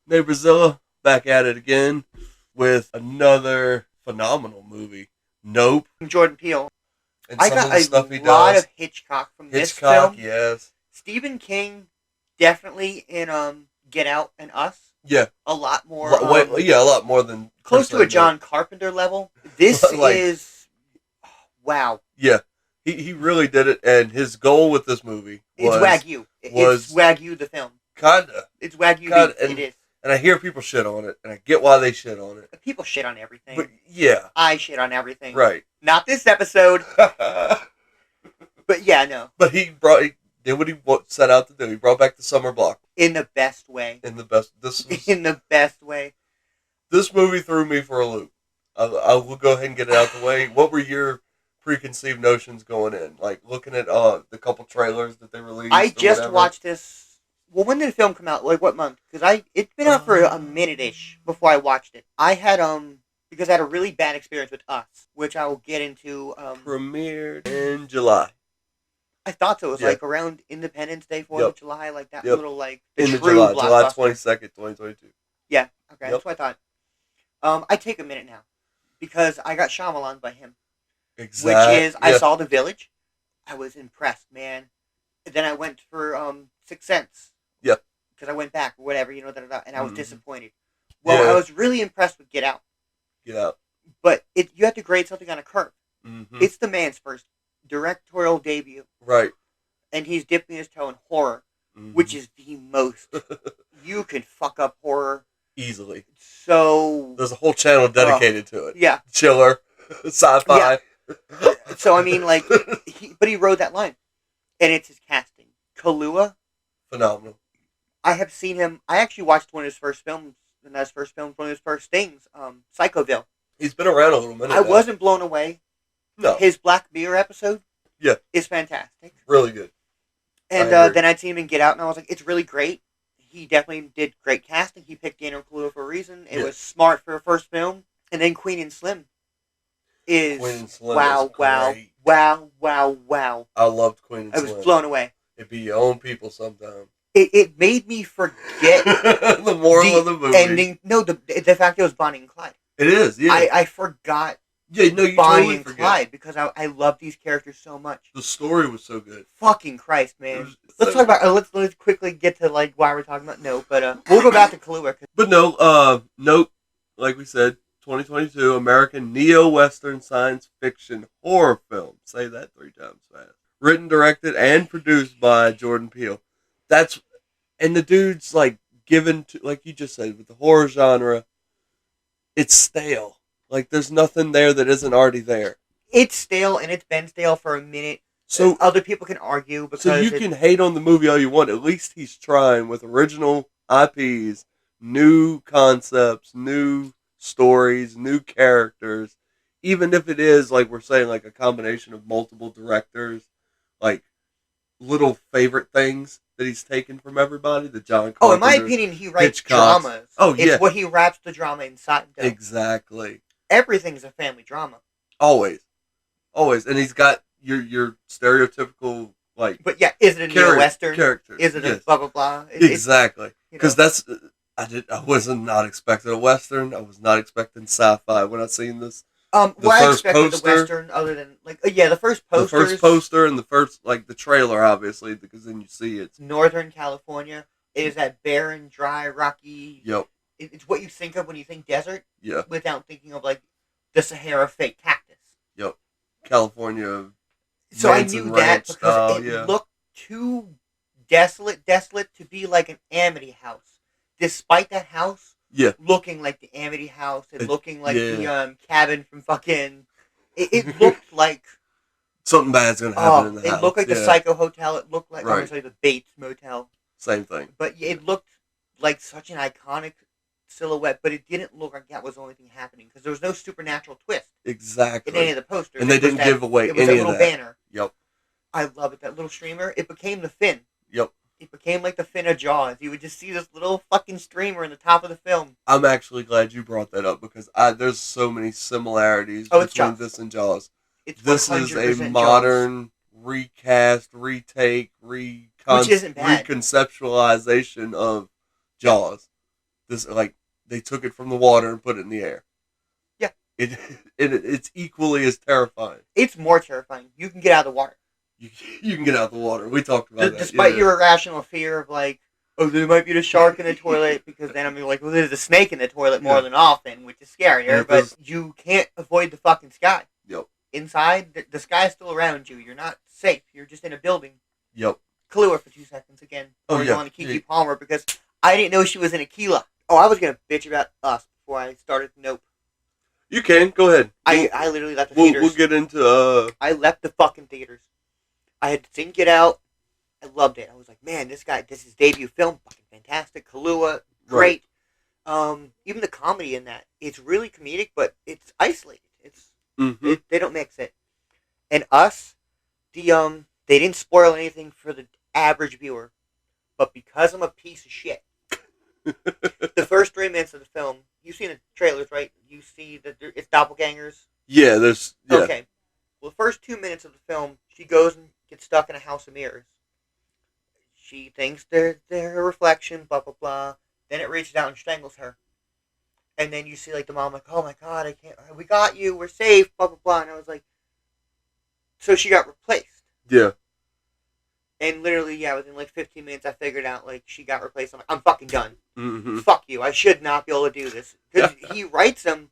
Neighborzilla back at it again with another phenomenal movie, Nope, Jordan Peele. and I some got of the stuff he a lot does. of Hitchcock from this Hitchcock, film. yes, Stephen King, definitely in Get Out and Us. yeah, A lot more. a lot more than Close to a Nope. John Carpenter level. This Like, is wow. yeah, he really did it, and his goal with this movie It's was Wagyu. It's Wagyu the film. kinda, It's Wagyu beef. and It is. and I hear people shit on it, and I get why they shit on it, People shit on everything. but yeah, I shit on everything. right. Not this episode, but yeah, no. But he did what he set out to do. He brought back the summer block In the best way. in the best. This was, In the best way. this movie threw me for a loop. I will go ahead and get it out the way. What were your preconceived notions going in? Like looking at the couple trailers that they released. I just watched this. Well, when did the film come out? Like what month? Because it's been out for a minute-ish before I watched it. I had because I had a really bad experience with Us, which I will get into. Premiered in July. I thought so. It was Yeah. like around Independence Day, 4th of July, like that little like in the true July blockbuster. 22nd, 2022. Yeah, okay, that's what I thought. I take a minute now because I got Shyamalan by him, Exactly. which is I saw The Village. I was impressed, man. And then I went for Sixth Sense. Yeah. Because I went back or whatever, and I was disappointed. Well, I was really impressed with Get Out. Get Out. But you have to grade something on a curve. Mm-hmm. It's the man's first directorial debut. Right. And he's dipping his toe in horror, which is the most. You can fuck up horror easily. So there's a whole channel dedicated to it. Yeah. Chiller, sci-fi. Yeah. So I mean, like, he wrote that line, and it's his casting. Kahlua, phenomenal. I have seen him. I actually watched one of his first films, one of his first things, Psychoville. He's been around a little minute. I wasn't blown away. No. His Black Mirror episode, is fantastic. Really good. And then I'd seen him in Get Out, and I was like, it's really great. He definitely did great casting. He picked Daniel Kaluuya for a reason. It was smart for a first film. And then Queen and Slim is wow. I loved Queen and Slim. I was blown away. It'd be your own people sometimes. It made me forget the moral of the movie. Ending. No, the fact it was Bonnie and Clyde. It is, yeah. I forgot. Yeah, no, you Bonnie totally and forget. Clyde because I love these characters so much. The story was so good. Fucking Christ, man. Let's talk about. Let's quickly get to like why we're talking about Nope, but we'll go back to Kahlua. But no, Nope, like we said, 2022 American neo-western science fiction horror film. Say that 3 times fast. Written, directed, and produced by Jordan Peele. And the dude's like given to, like you just said, with the horror genre, it's stale. Like, there's nothing there that isn't already there. It's stale, and it's been stale for a minute. So other people can argue because so you can hate on the movie all you want. At least he's trying with original IPs, new concepts, new stories, new characters. Even if it is, like we're saying, like a combination of multiple directors, like little favorite things that he's taken from everybody. The John Carpenter, in my opinion, he writes Hitchcock. dramas. Oh, yeah. It's what he wraps the drama inside. Though. Exactly. Everything's a family drama. Always. And he's got your stereotypical, like... But yeah, is it a neo-western? Character. Is it a blah, blah, blah? Exactly. Because that's... I was not expecting a western. I was not expecting sci-fi when I seen this. I expected the western other than... like the first poster. The first poster and the first, like, the trailer, obviously, because then you see it's... Northern California. It is that barren, dry, rocky... Yep. It's what you think of when you think desert. Yeah. Without thinking of, like, the Sahara fake cactus. Yep. California. So I knew that because style, it looked too desolate to be like an Amity house. Despite that house looking like the Amity house and looking like the cabin from fucking... It looked like... something bad's going to happen in the house. It looked like the Psycho Hotel. It looked like, right. I'm sorry, the Bates Motel. Same thing. But it looked like such an iconic silhouette, but it didn't look like that was the only thing happening because there was no supernatural twist. Exactly. In any of the posters. And they didn't give away any of that. It was a little banner. Yep. I love it. That little streamer, it became the fin. Yep. It became like the fin of Jaws. You would just see this little fucking streamer in the top of the film. I'm actually glad you brought that up because there's so many similarities between this and Jaws. This is a modern recast, retake, which isn't bad. reconceptualization of Jaws. this like they took it from the water and put it in the air. Yeah. It's equally as terrifying. It's more terrifying. You can get out of the water. You can get out of the water. We talked about that. Despite your irrational fear of like, oh, there might be a shark in the toilet, because then I'm like, well, there's a snake in the toilet more than often, which is scarier, but you can't avoid the fucking sky. Yep. Inside, the sky's still around you. You're not safe. You're just in a building. Yep. Kahlua for 2 seconds again. Oh, yeah. Going to Kiki Palmer, because I didn't know she was in Aquila. Oh, I was going to bitch about Us before I started Nope. You can. Go ahead. I literally left the theaters. We'll get into... I left the fucking theaters. I had seen Get Out. I loved it. I was like, man, this is his debut film. Fucking fantastic. Kahlua, great. Right. Even the comedy in that, it's really comedic, but it's isolated. They don't mix it. And Us, they didn't spoil anything for the average viewer, but because I'm a piece of shit, the first 3 minutes of the film, you've seen the trailers, right? You see that it's doppelgangers. Yeah, there's... Yeah. Okay. Well, the first 2 minutes of the film, she goes and gets stuck in a house of mirrors. She thinks they're her reflection, blah, blah, blah. Then it reaches out and strangles her. And then you see, like, the mom, like, oh, my God, I can't... We got you. We're safe, blah, blah, blah. And I was like... So she got replaced. Yeah. And literally, within, like, 15 minutes, I figured out, like, she got replaced. I'm like, I'm fucking done. Mm-hmm. Fuck you. I should not be able to do this. Because he writes them...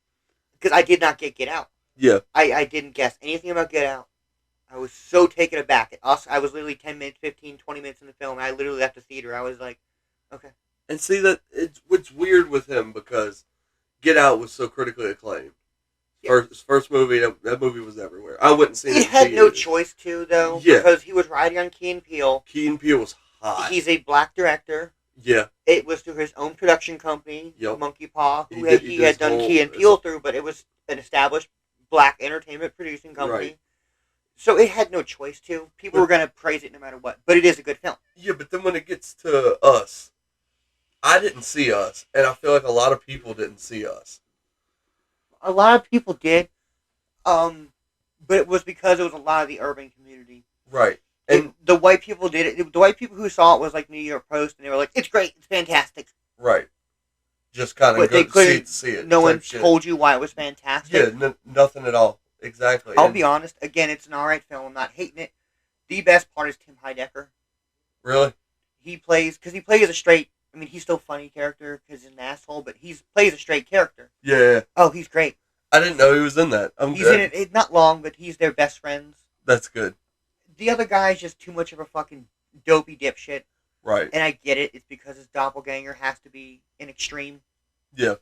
Because I did not get Out. Yeah. I didn't guess anything about Get Out. I was so taken aback at Us. I was literally 10 minutes, 15, 20 minutes in the film, and I literally left the theater. I was like, okay. And see, that it's weird with him, because Get Out was so critically acclaimed. Yeah. First movie, that movie was everywhere. I wouldn't see it. He had no choice to, though, because he was riding on Key and Peele. Key and Peele was hot. He's a black director. Yeah. It was through his own production company, Monkey Paw, who he had done Key and Peele through, but it was an established black entertainment producing company. Right. So it had no choice to. People were going to praise it no matter what. But it is a good film. Yeah, but then when it gets to Us, I didn't see Us, and I feel like a lot of people didn't see Us. A lot of people did, but it was because it was a lot of the urban community. Right. And the white people did it. The white people who saw it was like New York Post, and they were like, it's great, it's fantastic. Right. Just kind of go see it. No one told you why it was fantastic. Yeah, nothing at all. Exactly. I'll be honest. Again, it's an alright film. I'm not hating it. The best part is Tim Heidecker. Really? He plays a straight... I mean, he's still a funny character because he's an asshole, but he plays a straight character. Yeah. Oh, he's great. I didn't know he was in that. He's in it. It's not long, but he's their best friends. That's good. The other guy's just too much of a fucking dopey dipshit. Right. And I get it. It's because his doppelganger has to be an extreme. Yeah.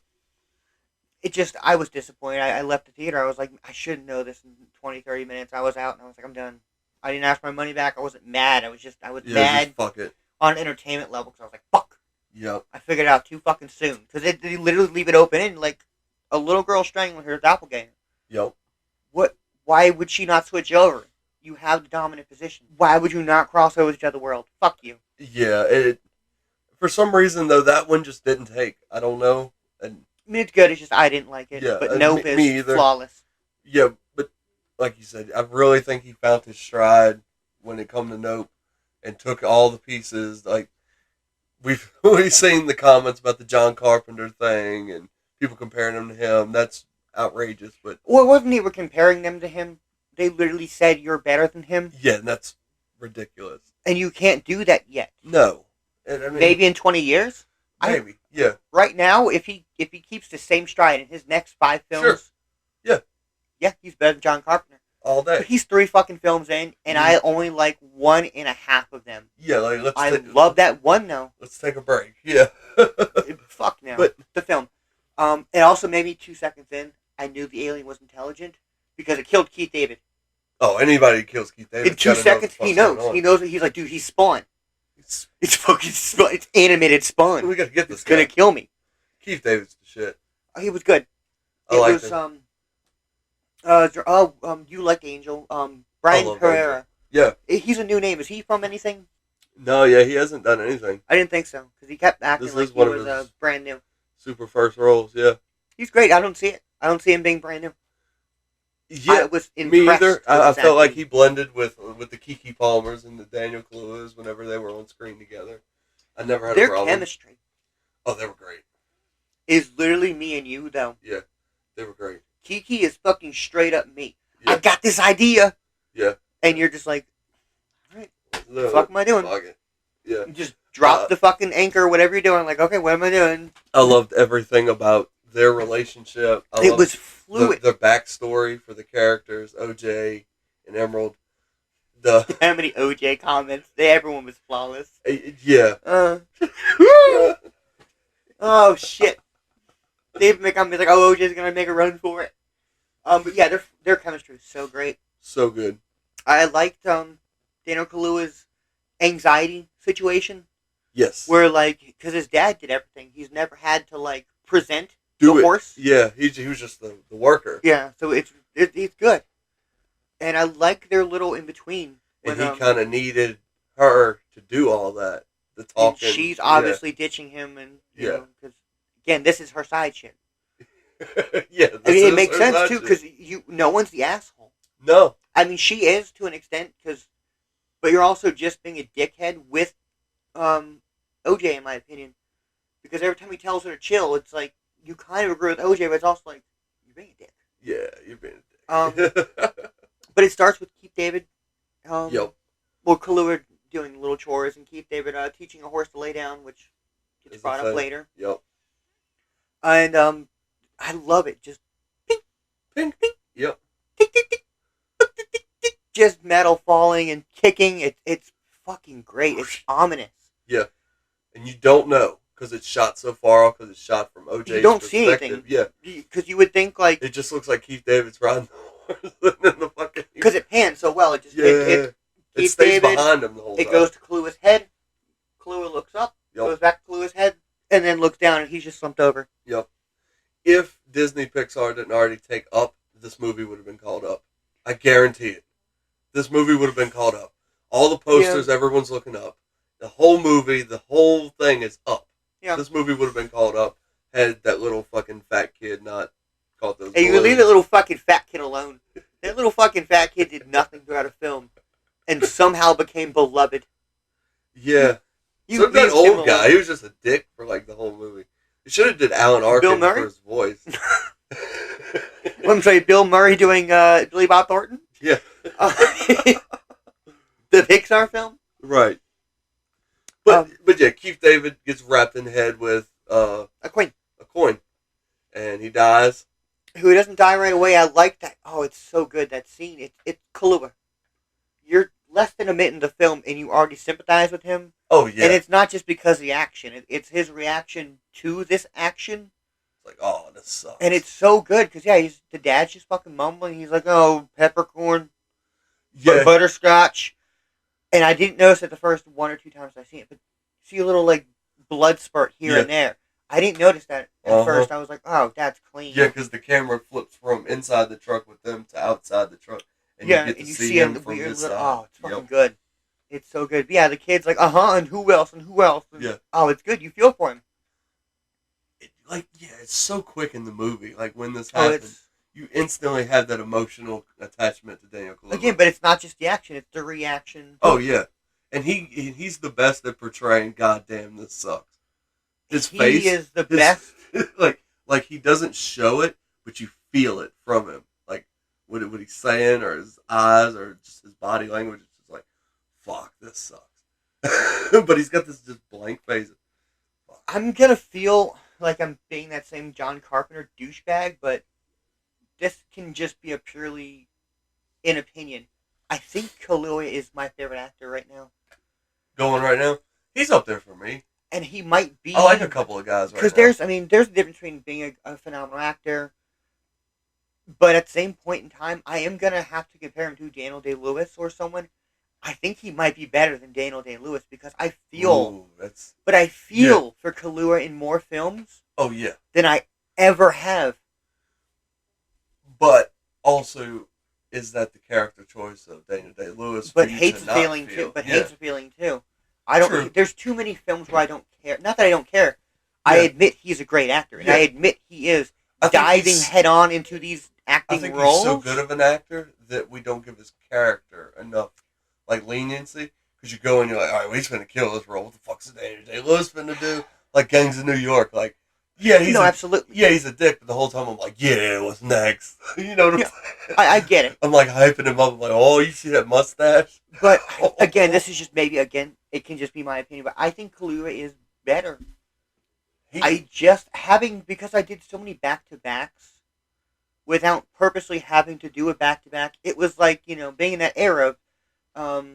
I was disappointed. I left the theater. I was like, I shouldn't know this in 20, 30 minutes. I was out, and I was like, I'm done. I didn't ask my money back. I wasn't mad. I was mad just fuck it. On an entertainment level, because I was like, fuck. Yep. I figured it out too fucking soon. Because they literally leave it open and like a little girl strangling her doppelganger. Yep. Why would she not switch over? You have the dominant position. Why would you not cross over to the other world? Fuck you. Yeah, for some reason, though, that one just didn't take. I don't know. And I mean, it's good. It's just I didn't like it. Yeah, but Nope is flawless. Yeah, but like you said, I really think he found his stride when it come to Nope and took all the pieces. Like, we've seen the comments about the John Carpenter thing and people comparing him to him. That's outrageous. But well, it wasn't they were comparing them to him. They literally said you're better than him. Yeah, and that's ridiculous. And you can't do that yet. No. And, I mean, maybe in 20 years? Maybe, yeah. Right now, if he keeps the same stride in his next 5 films... Sure. Yeah. Yeah, he's better than John Carpenter. All day. But he's 3 fucking films in, and I only like 1.5 of them. Yeah, like I love that one, though. Let's take a break. Yeah. Fuck now. But the film. It also made me 2 seconds in, I knew the alien was intelligent, because it killed Keith David. Oh, anybody who kills Keith David. In 2 seconds, he knows. He knows. He's like, dude, he's Spawn. It's fucking Spawn. It's animated Spawn. We gotta get this. It's gonna kill me. Keith David's the shit. He was good. I liked him. You like Angel. Brian Pereira. Yeah. He's a new name. Is he from anything? No, yeah, he hasn't done anything. I didn't think so, because he kept acting like he was brand new. Super first roles, yeah. He's great. I don't see it. I don't see him being brand new. Yeah, I was impressed. Me either. I felt like he blended with the Kiki Palmers and the Daniel Kaluuyas whenever they were on screen together. I never had a problem. Their chemistry. Oh, they were great. is literally me and you, though. Yeah, they were great. Kiki is fucking straight up me. Yeah. I got this idea. Yeah. And you're just like, all right, No, what the fuck am I doing? Fuck it. Yeah. You just drop the fucking anchor, whatever you're doing. Like, okay, what am I doing? I loved everything about their relationship. It was fluid. The backstory for the characters, OJ and Emerald. How many OJ comments? Everyone was flawless. Yeah. Oh shit. David McCombie's like, oh, OJ's gonna make a run for it. But yeah, their chemistry is so great. So good. I liked Daniel Kaluuya's anxiety situation. Yes. Where because his dad did everything, he's never had to present the horse. Yeah, he was just the worker. Yeah, so it's good. And I like their little in between. And he kind of needed her to do all that. The talking. And she's obviously ditching him, and you know, because again, this is her side chick. Yeah, I mean, it makes sense too because no one's the asshole. No, I mean she is to an extent but you're also just being a dickhead with OJ, in my opinion, because every time he tells her to chill, it's like you kind of agree with OJ, but it's also like you're being a dick. Yeah, you're being a dick. But it starts with Keith David. Yep. Well, Kaluuya doing little chores and Keith David teaching a horse to lay down, which gets brought up later. Yep. And I love it. Just ping, ping, ping. Yep. Tick, tick, tick, tick, tick, tick, tick. Just metal falling and kicking. It's fucking great. It's ominous. Yeah. And you don't know because it's shot so far off because it's shot from OJ's You don't see anything. Yeah. Because you would think it just looks like Keith David's riding the fucking. Because it pans so well. It just it stays behind him the whole time. It goes to Kaluuya's head. Kaluuya looks up. Goes back to Kaluuya's head, and then looks down, and he's just slumped over. Yep. If Disney Pixar didn't already take Up, this movie would have been called Up. I guarantee it. This movie would have been called Up. All the posters, everyone's looking up. The whole movie, the whole thing is Up. Yeah. This movie would have been called Up had that little fucking fat kid not caught those. Hey, you leave that little fucking fat kid alone. That little fucking fat kid did nothing throughout a film, and somehow became beloved. Yeah. So that old guy, he was just a dick for the whole movie. You should have did Alan Arkin for his voice. I'm sorry, Bill Murray doing Billy Bob Thornton? Yeah. The Pixar film? Right. But yeah, Keith David gets wrapped in the head with a coin. A coin. And he dies. Who doesn't die right away. I like that. Oh, it's so good, that scene. It's Kaluuya. You're less than a minute in the film and you already sympathize with him. Oh, yeah. And it's not just because of the action. It's his reaction to this action. It's like, oh, this sucks. And it's so good because, yeah, the dad's just fucking mumbling. He's like, oh, peppercorn, butterscotch. And I didn't notice it the first 1 or 2 times I seen it, but see a little, blood spurt here and there. I didn't notice that at first. I was like, oh, that's clean. Yeah, because the camera flips from inside the truck with them to outside the truck. And you get to see him from this side. Oh, it's fucking good. It's so good. But yeah, the kid's like, and who else, and who else? And, oh, it's good. You feel for him. It's so quick in the movie. When this happens, you instantly have that emotional attachment to Daniel Kaluuya. Again, but it's not just the action; it's the reaction. Oh yeah, and he's the best at portraying. Goddamn, this sucks. His face is the best. Like he doesn't show it, but you feel it from him. What he's saying, or his eyes, or just his body language. It's just like, fuck, this sucks. But he's got this just blank face. Fuck. I'm gonna feel like I'm being that same John Carpenter douchebag, but this can just be a purely in opinion. I think Kaluuya is my favorite actor right now. Going right now? He's up there for me. And he might be. I like a couple of guys right now. Because there's a difference between being a phenomenal actor, but at the same point in time, I am going to have to compare him to Daniel Day-Lewis or someone. I think he might be better than Daniel Day-Lewis because I feel... for Kaluuya in more films... Oh, yeah. ...than I ever have. But also, is that the character choice of Daniel Day-Lewis? But hates the feeling too. Hates the feeling too. I don't. True. There's too many films where I don't care. Not that I don't care. I admit he's a great actor, and I admit he is diving head on into these acting roles. I think he's so good of an actor that we don't give his character enough leniency. Because you go and you're like, all right, well, he's finna kill this role. What the fuck's Daniel Day-Lewis finna do? Like Gangs of New York, Yeah, absolutely. Yeah, he's a dick, but the whole time I'm like, yeah, what's next? You know what I'm saying? I get it. I'm like hyping him up. I'm like, oh, you see that mustache? But again, this is just maybe it can just be my opinion, but I think Kaluuya is better. Because I did so many back to backs without purposely having to do a back to back. It was like being in that era of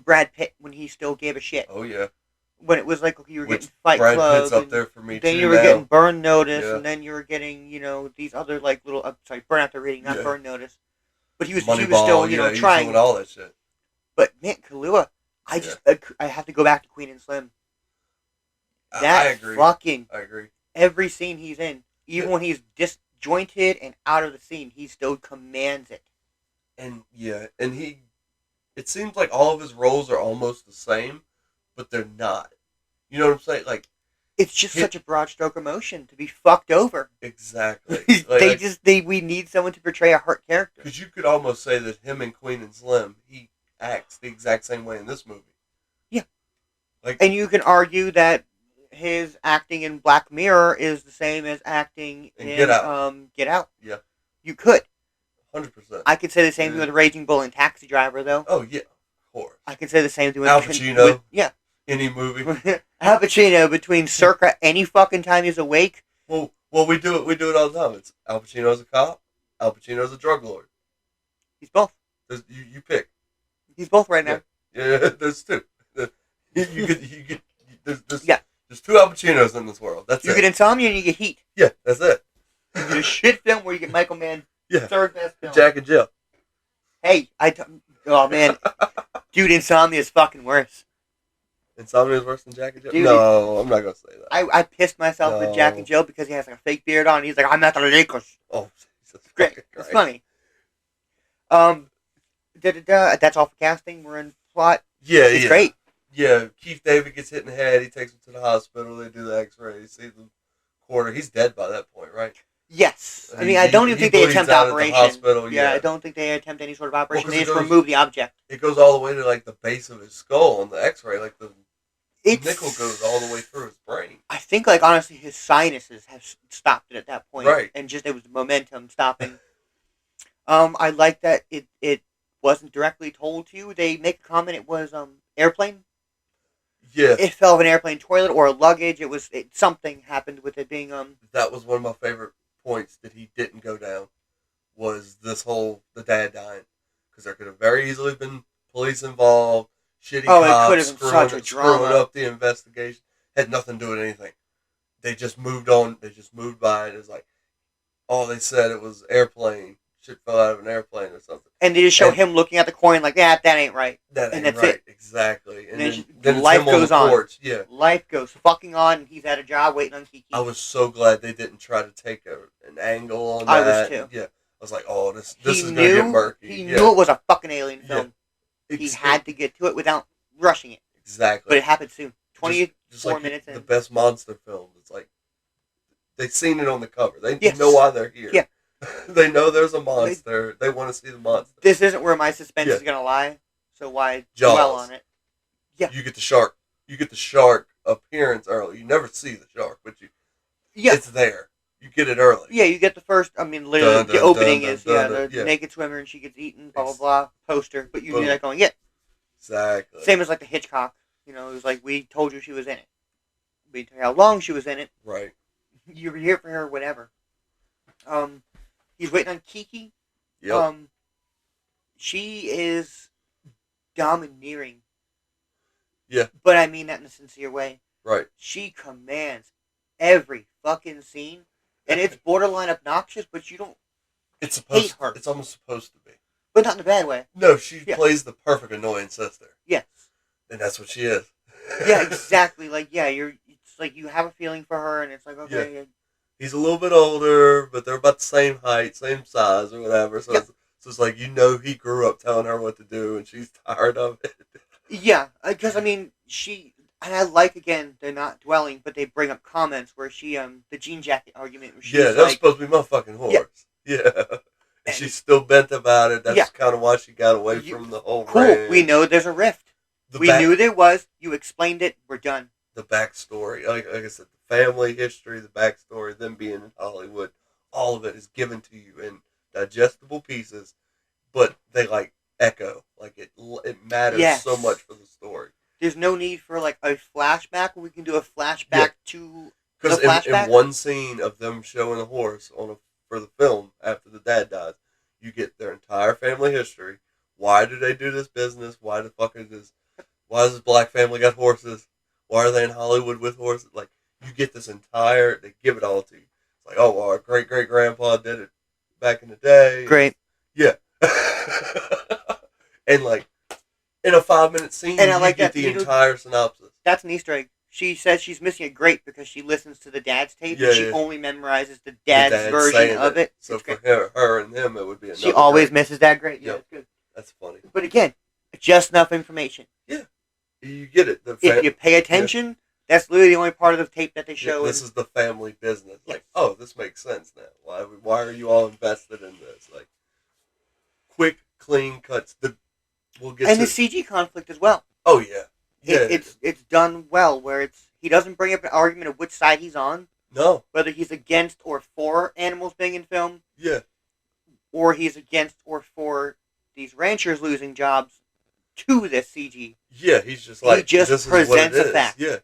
Brad Pitt when he still gave a shit. Oh yeah. When it was like you were getting Fight Club, Brad Pitt's up there for me then too. You were getting Burn Notice, yeah. and then you were getting these other like little Burn After Reading, not Burn Notice. But he was still trying. He was doing all that shit. But man, Kaluuya, I have to go back to Queen and Slim. I agree. I agree. Every scene he's in, even when he's disjointed and out of the scene, he still commands it. And it seems like all of his roles are almost the same, but they're not. You know what I'm saying? Like, it's just such a broad stroke emotion to be fucked over. Exactly. We need someone to portray a hurt character. Because you could almost say that him and Queen and Slim, he acts the exact same way in this movie. Yeah. And you can argue that his acting in Black Mirror is the same as acting in Get Out. Yeah. You could. 100%. I could say the same thing with Raging Bull and Taxi Driver, though. Oh, yeah. Of course. I could say the same thing with Al Pacino. Yeah. Any movie. Al Pacino, between circa any fucking time he's awake. Well, we do it all the time. It's Al Pacino as a cop, Al Pacino as a drug lord. He's both. You pick. He's both right now. Yeah, there's two. There's two Al Pacinos in this world. That's it. You get Insomnia and you get Heat. Yeah, that's it. You get a shit film where you get Michael Mann third best film. Jack and Jill. Hey, oh man, dude, Insomnia is fucking worse. Insomnia is worse than Jack and Jill? Dude, no, I'm not gonna say that. I pissed myself with Jack and Jill because he has like a fake beard on. He's like, I'm not the Lakers. Oh, Jesus. Great. It's funny. That's all for casting. We're in plot. Yeah, it's great. Yeah, Keith David gets hit in the head. He takes him to the hospital. They do the X-ray. He sees the quarter. He's dead by that point, right? Yes. I mean, I don't even think they attempt operation. I don't think they attempt any sort of operation. They just remove the object. It goes all the way to like the base of his skull on the X-ray. Like the nickel goes all the way through his brain. I think, like honestly, his sinuses have stopped it at that point, right? And just it was the momentum stopping. I like that it wasn't directly told to you. They make a comment. It was airplane. Yeah. It fell off an airplane toilet or luggage. Something happened with it being That was one of my favorite points that he didn't go down. Was the dad dying, because there could have very easily been police involved, shitty cops it could have been screwing up the investigation. Had nothing to do with anything. They just moved on. They just moved by it. It's like, all they said it was airplane. Shit fell out of an airplane or something. And they just show him looking at the coin like, that ain't right. That ain't right. Exactly. And then life goes on. Yeah. Life goes fucking on, and he's at a job waiting on Kiki. I was so glad they didn't try to take an angle on that. I was too. Yeah. I was like, oh, this is going to get murky. He knew it was a fucking alien film. Yeah. He had to get to it without rushing it. Exactly. But it happened soon. 24 minutes in. The best monster film. It's like, they've seen it on the cover. They know why they're here. Yeah. They know there's a monster. They want to see the monster. This isn't where my suspense is going to lie, so why Jaws. dwell on it? Yeah. You get the shark. You get the shark appearance early. You never see the shark, but it's there. You get it early. Yeah, you get the first, literally, the opening is the naked swimmer and she gets eaten, blah, blah, blah, poster, but you're not going, Exactly. Same as like the Hitchcock. It was like, we told you she was in it. We didn't tell you how long she was in it. Right. You were here for her, whatever. He's waiting on Kiki. Yep. She is domineering. Yeah. But I mean that in a sincere way. Right. She commands every fucking scene. And it's borderline obnoxious, but you don't hate her. It's almost supposed to be. But not in a bad way. No, she plays the perfect annoying sister. Yes. And that's what she is. Yeah, exactly. Like, it's like you have a feeling for her, and it's like, okay. Yeah. He's a little bit older, but they're about the same height, same size, or whatever. So, it's like, he grew up telling her what to do, and she's tired of it. Yeah, because, she... And I like, again, they're not dwelling, but they bring up comments where she, the jean jacket argument. Where that was supposed to be my fucking horse. Yeah. And she's still bent about it. That's kind of why she got away from the whole ranch. We know there's a rift. We knew there was. You explained it. We're done. The backstory. Like I said, the family history, the backstory, them being in Hollywood, all of it is given to you in digestible pieces, but they like echo, like it matters so much for the story. There's no need for like a flashback. We can do a flashback to the flashback. Because in one scene of them showing a horse for the film after the dad dies, you get their entire family history. Why do they do this business? Why the fuck is this? Why does this black family got horses? Why are they in Hollywood with horses? Like, you get this entire, they give it all to you. It's like, oh, well, our great-great-grandpa did it back in the day. Great. Yeah. And, like, in a 5-minute scene, and I like get the entire synopsis. That's an Easter egg. She says she's missing a great because she listens to the dad's tape, and she only memorizes the dad's version of it. So for her and him, it would be another She always misses that great. Yeah, it's good. That's funny. But again, just enough information. Yeah. You get it. If you pay attention, that's literally the only part of the tape that they show. This is the family business. Yes. Like, oh, this makes sense now. Why are you all invested in this? Like, quick, clean cuts. We'll get and the CG conflict as well. Oh yeah. Yeah. It's done well, where he doesn't bring up an argument of which side he's on. No. Whether he's against or for animals being in film. Yeah. Or he's against or for these ranchers losing jobs to this CG. Yeah, he's just like, he just presents a fact. Yeah,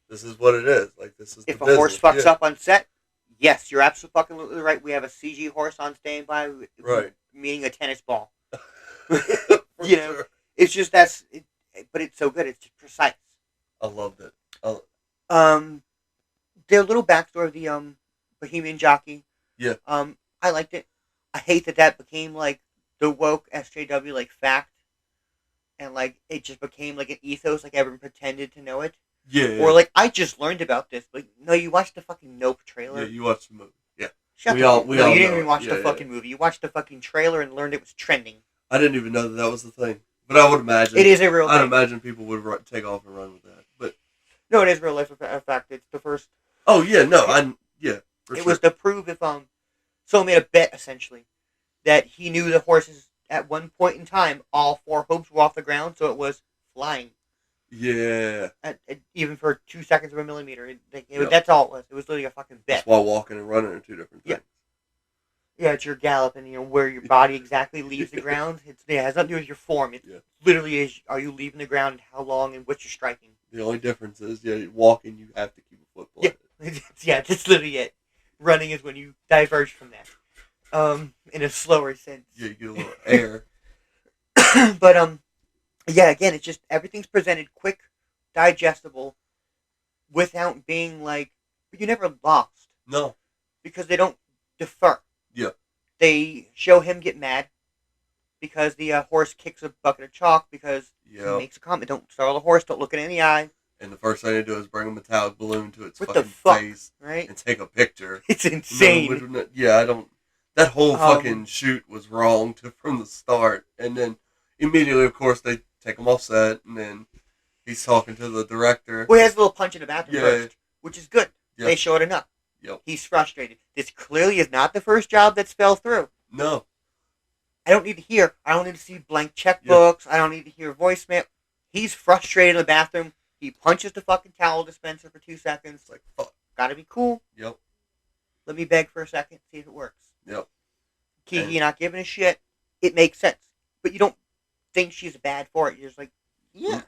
this is what it is. Like, this is if the a horse fucks up on set, yes, you're absolutely right. We have a CG horse on standby, right? Meaning a tennis ball. You know, sure. It's just but it's so good. It's just precise. I loved it. Their little backstory of the Bohemian jockey. Yeah. I liked it. I hate that became like the woke SJW like fact. And, like, it just became, like, an ethos, like, everyone pretended to know it. Yeah. Or, like, I just learned about this. Like, no, you watched the fucking Nope trailer. Yeah, you watched the movie. Yeah. You didn't even watch the fucking movie. You watched the fucking trailer and learned it was trending. I didn't even know that was the thing. But I would imagine. It is a real thing. I'd imagine people would take off and run with that. But no, it is real life fact. It's the first. Oh, yeah, no, it was to prove if, someone made a bet, essentially, that he knew the horses. At one point in time, all 4 hooves were off the ground, so it was flying. Yeah. Even for 2 seconds of a millimeter. That's all it was. It was literally a fucking bet. That's why walking and running are two different things. Yeah, it's your gallop and, where your body exactly leaves the ground. It has nothing to do with your form. It literally is, are you leaving the ground and how long and what you're striking. The only difference is, walking, you have to keep a foot planted. Yeah, that's literally it. Running is when you diverge from that. In a slower sense. Yeah, you get a little air. But, yeah, again, it's just, everything's presented quick, digestible, without being like, but you're never lost. No. Because they don't defer. Yeah. They show him get mad because the horse kicks a bucket of chalk because he makes a comment. Don't startle the horse, don't look it in the eye. And the first thing they do is bring a metallic balloon to its fucking face. Right? And take a picture. It's insane. I don't... That whole fucking shoot was wrong from the start. And then immediately, of course, they take him off set. And then he's talking to the director. Well, he has a little punch in the bathroom first, which is good. Yep. They show it enough. Yep. He's frustrated. This clearly is not the first job that's fell through. No. I don't need to see blank checkbooks. Yep. I don't need to hear voicemail. He's frustrated in the bathroom. He punches the fucking towel dispenser for 2 seconds. Like, fuck. Gotta be cool. Yep. Let me beg for a second, see if it works. Yep. Kiki not giving a shit. It makes sense. But you don't think she's bad for it. You're just like, yeah.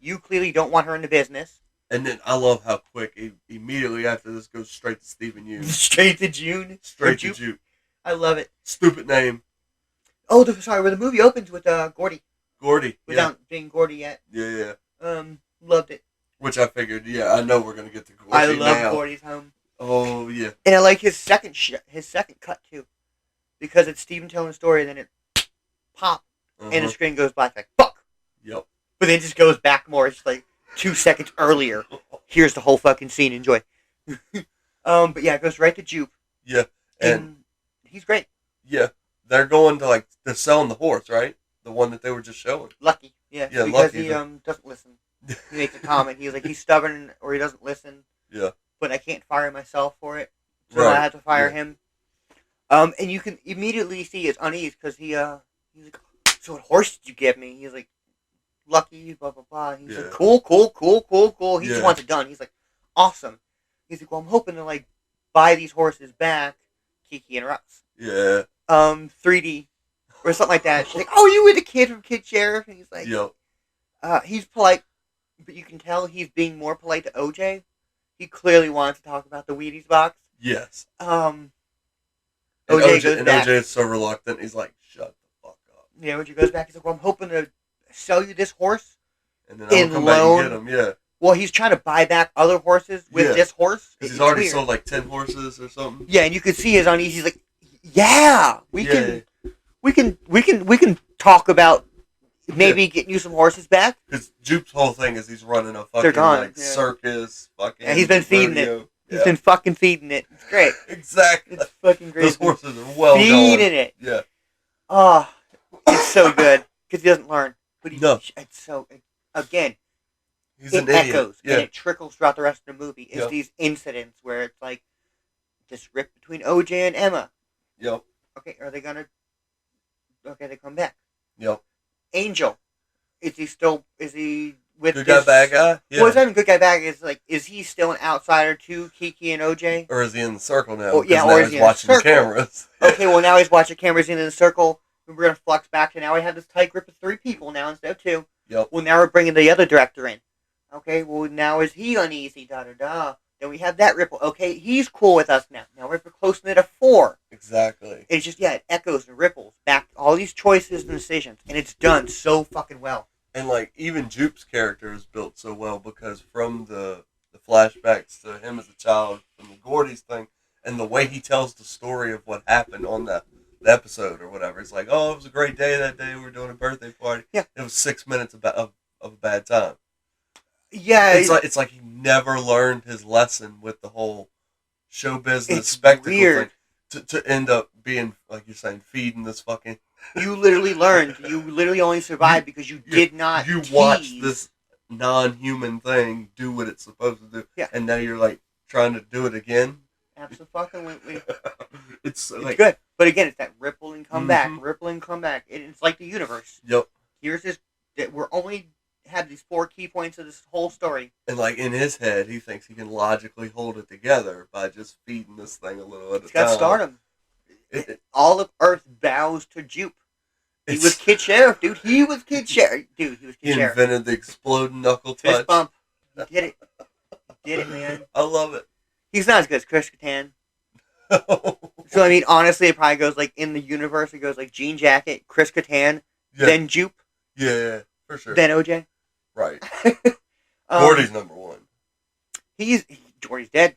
You clearly don't want her in the business. And then I love how quick, immediately after this, goes straight to Stephen Yeun. Straight to June? Straight to June. I love it. Stupid name. Oh, sorry, where the movie opens with Gordy. Gordy, without being Gordy yet. Yeah. Loved it. Which I figured, I know we're going to get to Gordy now. I love Gordy's home. Oh, yeah. And I like his second cut, too. Because it's Steven telling a story, and then it pop, and the screen goes black, like, fuck! Yep. But then it just goes back more. It's like 2 seconds earlier. Here's the whole fucking scene. Enjoy. But yeah, it goes right to Jupe. Yeah. And he's great. Yeah. They're going to, they're selling the horse, right? The one that they were just showing. Lucky. Yeah. Yeah, because Lucky. He doesn't listen. He makes a comment. He's like, he's stubborn or he doesn't listen. Yeah. But I can't fire myself for it. So I have to fire him. And you can immediately see his unease because he's like, so what horse did you give me? He's like, Lucky, blah, blah, blah. He's like, cool. He just wants it done. He's like, awesome. He's like, well, I'm hoping to like buy these horses back. Kiki interrupts. Yeah. 3D or something like that. She's like, oh, you were the kid from Kid Sheriff, and he's like, yep. He's polite, but you can tell he's being more polite to OJ. He clearly wants to talk about the Wheaties box. Yes. OJ goes back. OJ is so reluctant. He's like, shut the fuck up. Yeah, OJ goes back. He's like, well, I'm hoping to sell you this horse. And then I'll come back and get him, yeah. Well, he's trying to buy back other horses with this horse. He's already sold like 10 horses or something. Yeah, and you could see his uneasy. He's like, yeah, we can talk about maybe getting you some horses back. Because Jupe's whole thing is he's running a fucking circus, fucking. Yeah, he's been feeding it. He's been fucking feeding it. It's great. Exactly. It's fucking great. Those horses are well feeding it. Yeah. Oh, it's so good because he doesn't learn. But it's so again. He's an echoes idiot. and it trickles throughout the rest of the movie. It's these incidents where it's like this rip between OJ and Emma. Yep. Okay, are they gonna? Okay, they come back. Yep. Angel, is he with good guy, bad guy? Yeah. Well, it's not even good guy, bad guy. It's like, is he still an outsider to Kiki and OJ? Or is he in the circle now? Or is he watching the cameras? Okay, well now he's watching cameras in the circle. We're gonna flux back to now we have this tight grip of 3 people now instead of 2. Yep. Well, now we're bringing the other director in. Okay, well now is he uneasy? Da da da. Then we have that ripple. Okay, he's cool with us now. Now we're close knit of 4. Exactly. It's just it echoes and ripples back all these choices and decisions, and it's done so fucking well. And like even Jupe's character is built so well because from the flashbacks to him as a child, from the Gordy's thing, and the way he tells the story of what happened on the episode or whatever. It's like, oh, it was a great day that day. We were doing a birthday party. Yeah. It was 6 minutes of a bad time. Yeah. It's like he never learned his lesson with the whole show business spectacle weird. thing to end up being, like you're saying, feeding this fucking... You literally learned. You literally only survived because you did not watched this non-human thing do what it's supposed to do. Yeah. And now you're like trying to do it again. Absolutely. It's good. But again, it's that ripple and come back, ripple and come back. It's like the universe. Yep. Here's this, that we're only have these 4 key points of this whole story. And like in his head, he thinks he can logically hold it together by just feeding this thing a little at a time. He's got stardom. All of Earth bows to Jupe. He was Kid Sheriff, dude. He was Kid Sheriff. Dude, he was Kid Sheriff. He invented the exploding knuckle touch. Fist bump. He did it. He did it, man. I love it. He's not as good as Chris Kattan. So, I mean, honestly, it probably goes like in the universe, it goes like Jean Jacket, Chris Kattan, then Jupe. Yeah, for sure. Then OJ. Right. Gordy's number 1. Gordy's dead.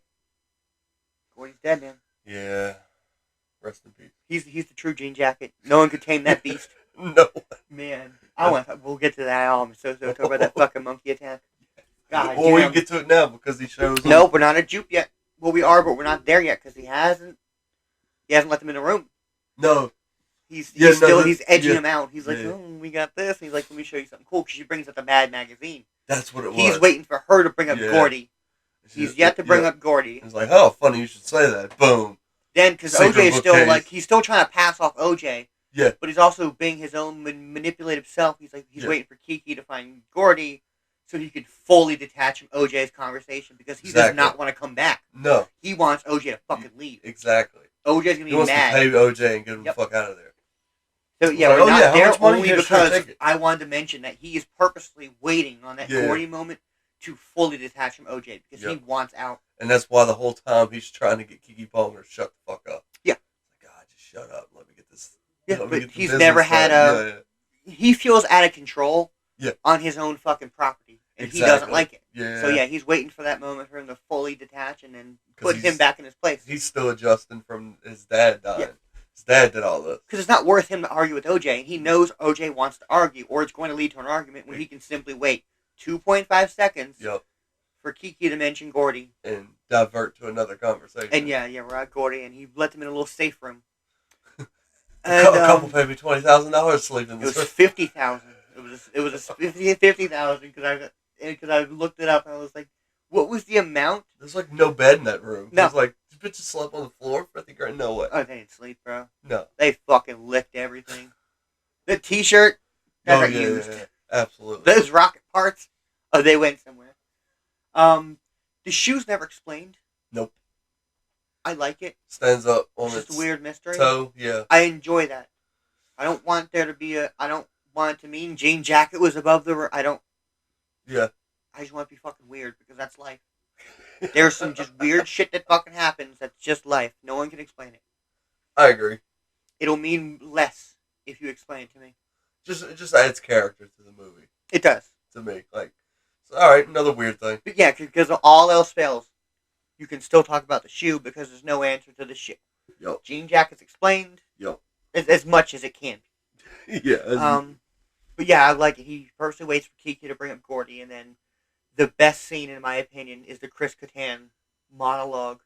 Gordy's dead, man. Yeah. Rest in peace. He's the true Jean Jacket. No one could tame that beast. No. Man. We'll get to that. I'm so talk about that fucking monkey attack. God, well, we can get to it now because he shows. No, we're not at Jupe yet. Well, we are, but we're not there yet because he hasn't let them in the room. No. He's edging him out. He's like, we got this. And he's like, let me show you something cool because she brings up the Mad magazine. That's what it was. He's waiting for her to bring up Gordy. He's yet to bring up Gordy. He's like, oh, funny you should say that. Boom. Then, because OJ is still he's still trying to pass off OJ. Yeah. But he's also being his own manipulative self. He's like, he's waiting for Kiki to find Gordy so he could fully detach from OJ's conversation because he does not want to come back. No. He wants OJ to fucking leave. Exactly. OJ's going to be mad. He wants to pay OJ and get him the fuck out of there. So, yeah, we're not there only because I wanted to mention that he is purposely waiting on that Gordy moment to fully detach from OJ because he wants out. And that's why the whole time he's trying to get Kiki Palmer to shut the fuck up. Yeah. God, just shut up. Let me get this. Yeah, but he's never had he feels out of control on his own fucking property. And he doesn't like it. Yeah. So, he's waiting for that moment for him to fully detach and then put him back in his place. He's still adjusting from his dad dying. Yeah. His dad did all this. Because it's not worth him to argue with OJ. And he knows OJ wants to argue or it's going to lead to an argument when he can simply wait 2.5 seconds for Kiki to mention Gordy. And divert to another conversation. And we're at Gordy and he let them in a little safe room. And, a couple paid me $20,000 sleeping in this room. It was $50,000. It was $50,000 because I looked it up and I was like, what was the amount? There's like no bed in that room. No. There's like, these bitches slept on the floor for no way. Oh, they didn't sleep, bro. No. They fucking licked everything. The t-shirt that got used. Yeah. Absolutely. Those rocket parts, they went somewhere. The shoe's never explained. Nope. I like it. Stands up on it's its just a weird mystery. toe. Yeah. I enjoy that. I don't want there to be I don't want it to mean Jean Jacket was above the. I don't. Yeah. I just want it to be fucking weird because that's life. There's some just weird shit that fucking happens. That's just life. No one can explain it. I agree. It'll mean less if you explain it to me. It just adds character to the movie. It does. To me, all right, another weird thing. But yeah, because all else fails, you can still talk about the shoe because there's no answer to the shoe. Yep. Jean Jacket's explained. Yep. As much as it can be. Yeah. But yeah, I like it. He firstly waits for Kiki to bring up Gordy, and then the best scene, in my opinion, is the Chris Kattan monologue.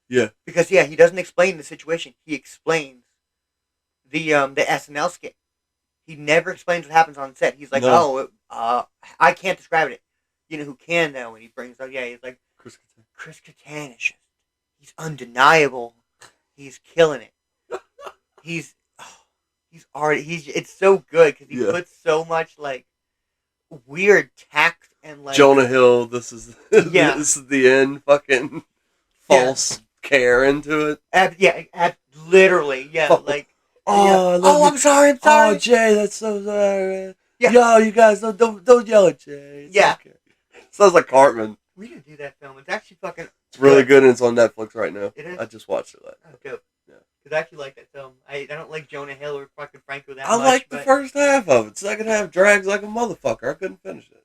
Yeah. Because he doesn't explain the situation. He explains the SNL skit. He never explains what happens on set. He's like, no. I can't describe it. You know who can though? And he brings up, he's like, Chris Kattan is just, he's undeniable. He's killing it. It's so good because he puts so much like weird tact and like Jonah Hill. This is the end. Fucking false care into it. Literally, like. I'm sorry. Oh, Jay, that's so sorry. Yeah. Yo, you guys don't yell at Jay. It's okay. Sounds like Cartman. We didn't do that film. It's actually fucking. It's really good and it's on Netflix right now. It is. I just watched it. Oh, dope. Yeah. Because I actually like that film. I don't like Jonah Hill or fucking Franco that much. I like the first half of it. Second half drags like a motherfucker. I couldn't finish it.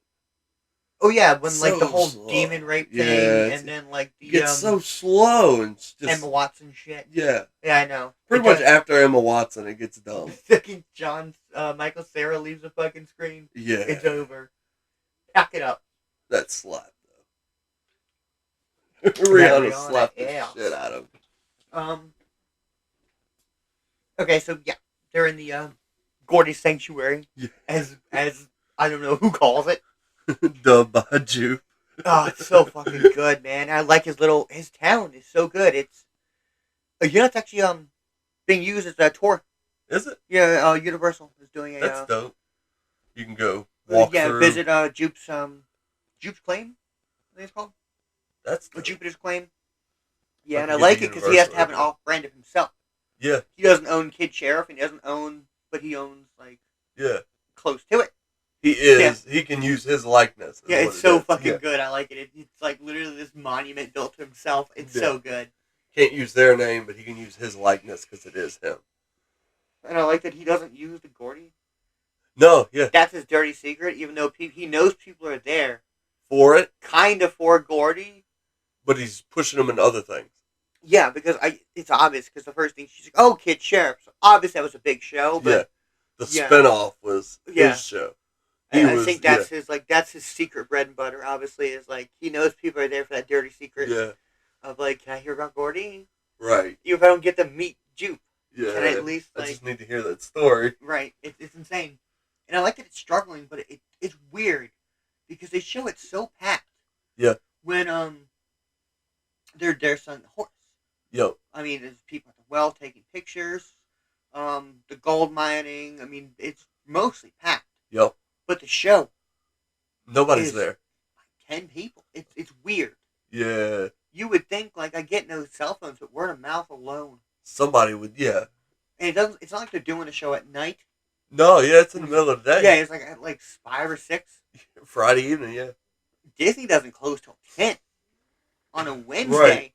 Oh yeah, when like the whole demon rape thing, and then like the gets so slow and just Emma Watson shit. Yeah, I know. Pretty much after Emma Watson, it gets dumb. Fucking Michael Cera leaves the fucking screen. Yeah, it's over. Pack it up. That slap though. Rihanna slapped the shit out of him. Okay, so yeah, they're in the Gordy Sanctuary, as I don't know who calls it. The Baju. Oh, it's so fucking good, man. I like his town is so good. It's it's actually being used as a tour. Is it? Yeah, Universal is doing a. That's dope. You can go walk through. Visit Jupe's Claim. I think it's called. That's dope. Jupiter's Claim. Yeah, and I like it because he has to have an off-brand of himself. Yeah. He doesn't own Kid Sheriff, and he doesn't own, but he owns like. Yeah. Close to it. He is. Yeah. He can use his likeness. Yeah, it's so fucking good. I like it. It's like literally this monument built to himself. It's so good. Can't use their name, but he can use his likeness because it is him. And I like that he doesn't use the Gordy. No, yeah. That's his dirty secret, even though he knows people are there. For it? Kind of for Gordy. But he's pushing them into other things. Yeah, because it's obvious, because the first thing she's like, oh, Kid Sheriff. So obviously that was a big show, but... The spinoff was his show. I think that's that's his secret bread and butter, obviously, is like, he knows people are there for that dirty secret. Yeah. Of like, can I hear about Gordy? Right. Even if I don't get to meet Jupe. Yeah. Can I at least, I just need to hear that story. Right. It's insane. And I like that it's struggling, but it's weird. Because they show it so packed. Yeah. When, they're selling the horse. Yo. I mean, there's people at the well taking pictures. The gold mining. I mean, it's mostly packed. Yo. But the show. Nobody's there. Like 10 people. It's weird. Yeah. You would think, like, I get no cell phones, but word of mouth alone. Somebody would, yeah. And it's not like they're doing a show at night. No, yeah, it's in the middle of the day. Yeah, it's like at 5 or 6. Friday evening, yeah. Disney doesn't close till 10 on a Wednesday. Right.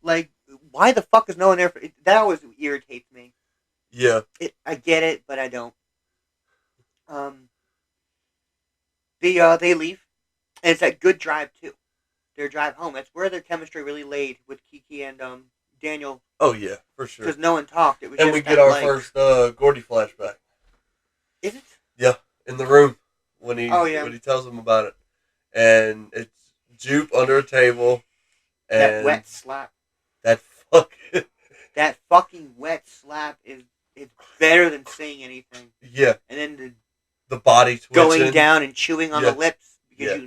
Like, why the fuck is no one there for it? That always irritates me. Yeah. I get it, but I don't. They leave, and it's that good drive too. Their drive home. That's where their chemistry really laid with Kiki and Daniel. Oh yeah, for sure. Because no one talked. It was. And just we get our first Gordy flashback. Is it? Yeah, in the room when he tells him about it, and it's Jupe under a table, and that wet slap. That fucking wet slap is better than saying anything. Yeah. And then the body twitching. Going down and chewing on the lips because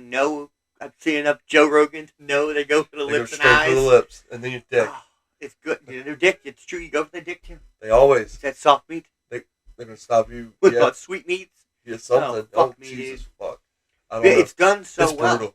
I've seen enough Joe Rogan to know they go for the lips and eyes. For the lips, and then your dick. Oh, it's good. Their dick. It's true. You go for the dick too. They always. It's that soft meat. They're gonna stop you. What's called sweet meats? Yeah, something. Oh, fuck me, Jesus, dude. fuck. I don't know. It's done so well. Brutal.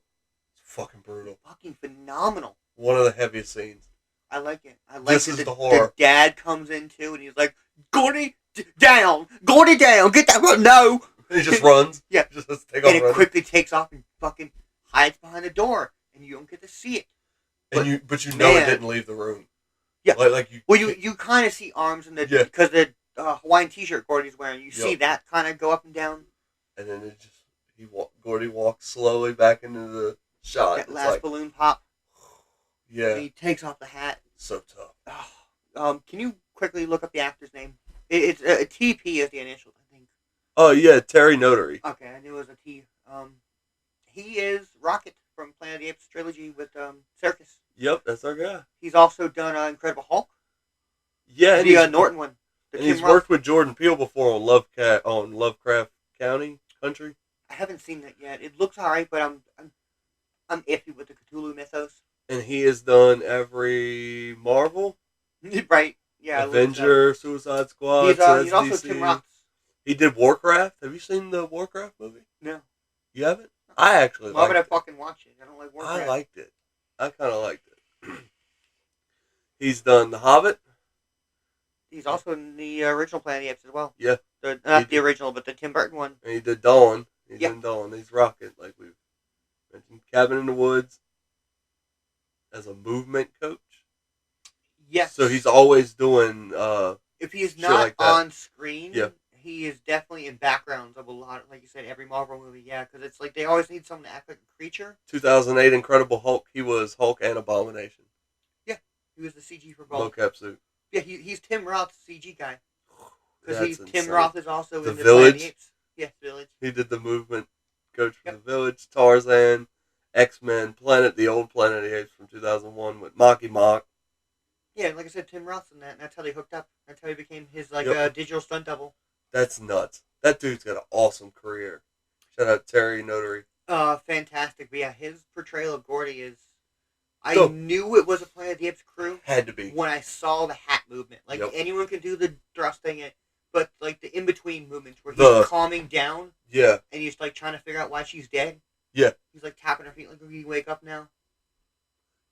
It's fucking brutal. Fucking phenomenal. One of the heaviest scenes. I like it. I like this that is the horror. The dad comes in too, and he's like, Gordy, down! Gordy, down! Get that run! No! And he just runs. Yeah. Just has to take off and it running. quickly takes off and fucking hides behind the door, and you don't get to see it. But you know it didn't leave the room. Yeah. Like you. Well, you kind of see arms in the because the Hawaiian T-shirt Gordy's wearing. You see that kind of go up and down. And then it just Gordy walks slowly back into the shot. That last balloon pop. Yeah. And he takes off the hat. So tough. Can you quickly look up the actor's name? It's a TP is the initials, I think. Oh yeah, Terry Notary. Okay, I knew it was a T. He is Rocket from Planet of the Apes trilogy with Circus. Yep, that's our guy. He's also done Incredible Hulk. Yeah, the Norton one. And he's worked with Jordan Peele before on Lovecraft Country. I haven't seen that yet. It looks alright, but I'm iffy with the Cthulhu mythos. And he has done every Marvel. Right. Yeah. Avenger, Suicide Squad. He's also DC. Tim Roth's. He did Warcraft. Have you seen the Warcraft movie? No. You haven't? I actually Why would I fucking watch it? I don't like Warcraft. I liked it. I kind of liked it. He's done The Hobbit. He's also in the original Planet of the Apes as well. Yeah. Not the original, but the Tim Burton one. And he did Dawn. He's in Dawn. He's Rocket, like we've mentioned. Cabin in the Woods as a movement coach. Yes. So he's always doing if he is not like on screen, he is definitely in backgrounds of a lot, like you said, every Marvel movie, because it's like they always need someone to act like a creature. 2008 Incredible Hulk, he was Hulk and Abomination. Yeah, he was the CG for both. Mocap suit. Yeah, he's Tim Roth's CG guy. Because Tim insane. Roth is also the in the Village. Planet of the Apes. Yeah, Village. He did the movement coach for The Village, Tarzan, X-Men, the old Planet of the Apes from 2001 with Mocky Mock. Yeah, like I said, Tim Roth's in that, and that's how they hooked up. That's how he became his digital stunt double. That's nuts. That dude's got an awesome career. Shout out Terry Notary. Fantastic. But yeah, his portrayal of Gordy is... I knew it was a Planet of the Apes crew. Had to be. When I saw the hat movement. Like, anyone can do the thrusting, but like the in-between movements where he's calming down. Yeah. And he's like trying to figure out why she's dead. Yeah. He's like tapping her feet like, "Will you wake up now?"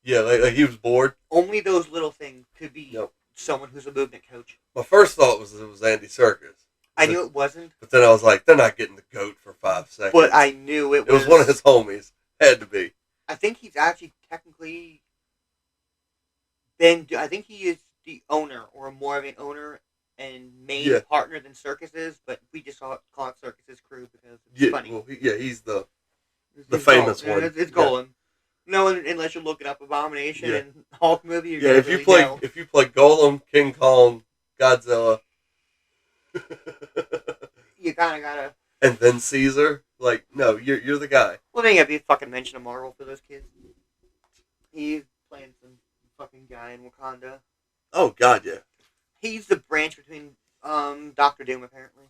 Yeah, like he was bored. Only those little things could be someone who's a movement coach. My first thought was it was Andy Serkis. I knew it wasn't. But then I was like, they're not getting the goat for 5 seconds. But I knew it was. It was one of his homies. Had to be. I think he's actually technically I think he is the owner, or more of an owner and main partner than Circus is, but we just call it Circus's crew because it's funny. Well, he's the famous one. It's Golem. No, unless you look it up, Abomination and Hulk movie. If you play Golem, King Kong, Godzilla, you kind of gotta. And then Caesar, like, no, you're the guy. Well, then you have to fucking mention a Marvel for those kids. He's playing some fucking guy in Wakanda. Oh God, yeah. He's the branch between Doctor Doom, apparently.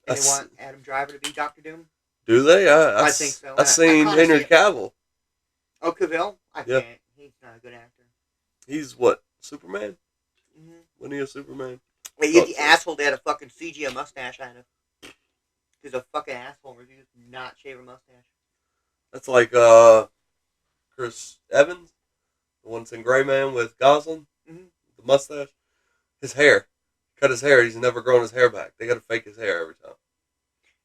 And they want Adam Driver to be Doctor Doom. Do they? I think so. I've seen Henry Cavill. Oh, Cavill? I can't. He's not a good actor. He's what? Superman? Mm-hmm. When he was Superman? Hey, he's the asshole that had a fucking CG mustache out of. He's a fucking asshole who refused to not shave a mustache. That's like Chris Evans, the one that's in Gray Man with Gosling, the mustache. His hair. Cut his hair. He's never grown his hair back. They got to fake his hair every time.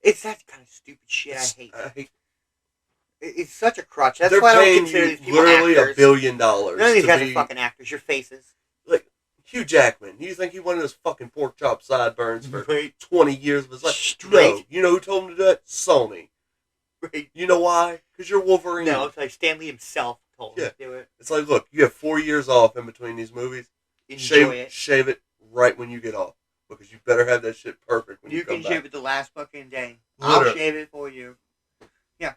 It's that kind of stupid shit I hate. It's such a crutch. That's why I don't consider these people literally actors. $1 billion. None of these guys are fucking actors. Your faces. Like Hugh Jackman. You think he wanted his fucking pork chop sideburns for 20 years of his life? Straight. No. You know who told him to do that? Sony. Right. You know why? Because you're Wolverine. No, it's like Stanley himself told him to do it. It's like, look, you have 4 years off in between these movies. Enjoy it. Shave it right when you get off. Because you better have that shit perfect when you come back. You can shave it the last fucking day. Literally. I'll shave it for you. Yeah.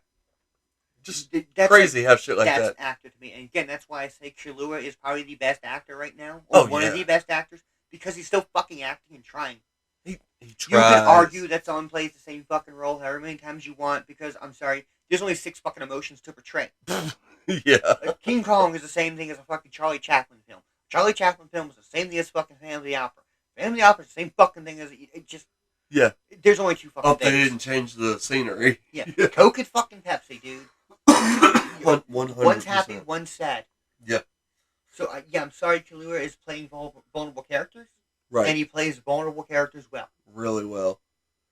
Just crazy how shit like that. That's actor to me. And again, that's why I say Kahlua is probably the best actor right now. Or one of the best actors. Because he's still fucking acting and trying. He tries. You can argue that someone plays the same fucking role however many times you want. Because, I'm sorry, there's only 6 fucking emotions to portray. Yeah. Like, King Kong is the same thing as a fucking Charlie Chaplin film. Charlie Chaplin film is the same thing as fucking Phantom of the Opera. Phantom of the Opera is the same fucking thing as it just... Yeah. There's only 2 fucking things. They didn't change the scenery. Yeah. Coke is fucking Pepsi, dude. 100%. One's happy, one's sad. Yeah. So I'm sorry, Kaluuya is playing vulnerable characters, right? And he plays vulnerable characters well, really well,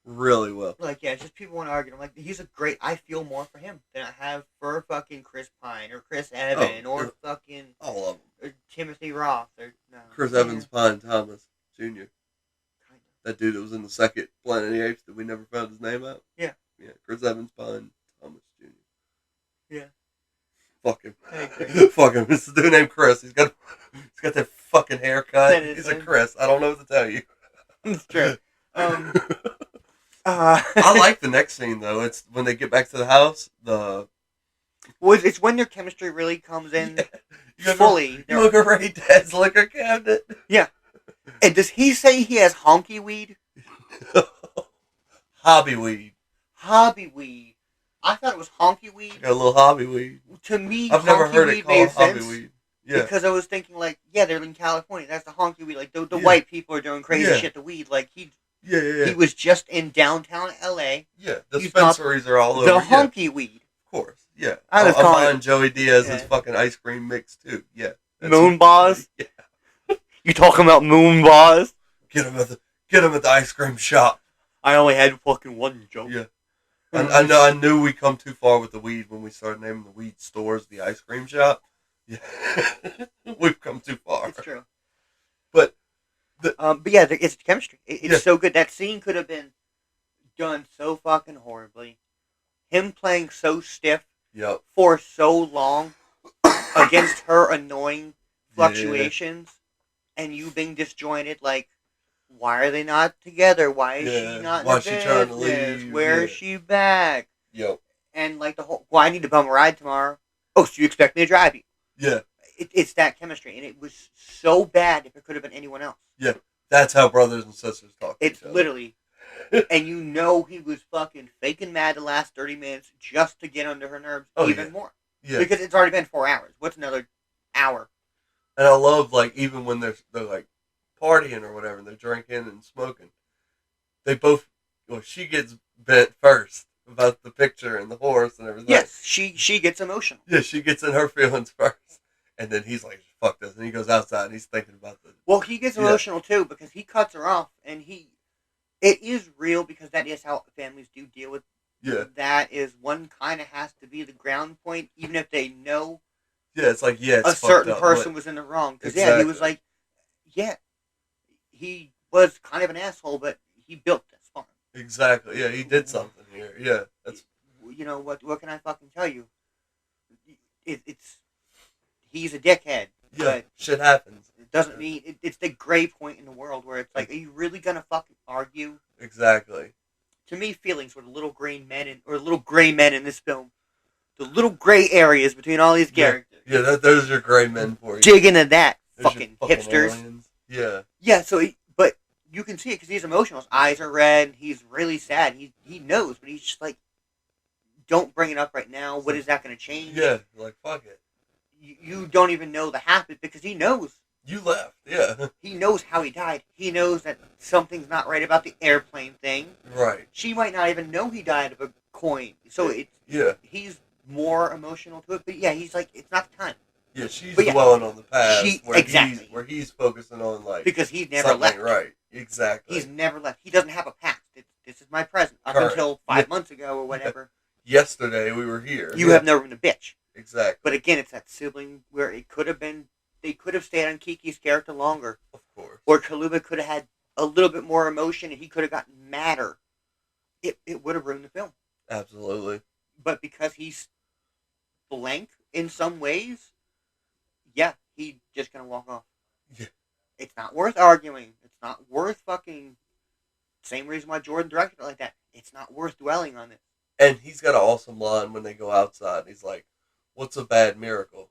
really well. Like it's just people want to argue. I'm like, he's a great. I feel more for him than I have for fucking Chris Pine or Chris Evans or fucking all of them, or Timothy Roth or no. Chris Evans, Pine Thomas Jr. That dude that was in the second Planet of the Apes that we never found his name out. Yeah. Chris Evans, Pine Thomas Jr. Yeah. Fuck him. Fuck him. It's a dude named Chris. He's got that fucking haircut. He's a Chris. I don't know what to tell you. It's true. I like the next scene though. It's when they get back to the house. It's when their chemistry really comes in fully. You look at Ray Dad's liquor cabinet. Yeah. And does he say he has honky weed? Hobby weed. Hobby weed. I thought it was honky weed. Got a little hobby weed. To me, I've never heard it called hobby weed. Yeah. Because I was thinking they're in California. That's the honky weed. Like the white people are doing crazy shit to weed. Like he was just in downtown LA. Yeah. Dispensaries are all over. The honky weed. Of course. Yeah. I was calling Joey Diaz's fucking ice cream mix too. Yeah. Moon bars. Yeah. You talking about moon bars? Get him at the ice cream shop. I only had fucking one joke. Yeah. I knew we come too far with the weed when we started naming the weed stores the ice cream shop. Yeah. We've come too far. It's true. But it's chemistry. It's so good. That scene could have been done so fucking horribly. Him playing so stiff for so long against her annoying fluctuations and you being disjointed, like, why are they not together? Why is she not in the business? Trying to leave? Where is she back? Yep. And like I need to bum a ride tomorrow. Oh, so you expect me to drive you? Yeah. It's that chemistry, and it was so bad if it could have been anyone else. Yeah, that's how brothers and sisters talk. It's literally, and he was fucking faking mad the last 30 minutes just to get under her nerves even more. Yeah. Because it's already been 4 hours. What's another hour? And I love, like, even when they're like partying or whatever, and they're drinking and smoking, they both, she gets bent first about the picture and the horse and everything. Yes, she gets emotional. Yeah, she gets in her feelings first. And then he's like, fuck this. And he goes outside and he's thinking about this. Well, he gets emotional too because he cuts her off. And it is real because that is how families do deal with. Yeah. That is one kind of has to be the ground point, even if they know. Yeah, it's like, it's a certain person was in the wrong. Because, he was like, he was kind of an asshole, but he built this farm. Exactly. Yeah, he did something here. Yeah. That's. You know, what can I fucking tell you? He's a dickhead. Yeah, but shit happens. It doesn't mean... It's the gray point in the world where it's like, are you really going to fucking argue? Exactly. To me, feelings were the little gray men in this film. The little gray areas between all these characters. Yeah, those are gray men for you. Dig into that, fucking hipsters. Aliens. Yeah. Yeah, but you can see it because he's emotional. His eyes are red. He's really sad. He knows, but he's just like, don't bring it up right now. What is that going to change? Yeah, like, fuck it. You don't even know the habit because he knows. You left, yeah. He knows how he died. He knows that something's not right about the airplane thing. Right. She might not even know he died of a coin. So he's more emotional to it. But he's like, it's not the time. Yeah, she's dwelling on the past. Exactly. Where he's focusing on, like, because he's never left. Right. Exactly. He's never left. He doesn't have a past. This is my present. Up until 5 months ago or whatever. Yesterday we were here. You have never been a bitch. Exactly. But again, it's that sibling where it could have been, they could have stayed on Kiki's character longer. Of course. Or Kaluuya could have had a little bit more emotion and he could have gotten madder. It would have ruined the film. Absolutely. But because he's blank in some ways, he's just going to walk off. Yeah. It's not worth arguing. It's not worth fucking, same reason why Jordan directed it like that. It's not worth dwelling on it. And he's got an awesome line when they go outside. He's like, what's a bad miracle?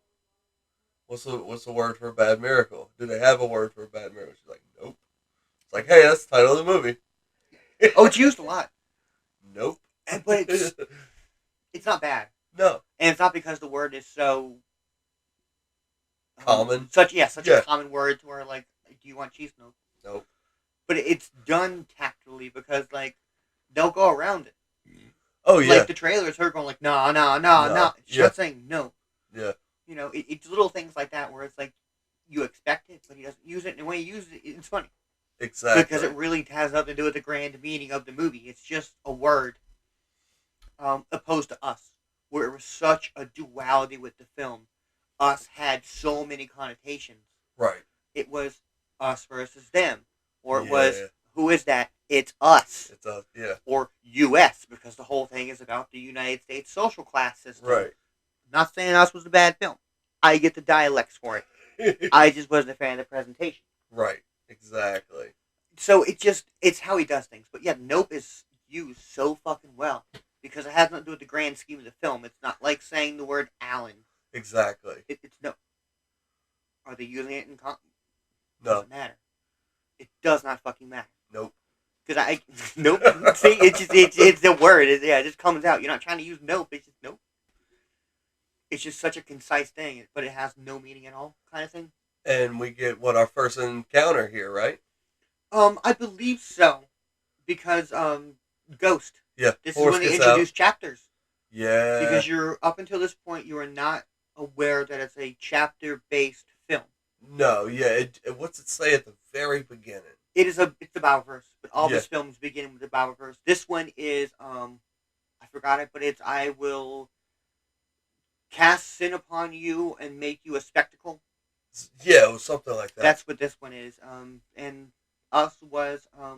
What's the word for a bad miracle? Do they have a word for a bad miracle? She's like, nope. It's like, hey, that's the title of the movie. Oh, it's used a lot. Nope. But it's not bad. No. And it's not because the word is so... common? Such a common word to where, like, do you want cheese? Nope. But it's done tactfully because, like, they'll go around it. Oh yeah. Like the trailer is her going like, nah. She's not saying no. Yeah. You know, it's little things like that where it's like you expect it, but he doesn't use it, and the way he uses it, it's funny. Exactly. Because it really has nothing to do with the grand meaning of the movie. It's just a word, opposed to Us, where it was such a duality with the film. Us had so many connotations. Right. It was us versus them, or it was who is that? It's us. It's us. Yeah. Or U.S. because the whole thing is about the United States social class system. Right. I'm not saying Us was a bad film. I get the dialects for it. I just wasn't a fan of the presentation. Right. Exactly. So it's how he does things. But yeah, Nope is used so fucking well because it has nothing to do with the grand scheme of the film. It's not like saying the word Alan. Exactly. It's Nope. Are they using it in No. Doesn't matter. It does not fucking matter. Nope. Because nope. See, it's the word. It just comes out. You're not trying to use nope. It's just nope. It's just such a concise thing, but it has no meaning at all, kind of thing. And we get our first encounter here, right? I believe so, because Ghost. Yeah. This is when they introduce chapters. Yeah. Because you're up until this point, you are not aware that it's a chapter-based film. No. Yeah. What's it say at the very beginning? It's the Bibleverse, but all his films begin with the Bibleverse. This one is I forgot it, but it's I will cast sin upon you and make you a spectacle. Yeah, it was something like that. That's what this one is. And Us was I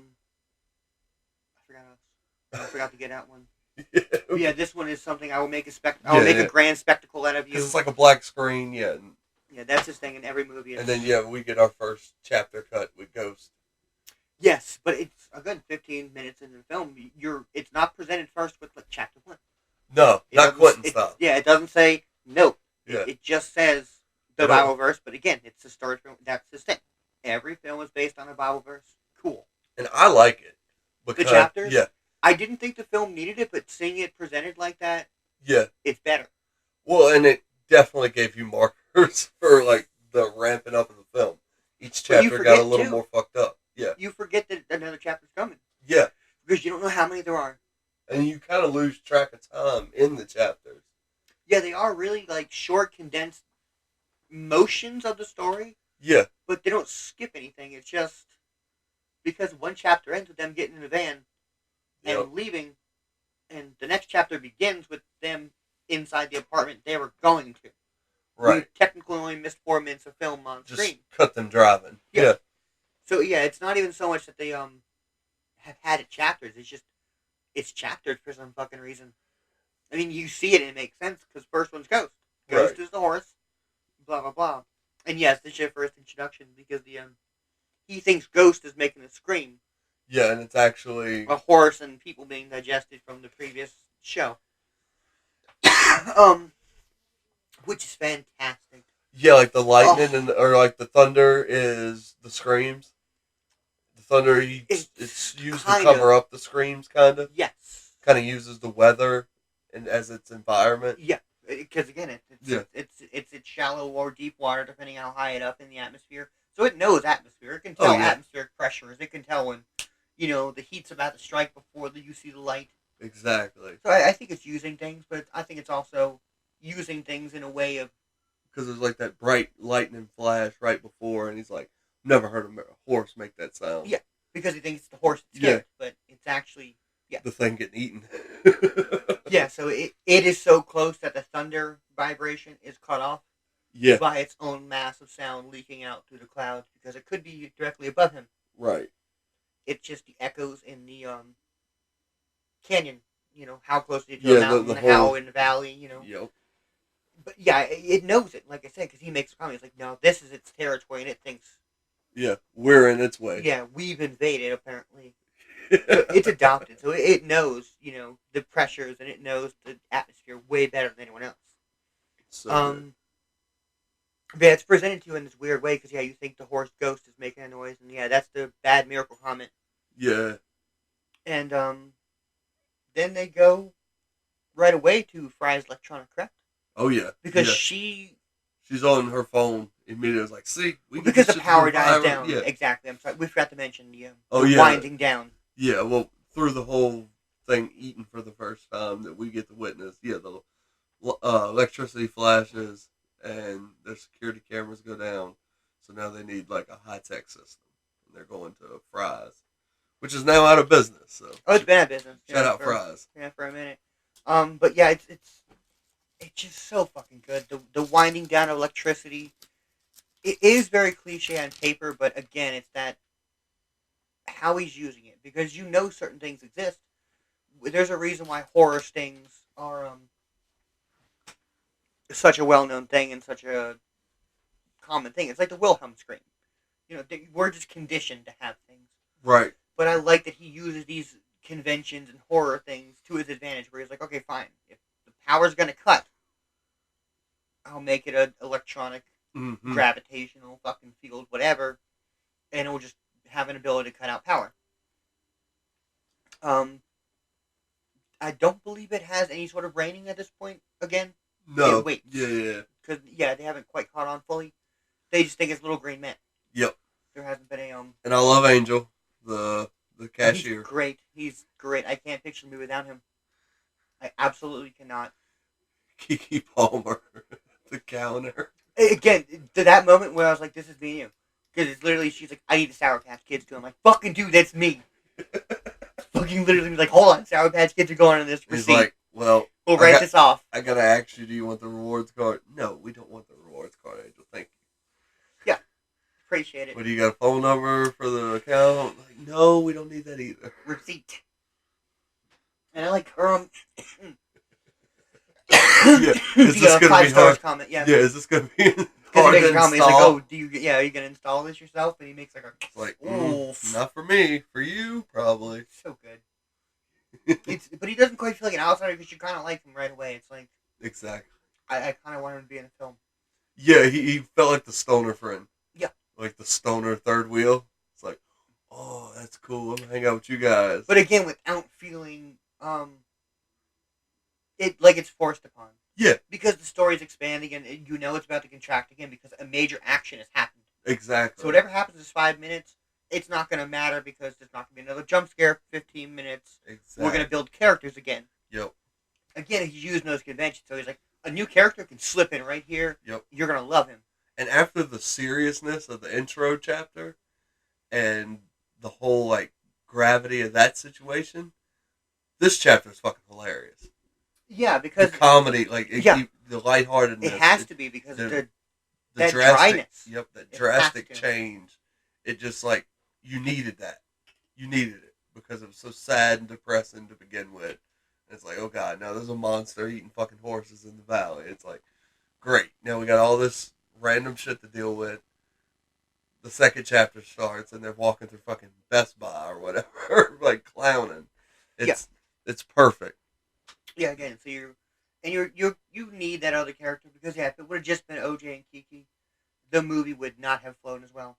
forgot Us. I forgot to get that one. Yeah, this one is something I will make I will make a grand spectacle out of you. It's like a black screen, yeah. Yeah, that's his thing in every movie. And then we get our first chapter cut with Ghost. Yes, but it's again 15 minutes into the film. It's not presented first with like chapter 1. No, not Quentin style. Yeah, it doesn't say no. Yeah. It just says the Bible verse, but again, it's a story film. That's his thing. Every film is based on a Bible verse. Cool. And I like it. Because, the chapters? Yeah. I didn't think the film needed it, but seeing it presented like that, it's better. Well, and it definitely gave you markers for like the ramping up of the film. Each chapter got a little more fucked up. Yeah. You forget that another chapter's coming. Yeah. Because you don't know how many there are. And you kind of lose track of time in the chapters. Yeah, they are really like short, condensed motions of the story. Yeah. But they don't skip anything. It's just because one chapter ends with them getting in the van and leaving, and the next chapter begins with them inside the apartment they were going to. Right. We technically only missed 4 minutes of film on screen. Just cut them driving. Yeah. So yeah, it's not even so much that they have had it chapters. It's just it's chaptered for some fucking reason. I mean, you see it and it makes sense because first one's Ghost. Ghost is the horse. Blah blah blah. And yes, this is your first introduction because he thinks Ghost is making a scream. Yeah, and it's actually a horse and people being digested from the previous show. Which is fantastic. Yeah, like the lightning or like the thunder is the screams. The thunder, it's used to cover up the screams, kind of. Yes. Kind of uses the weather and as its environment. Yeah, because again, it's shallow or deep water, depending how high it up in the atmosphere. So it knows atmosphere. It can tell atmospheric pressures. It can tell when, the heat's about to strike before you see the light. Exactly. So I think it's using things, but I think it's also using things in a way of... Because there's like that bright lightning flash right before, and he's like, never heard a horse make that sound. Yeah, because he thinks it's the horse that's scared, but it's actually... Yeah. The thing getting eaten. Yeah, so it is so close that the thunder vibration is cut off by its own mass of sound leaking out through the clouds, because it could be directly above him. Right. It's just the echoes in the canyon, how close it is to the mountain, how in the valley, Yep. But yeah, it knows it, like I said, because he makes a comment. It's like, no, this is its territory, and it thinks... Yeah, we're in its way. Yeah, we've invaded, apparently. So it's adopted, so it knows, the pressures, and it knows the atmosphere way better than anyone else. So yeah, it's presented to you in this weird way, because, you think the horse Ghost is making a noise, and that's the bad miracle comment. Yeah. And, then they go right away to Fry's electronic, correct? Oh, yeah. Because she's on her phone immediately. It was like, see? Because the power dies down. Yeah. Exactly. I'm sorry. We forgot to mention the winding down. Yeah, well, through the whole thing eaten for the first time that we get to witness. Yeah, the electricity flashes and their security cameras go down. So now they need like a high tech system, and they're going to Fry's, which is now out of business. So it's been out of business. Shout out Fry's. Yeah, for a minute. But yeah, it's just so fucking good. The winding down of electricity. It is very cliche on paper, but again, it's that how he's using it, because you know certain things exist. There's a reason why horror stings are such a well-known thing and such a common thing. It's like the Wilhelm scream. You know, we're just conditioned to have things. Right. But I like that he uses these conventions and horror things to his advantage, where he's like, okay, fine. If the power's going to cut, I'll make it an electronic, gravitational fucking field, whatever, and it will just have an ability to cut out power. I don't believe it has any sort of rating at this point. Again, no, it waits. Yeah, because they haven't quite caught on fully. They just think it's Little Green Men. Yep. There hasn't been a And I love Angel, the cashier. He's great. He's great. I can't picture me without him. I absolutely cannot. Kiki Palmer, the counter. Again, to that moment where I was like, "This is me and you," because it's literally she's like, "I need a Sour Patch Kids too." I'm like, "Fucking dude, that's me." Fucking literally like, "Hold on, Sour Patch Kids are going on this receipt." He's like, "Well, we'll write this off." I gotta ask you, do you want the rewards card? No, we don't want the rewards card, Angel. Thank you. Yeah, appreciate it. What do you got? A phone number for the account? Like, no, we don't need that either. Receipt. And I like her. Yeah, is this gonna be hard? Comment, yeah. Yeah, is this gonna be hard to install? He's like, "Oh, are you gonna install this yourself?" And he makes like a like, not for me, for you, probably. So good. But he doesn't quite feel like an outsider because you kind of like him right away. It's like exactly. I kind of want him to be in a film. Yeah, he felt like the stoner friend. Yeah, like the stoner third wheel. It's like, oh, that's cool. I'm gonna hang out with you guys. But again, without feeling it like it's forced upon. Yeah. Because the story's expanding and you know it's about to contract again because a major action has happened. Exactly. So whatever happens is 5 minutes. It's not going to matter because there's not going to be another jump scare for 15 minutes. Exactly. We're going to build characters again. Yep. Again, he's using those conventions. So he's like, a new character can slip in right here. Yep. You're going to love him. And after the seriousness of the intro chapter and the whole, like, gravity of that situation, this chapter is fucking hilarious. Yeah, because... the comedy, like, the lightheartedness. It has to be because of the that drastic, dryness. Yep, that drastic change. It just, like, you needed that. You needed it because it was so sad and depressing to begin with. And it's like, oh god, now there's a monster eating fucking horses in the valley. It's like, great. Now we got all this random shit to deal with. The second chapter starts and they're walking through fucking Best Buy or whatever, like clowning. It's perfect. Yeah, again, so you need that other character because if it would have just been OJ and Kiki, the movie would not have flown as well.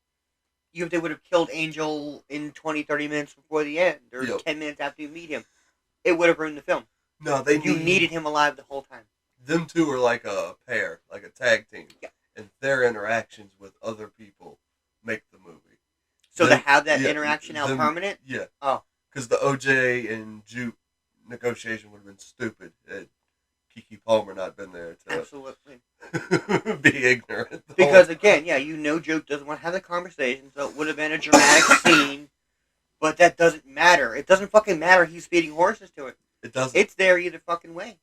Even if they would have killed Angel in 20, 30 minutes before the end, or 10 minutes after you meet him, it would have ruined the film. No, you needed him alive the whole time. Them two are like a pair, like a tag team. Yeah. And their interactions with other people make the movie. So to have that interaction now permanent? Yeah. Oh. Because the OJ and Jupe negotiation would have been stupid had Kiki Palmer not been there to absolutely be ignorant. Because again, Jupe doesn't want to have the conversation, so it would have been a dramatic scene. But that doesn't matter. It doesn't fucking matter. He's feeding horses to it. It doesn't. It's there either fucking way.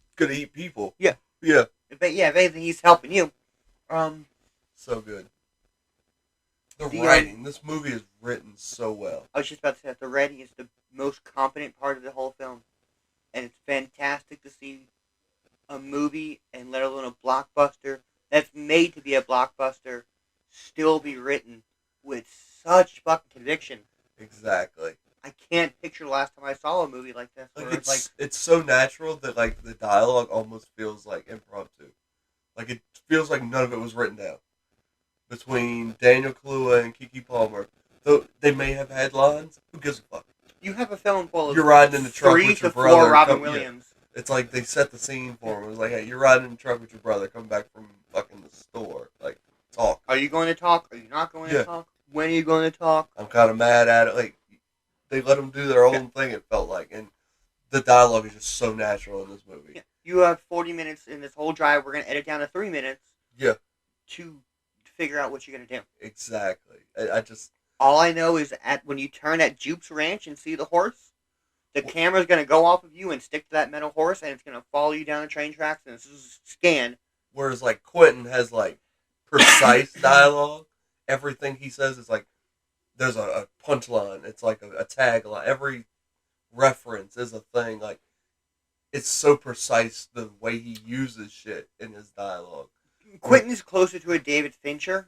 It's gonna eat people. Yeah. Yeah. If anything, he's helping you. So good. The writing. This movie is written so well. I was just about to say that the writing is the most competent part of the whole film. And it's fantastic to see a movie, and let alone a blockbuster, that's made to be a blockbuster, still be written with such fucking conviction. Exactly. I can't picture the last time I saw a movie like this. It's so natural that like the dialogue almost feels like impromptu. Like it feels like none of it was written down. Between Daniel Kaluuya and Kiki Palmer, though they may have had lines, who gives a fuck? You have a film full of you're riding in the truck with your brother. 3 to 4 Robin Williams. Yeah. It's like they set the scene for him. It was like, hey, you're riding in the truck with your brother, come back from fucking the store. Like, talk. Are you going to talk? Are you not going to talk? When are you going to talk? I'm kind of mad at it. Like, They let them do their own thing. It felt like, and the dialogue is just so natural in this movie. Yeah. You have 40 minutes in this whole drive. We're gonna edit down to 3 minutes. Yeah. To figure out what you're gonna do. Exactly. I just. All I know is when you turn at Jupe's Ranch and see the horse, the camera's gonna go off of you and stick to that metal horse, and it's gonna follow you down the train tracks, and it's scan. Whereas like Quentin has like precise dialogue. Everything he says is like there's a punchline. It's like a tagline. Every reference is a thing. Like it's so precise the way he uses shit in his dialogue. Quentin is closer to a David Fincher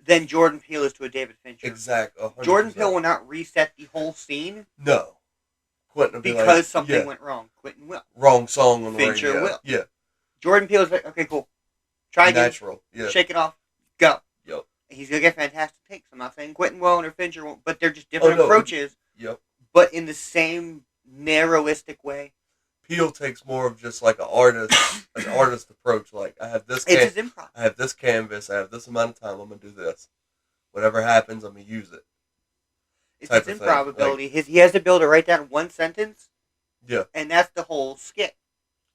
than Jordan Peele is to a David Fincher. Exactly. Jordan Peele will not reset the whole scene. No. Quentin will be because like, something went wrong. Quentin will. Wrong song on the Fincher radio. will. Yeah. Jordan Peele is like, okay, cool. Try again. Natural. Yeah. Shake it off. Go. Yep. He's gonna get fantastic takes. I'm not saying Quentin won't or Fincher won't, but they're just different approaches. Yep. But in the same narrowistic way. Peele takes more of just like an artist approach. Like I have this. It's his improv. I have this canvas. I have this amount of time. I'm gonna do this. Whatever happens, I'm gonna use it. It's his improv ability. He has the ability to write down one sentence. Yeah. And that's the whole skit.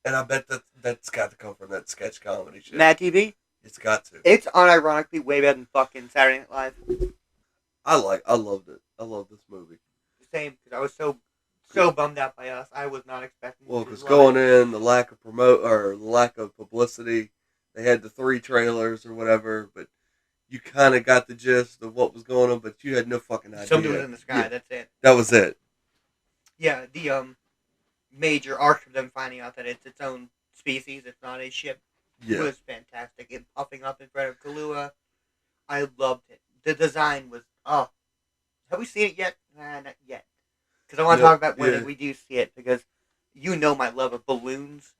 And I bet that's got to come from that sketch comedy shit. Mad TV? It's got to. It's unironically way better than fucking Saturday Night Live. I loved it. I love this movie. Same, because I was so bummed out by Us. I was not expecting. Well, because going in, the lack of publicity, they had the 3 trailers or whatever, but you kind of got the gist of what was going on, but you had no fucking idea. Something was in the sky. Yeah. That's it. That was it. Yeah, the major arc of them finding out that it's its own species, it's not a ship, was fantastic. It puffing up in front of Kahlua, I loved it. The design was have we seen it yet? Nah, not yet. Because I want to talk about when we do see it, because you know my love of balloons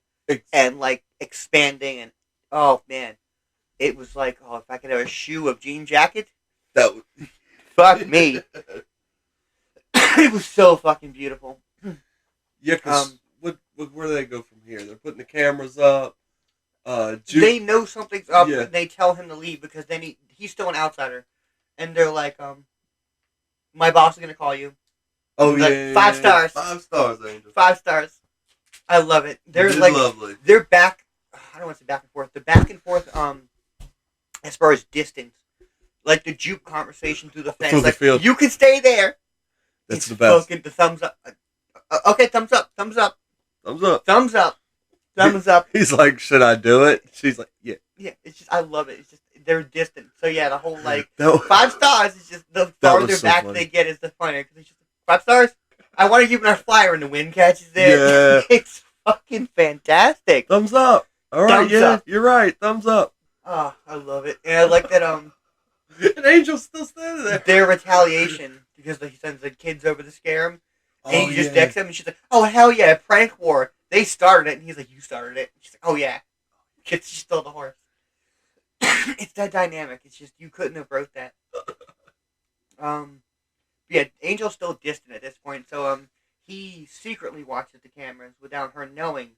and like expanding, and oh man, it was like, if I could have a shoe of jean jacket, that would fuck me. It was so fucking beautiful. Yeah, because where do they go from here? They're putting the cameras up. They know something's up, and they tell him to leave because then he's still an outsider, and they're like, my boss is gonna call you. Oh like, yeah, 5 stars. 5 stars, Angel. 5 stars. I love it. They're like lovely. They're back. I don't want to say back and forth. They're back and forth. As far as distance, like the juke conversation through the fence. Through the field. You can stay there. That's the best. The thumbs up. Okay, thumbs up. Thumbs up. Thumbs up. Thumbs up. Thumbs up. He's like, should I do it? She's like, yeah. Yeah, it's just, I love it. It's just, they're distant. So yeah, the whole like 5 stars is just the farther so back funny. They get is the funnier, because it's just 5 stars. I want to give our flyer and the wind catches it. Yeah. It's fucking fantastic. Thumbs up. All right, thumbs up. You're right. Thumbs up. Oh, I love it. And I like that. An angel's still standing there. Their retaliation, because he sends the kids over to scare him, and he just decks them, and she's like, "Oh hell yeah, prank war! They started it," and he's like, "You started it." And she's like, "Oh yeah," she stole the horse. It's that dynamic. It's just you couldn't have wrote that. Yeah, Angel's still distant at this point, so he secretly watches the cameras without her knowing,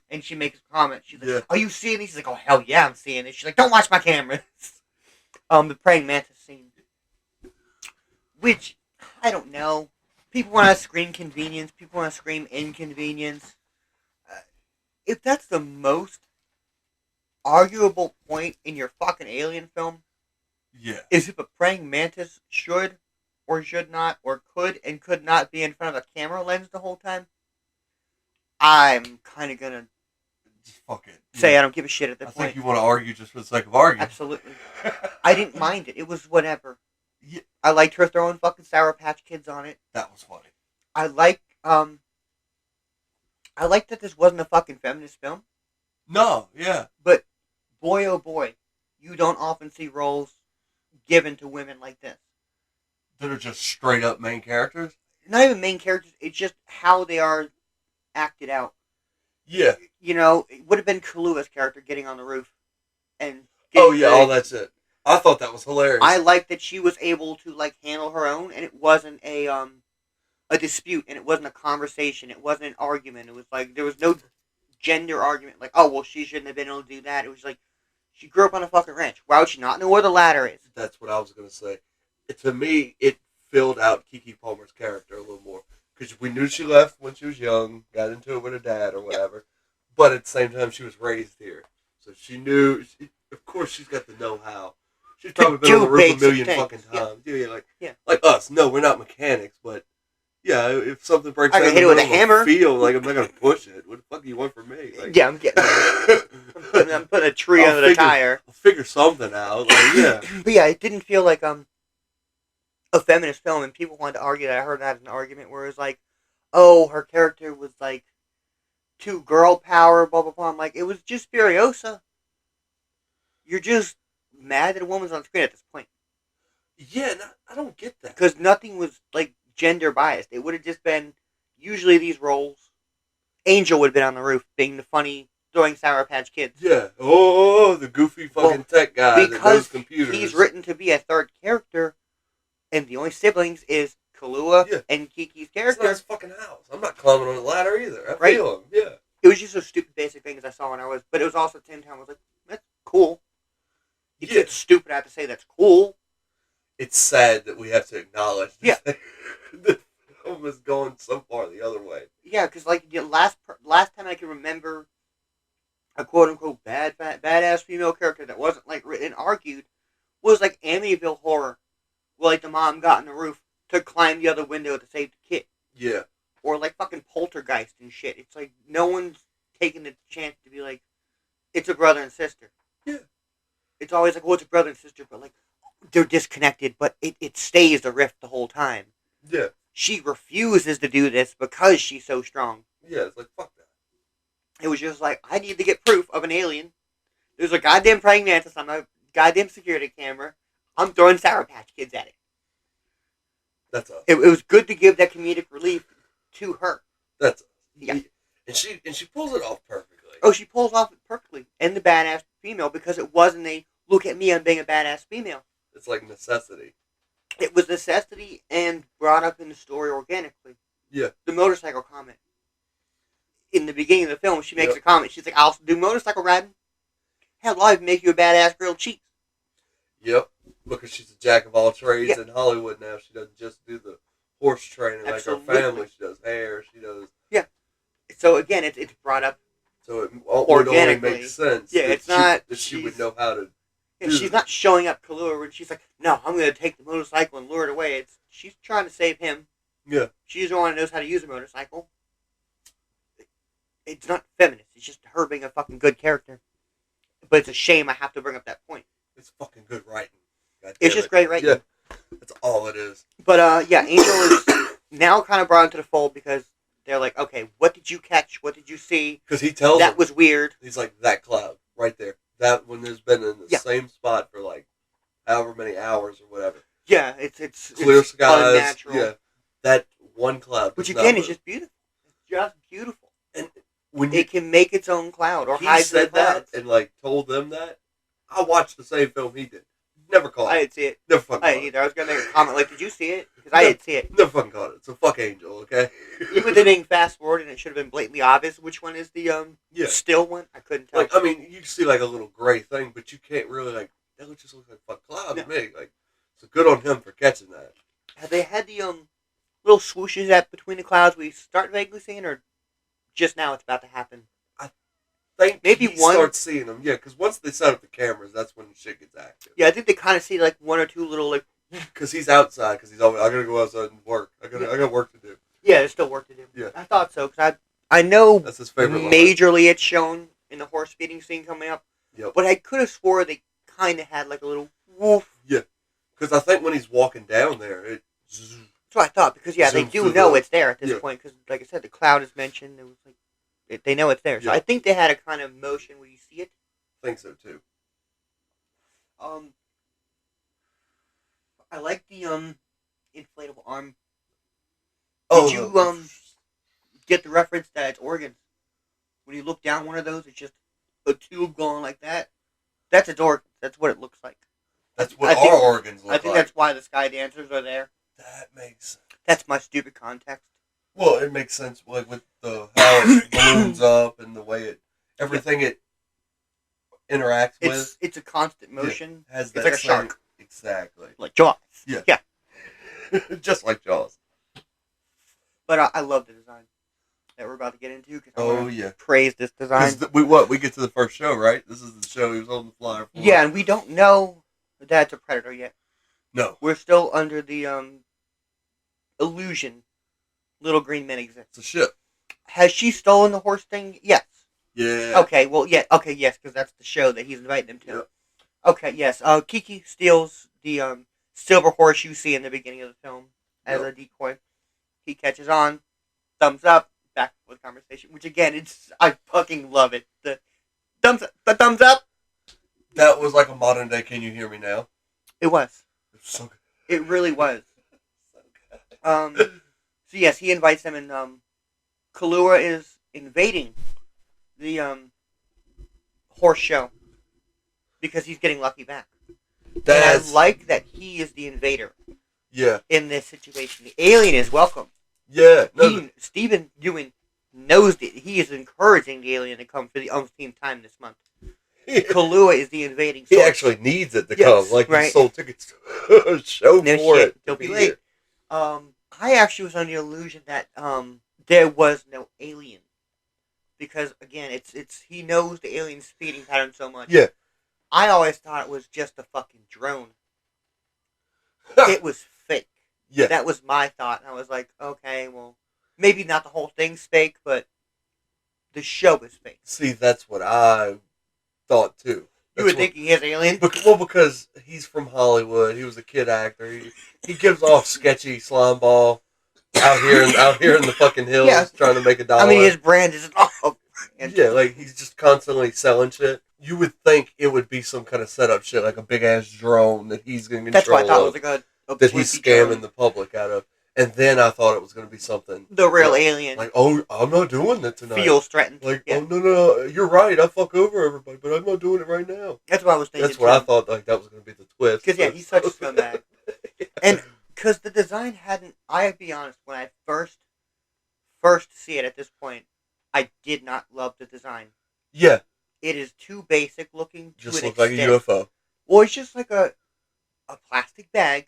and she makes a comment. She's like, "Are you seeing these?" She's like, "Oh hell yeah, I'm seeing it." She's like, "Don't watch my cameras." The praying mantis scene, which I don't know. People want to scream convenience. People want to scream inconvenience. If that's the most arguable point in your fucking Alien film, is if a praying mantis should or should not or could and could not be in front of a camera lens the whole time, I'm kind of gonna just fuck it. Say I don't give a shit at this point. I think you want to argue just for the sake of arguing. Absolutely. I didn't mind it. It was whatever. Yeah. I liked her throwing fucking Sour Patch Kids on it. That was funny. I like that this wasn't a fucking feminist film. No, yeah. But boy oh boy, you don't often see roles given to women like this. That are just straight up main characters? Not even main characters, it's just how they are acted out. Yeah. You know, it would have been Kaluuya's character getting on the roof and that's it. I thought that was hilarious. I liked that she was able to like handle her own, and it wasn't a dispute, and it wasn't a conversation, it wasn't an argument. It was like there was no gender argument, like, oh well, she shouldn't have been able to do that. It was like she grew up on a fucking ranch. Why would she not know where the ladder is? That's what I was gonna say. To me, it filled out Keke Palmer's character a little more. Because we knew she left when she was young, got into it with her dad or whatever. Yep. But at the same time, she was raised here. So she knew, of course, she's got the know-how. She's probably been on the roof a million fucking times. Yeah. Like us. No, we're not mechanics, but yeah, if something breaks down, I can hit it with a hammer. Feel like I'm not gonna push it. What the fuck do you want from me? Like, yeah, I'm getting. I'm putting a tree under the tire. I'll figure something out. Like, yeah. But yeah, it didn't feel like a feminist film, and people wanted to argue that. I heard that as an argument where it was like, oh, her character was like too girl power, blah blah blah. I'm like, it was just Furiosa. You're just mad that a woman's on screen at this point. Yeah, I don't get that. Because nothing was like gender biased. It would have just been usually these roles. Angel would have been on the roof, being the funny, throwing Sour Patch Kids. Yeah. Oh, the goofy fucking tech guy that knows computers. He's written to be a third character, and the only siblings is Kahlua and Kiki's character. It's not his fucking house. I'm not climbing on the ladder either. I feel him. Yeah. It was just so stupid basic things I saw when I was, but it was also at the same time I was like, that's cool. It's stupid I have to say that's cool. It's sad that we have to acknowledge that the film has gone so far the other way. Yeah, because like the last time I can remember a quote unquote badass female character that wasn't like written and argued was like Amityville Horror, where like the mom got on the roof to climb the other window to save the kid. Yeah. Or like fucking Poltergeist and shit. It's like no one's taking the chance to be like, it's a brother and sister. Yeah. It's always like, well, it's a brother and sister, but like they're disconnected, but it stays a rift the whole time. Yeah. She refuses to do this because she's so strong. Yeah, it's like, fuck that. It was just like, I need to get proof of an alien. There's a goddamn praying mantis on my goddamn security camera. I'm throwing Sour Patch Kids at it. That's us. It was good to give that comedic relief to her. That's us. Yeah. And she pulls it off perfectly. Oh, she pulls off it perfectly. And the badass female, because it wasn't a, look at me, I'm being a badass female. It's like necessity. It was necessity and brought up in the story organically. Yeah. The motorcycle comment. In the beginning of the film, she makes a comment. She's like, I'll do motorcycle riding. Hell, I'll even make you a badass grilled cheese. Yep. Because she's a jack of all trades in Hollywood now. She doesn't just do the horse training like her family. She does hair. She does... Yeah. So, again, it's brought up so it would only make sense. Yeah, it's not... That she would know how to... Yeah, she's not showing up Kahlua when she's like, no, I'm going to take the motorcycle and lure it away. She's trying to save him. Yeah. She's the one who knows how to use a motorcycle. It's not feminist. It's just her being a fucking good character. But it's a shame I have to bring up that point. It's fucking good writing. It's just great writing. Yeah. That's all it is. But, yeah, Angel is now kind of brought into the fold because they're like, okay, what did you catch? What did you see? Because he tells that was weird. He's like, that cloud right there. That when there's been in the same spot for like however many hours or whatever. Yeah, it's clear skies. Unnatural. Yeah, that one cloud. Which again is just beautiful. It's just beautiful. And when it can make its own cloud or hide said that and like told them that, I watched the same film he did. Never caught it. I didn't see it. Never fucking caught it. Either. I was gonna make a comment like, did you see it? Because I didn't see it. Never fucking caught it. So fuck Angel, okay? Even with it being fast forward and it should have been blatantly obvious which one is the still one. I couldn't tell. Like, I mean, you see like a little gray thing, but you can't really like that. Just looks like a fucking cloud to me. Like, so good on him for catching that. Have they had the little swooshes at between the clouds we start vaguely seeing, or just now it's about to happen? I think maybe he starts seeing them, because once they set up the cameras, that's when shit gets active. Yeah, I think they kind of see like one or two little like. Because he's outside. Because he's always, I gotta go outside and work. I got work to do. Yeah, there's still work to do. Yeah, I thought so because I know that's his favorite. Majorly, line. It's shown in the horse feeding scene coming up. Yep. But I could have swore they kind of had like a little woof. Yeah, because I think when he's walking down there, it. That's what I thought. Because they do know it's there at this point. Because like I said, the cloud is mentioned. It was like. They know it's there, so I think they had a kind of motion where you see it. I think so too. I like the inflatable arm. Did you get the reference that it's organs? When you look down one of those, it's just a tube going like that. That's its organs. That's what it looks like. That's what our organs look like. I think that's why the sky dancers are there. That makes sense. That's my stupid context. Well, it makes sense, like with how it balloons up and the way everything it interacts with. It's a constant motion. It's like a shark. Exactly. Like Jaws. Yeah. Yeah. Just like Jaws. But I love the design that we're about to get into because I want to praise this design. We get to the first show, right? This is the show he was on the flyer for. Yeah, and we don't know that it's a predator yet. No. We're still under the illusion little green men exist. It's a ship. Has she stolen the horse thing? Yes. Yeah. Okay, well, yeah. Okay, yes, because that's the show that he's inviting them to. Yep. Okay, yes. Kiki steals the silver horse you see in the beginning of the film as a decoy. He catches on. Thumbs up. Back with conversation, which again, I fucking love it. The thumbs up. That was like a modern day Can You Hear Me Now? It was. It was so good. It really was. So good. So yes, he invites them, and Kahlua is invading the horse show because he's getting Lucky back. And I like that he is the invader. Yeah. In this situation, the alien is welcome. Yeah. No, Stephen Ewan knows that he is encouraging the alien to come for the umpteenth time this month. Kahlua is the invading source. He actually needs it to come. Like, he sold tickets to a show for it. He'll be late. I actually was under the illusion that there was no alien. Because, again, it's he knows the alien's feeding pattern so much. Yeah. I always thought it was just a fucking drone. It was fake. Yeah. That was my thought. And I was like, okay, well, maybe not the whole thing's fake, but the show is fake. See, that's what I thought, too. You were thinking he has alien? Well, because he's from Hollywood. He was a kid actor. He gives off sketchy slime ball out here in the fucking hills trying to make $1. I mean, his brand is yeah, like he's just constantly selling shit. You would think it would be some kind of setup shit, like a big ass drone that he's going to control. That's why I thought it was like that he's scamming the public out of. And then I thought it was going to be something. The real alien. Like, oh, I'm not doing that tonight. Feels threatened. Like, oh, no, you're right. I fuck over everybody, but I'm not doing it right now. That's what I was thinking. That's what I thought, like, that was going to be the twist. Because, he's such a scumbag. And because the design hadn't, I'll be honest, when I first see it at this point, I did not love the design. Yeah. It is too basic looking. Just looks like a UFO. Well, it's just like a plastic bag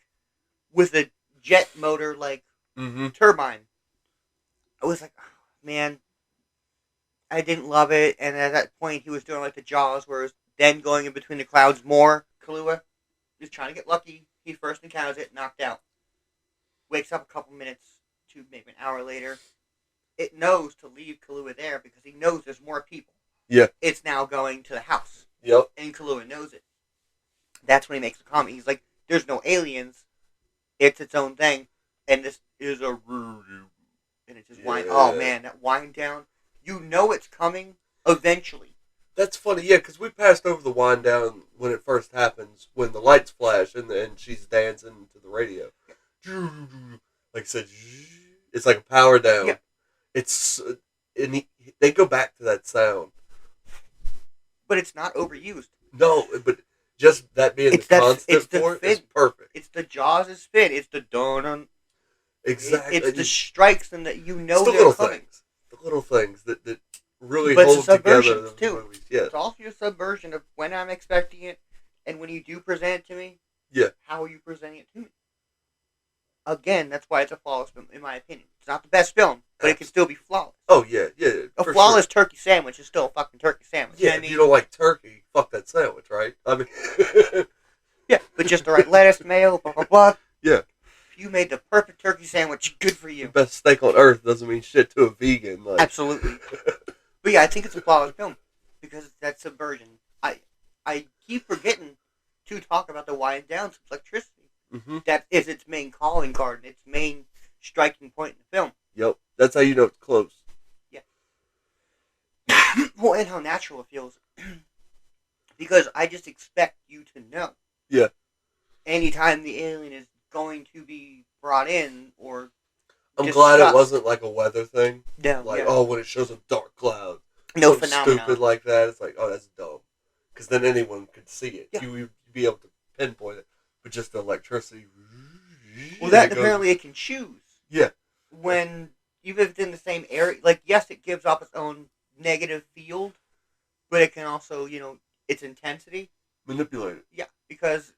with a jet motor turbine. I was like, oh, man, I didn't love it. And at that point, he was doing like the Jaws, where it was then going in between the clouds more. Kahlua is trying to get lucky. He first encounters it, knocked out. Wakes up a couple minutes to maybe an hour later. It knows to leave Kahlua there because he knows there's more people. Yeah. It's now going to the house. Yep. And Kahlua knows it. That's when he makes the comment. He's like, there's no aliens. It's its own thing. And this is a... And it's just wind... Oh, man, that wind down. You know it's coming eventually. That's funny, yeah, because we passed over the wind down when it first happens, when the lights flash and she's dancing to the radio. Like I said, it's like a power down. Yeah. It's... And they go back to that sound. But it's not overused. No, but just that being the constant for it is perfect. It's the Jaws' spin. It's the dun. Exactly. It's the strikes and that you know they're coming. Things. The little things that really hold together the too. movies. Yeah. It's also your subversion of when I'm expecting it and when you do present it to me. Yeah. How are you presenting it to me? Again, that's why it's a flawless film, in my opinion. It's not the best film, but it can still be flawless. Oh, yeah. A flawless turkey sandwich is still a fucking turkey sandwich. Yeah, you know what I mean? If you don't like turkey, fuck that sandwich, right? I mean... yeah, but just the right lettuce, mayo, blah, blah, blah. Yeah. If you made the perfect turkey sandwich, good for you. The best steak on earth doesn't mean shit to a vegan. Like. Absolutely. But yeah, I think it's a flawless film because that's subversion. I keep forgetting to talk about the wind down of electricity. Mm-hmm. That is its main calling card, its main striking point in the film. Yep, that's how you know it's close. Yeah. Well, and how natural it feels. Because I just expect you to know. Yeah. Anytime the alien is going to be brought in or I'm glad it wasn't like a weather thing. No, like, oh, when it shows a dark cloud. No phenomenon. Stupid like that. It's like, oh, that's dumb. Because then anyone could see it. Yeah. You would be able to pinpoint it. But just the electricity. Well, that apparently it can choose. Yeah. When, even if it's in the same area, like, yes, it gives off its own negative field, but it can also, its intensity. Manipulate it. Yeah, because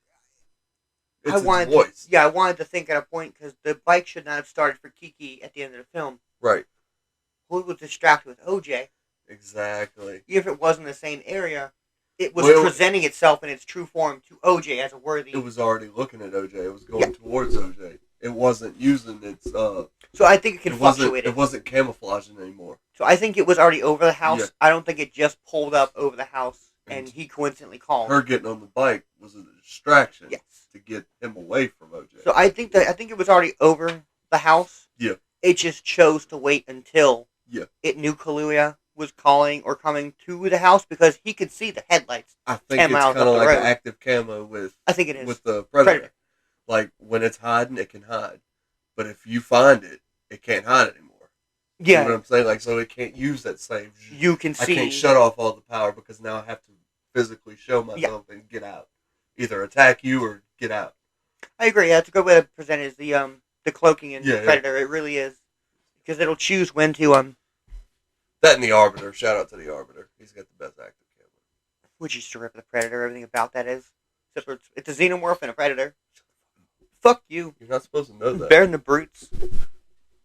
It's its voice. I wanted to think at a point because the bike should not have started for Kiki at the end of the film. Right. Who was distracted with OJ? Exactly. Even if it wasn't the same area, it was presenting itself in its true form to OJ as a worthy. It was already looking at OJ. It was going towards OJ. It wasn't using its. So I think it can fluctuate. It wasn't camouflaging anymore. So I think it was already over the house. Yeah. I don't think it just pulled up over the house and he coincidentally called. Her getting on the bike was a distraction. Yes. To get him away from OJ. So I think it was already over the house. Yeah. It just chose to wait until it knew Kaluuya was calling or coming to the house because he could see the headlights. I think it's kind of like an active camo with. I think it is with the predator. Like when it's hiding, it can hide, but if you find it, it can't hide anymore. Yeah, you know what I'm saying? Like so, it can't use that same. You can see. I can't shut off all the power because now I have to physically show myself and get out, either attack you or get out. I agree. Yeah, it's a good way to present it is the cloaking in Predator. It really is because it'll choose when to That and the Arbiter. Shout out to the Arbiter. He's got the best active camera. Which is to rip the Predator. Everything about that is. Except for it's a xenomorph and a Predator. Fuck you. You're not supposed to know that. Better than the Brutes.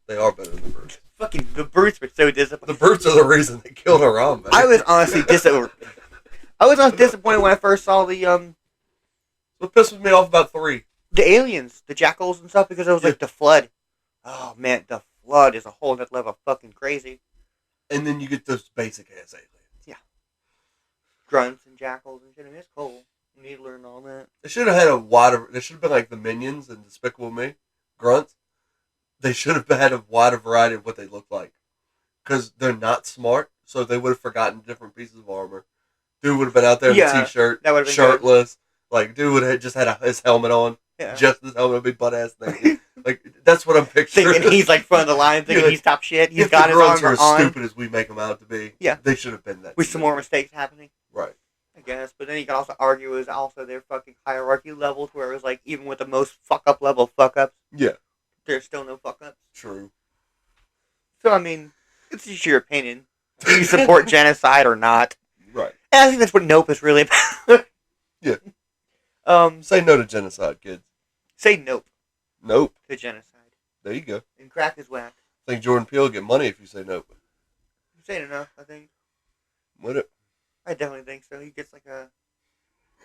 They are better than the Brutes. Fucking the Brutes were so disappointed. The Brutes are the reason they killed Aram, man. I was honestly disappointed when I first saw the What pisses me off about 3? The aliens, the jackals and stuff, because it was like the Flood. Oh man, the Flood is a whole other level of fucking crazy. And then you get those basic ass aliens. Yeah. Grunts and jackals and shit. I mean, it's cool. Needler and all that. They should have had a wider. They should have been like the Minions and Despicable Me, Grunts. They should have had a wider variety of what they look like, because they're not smart, so they would have forgotten different pieces of armor. Dude would have been out there in a t-shirt, shirtless. Good. Like dude would have just had his helmet on. Yeah. Just his helmet would be butt ass naked. Like that's what I'm picturing. Thinking he's like front of the line, thinking he's top shit. He's got his armor on. If the Grunts are as stupid as we make them out to be, they should have been that. With some more mistakes happening. Right. I guess, but then you can also argue it was also their fucking hierarchy levels, where it was like even with the most fuck up level fuck ups, there's still no fuck ups. True. So I mean, it's just your opinion. Do you support genocide or not? Right. And I think that's what Nope is really about. Yeah. Say no to genocide, kids. Say nope. Nope. To genocide. There you go. And crack is whack. I think Jordan Peele will get money if you say nope. You're saying enough, I think. Would it? I definitely think so. He gets like a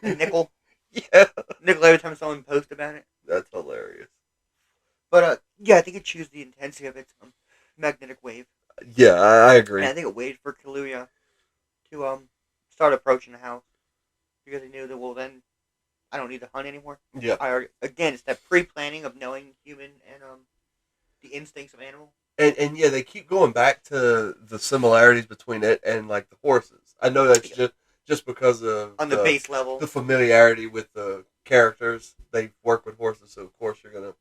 nickel. Yeah. Nickel every time someone posts about it. That's hilarious. But, I think it chooses the intensity of its magnetic wave. Yeah, I agree. And I think it waited for Kaluuya to start approaching the house. Because he knew that, well, then I don't need to hunt anymore. Yeah. Again, it's that pre-planning of knowing human and the instincts of animal. And they keep going back to the similarities between it and like the horses. I know that's just because of on the base level, the familiarity with the characters. They work with horses, so of course you're gonna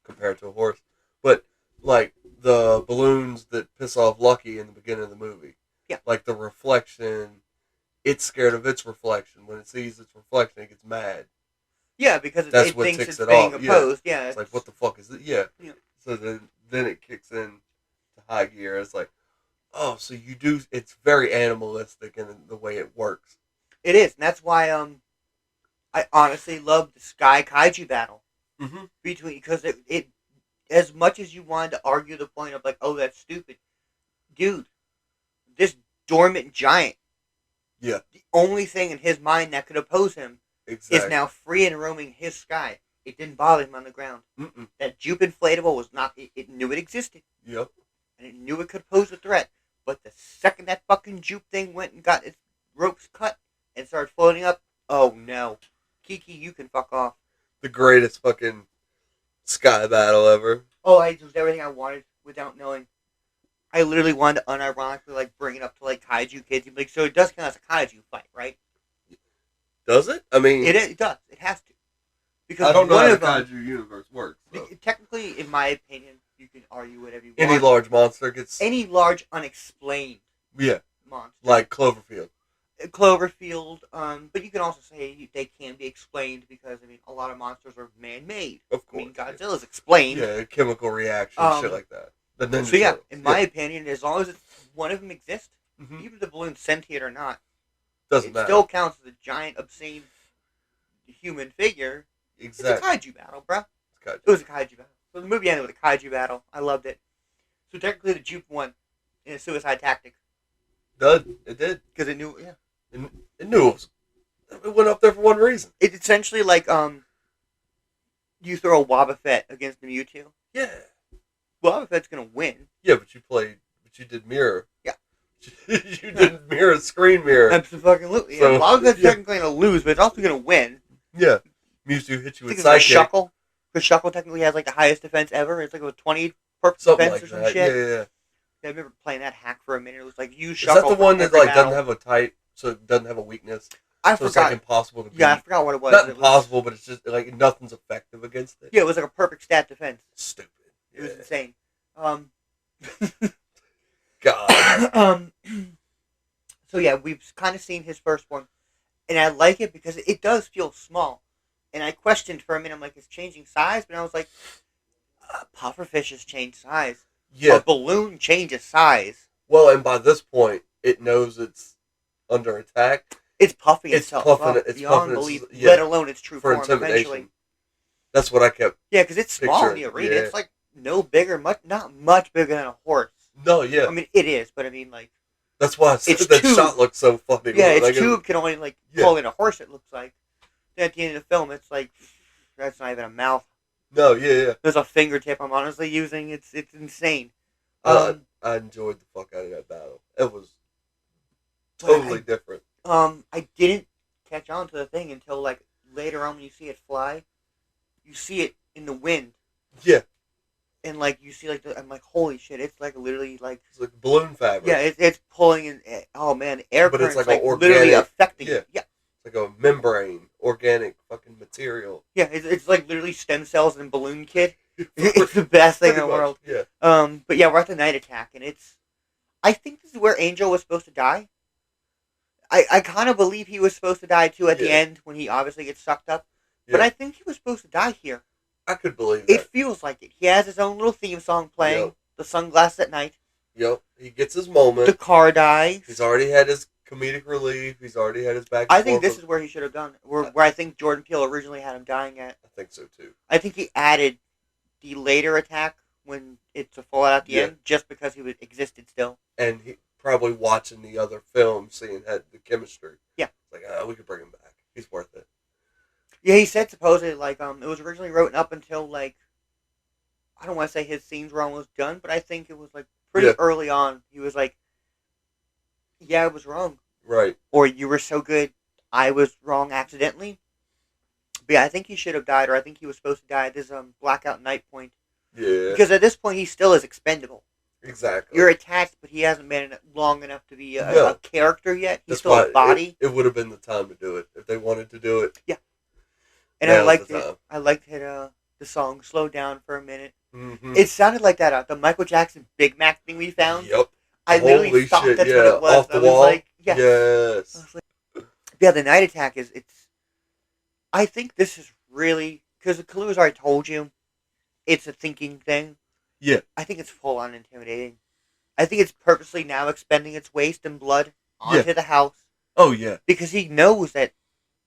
compare it to a horse. But like the balloons that piss off Lucky in the beginning of the movie, like the reflection, it's scared of its reflection. When it sees its reflection, it gets mad. Yeah, because it thinks it's being opposed. Yeah, it's like what the fuck is it? Yeah. So then it kicks in to high gear. It's like, oh, so you do. It's very animalistic in the way it works. It is, and that's why I honestly love the Sky Kaiju battle because it as much as you wanted to argue the point of like, oh, that's stupid, dude. This dormant giant, the only thing in his mind that could oppose him is now free and roaming his sky. It didn't bother him on the ground. Mm-mm. That Jupe inflatable was not. It knew it existed. Yep. And it knew it could pose a threat. But the second that fucking Jupe thing went and got its ropes cut and started floating up, oh no. Kiki, you can fuck off. The greatest fucking sky battle ever. Oh, it was everything I wanted without knowing. I literally wanted to unironically like bring it up to like kaiju kids. You'd be like, so it does count as a kaiju fight, right? Does it? I mean, it does. It has to. Because I don't know how the kaiju universe works. So. Technically, in my opinion, you can argue whatever you want. Any large monster gets... Any large unexplained monster. Like Cloverfield. Cloverfield, but you can also say they can be explained because, I mean, a lot of monsters are man-made. Of course. I mean, Godzilla's explained. Yeah, chemical reaction, shit like that. In my opinion, as long as one of them exists, even if the balloon's sentient or not, doesn't matter. Still counts as a giant, obscene human figure. Exactly. It's a kaiju battle, bro. It was a kaiju battle. So the movie ended with a kaiju battle. I loved it. So technically, the Jupe won in a suicide tactic. It did. Because it knew, It knew it went up there for one reason. It's essentially like you throw a Wobbuffet against the Mewtwo. Yeah. Wobbuffet's gonna win. Yeah, but you did mirror. Yeah. You did mirror, screen mirror. Absolutely. So, Wobbuffet's technically gonna lose, but it's also gonna win. Yeah. Mewtwo hit you with Psychic. Shuckle. Because Shuckle technically has like the highest defense ever. It's like a 20 perfect defense like or some that. shit. Yeah. I remember playing that hack for a minute. It was like use Shuckle. Is that the one that like battle. doesn't have a type, so it doesn't have a weakness? I so forgot. It's like impossible to beat. Yeah, I forgot what it was. Not impossible, but it's just like nothing's effective against it. Yeah, it was like a perfect stat defense. Stupid. It was insane. God. So yeah, we've kind of seen his first one, and I like it because it does feel small. And I questioned for a minute, I'm like, it's changing size, but I was like, pufferfishes change size. Yeah. A balloon changes size. Well, and by this point, it knows it's under attack. It's puffing itself up beyond belief, let alone its true form eventually. That's what I kept. Yeah, because it's small in the arena. Yeah. It's like no bigger, not much bigger than a horse. No, yeah. I mean, it is, but I mean, like. That's why I said that shot looks so funny. Yeah, its tube can only like pull in a horse. It looks like. Then at the end of the film, it's like that's not even a mouth. No, yeah. There's a fingertip I'm honestly using. It's insane. I enjoyed the fuck out of that battle. It was totally different. I didn't catch on to the thing until like later on when you see it fly. You see it in the wind. Yeah. And like you see like I'm like holy shit! It's like literally like it's like balloon fabric. Yeah, it's pulling in. Oh man, air but currents it's like organic, literally affecting it. Yeah. It's like a membrane, organic fucking material. Yeah, it's like literally stem cells and balloon kid. It's the best thing in the world. Yeah. But yeah, we're at the night attack, and I think this is where Angel was supposed to die. I kind of believe he was supposed to die too at the end when he obviously gets sucked up. Yeah. But I think he was supposed to die here. I could believe that. It feels like it. He has his own little theme song playing. Yep. The sunglasses at night. Yep. He gets his moment. The car dies. He's already had his comedic relief. He's already had his back. I think this is where he should have done. Where I think Jordan Peele originally had him dying at. I think so too. I think he added the later attack when it's a fallout at the end, just because he existed still. And he probably watching the other film, seeing the chemistry. Yeah. It's like, we could bring him back. He's worth it. Yeah, he said supposedly like it was originally written up until like I don't want to say his scenes were almost done, but I think it was like pretty early on. He was like, "Yeah, I was wrong." Right. Or you were so good, I was wrong accidentally. But yeah, I think he should have died, or I think he was supposed to die at this blackout night point. Yeah. Because at this point, he still is expendable. Exactly. You're attached, but he hasn't been long enough to be a character yet. He's still a body. It would have been the time to do it if they wanted to do it. Yeah. And I liked it. I liked it. The song slowed down for a minute. Mm-hmm. It sounded like that the Michael Jackson Big Mac thing we found. Yep. I literally thought that's what it was. Off the wall. Like, yes. Yes. I was like, yeah, the night attack is. I think this is really because the clues already told you. It's a thinking thing. Yeah. I think it's full on intimidating. I think it's purposely now expending its waste and blood onto the house. Oh yeah. Because he knows that.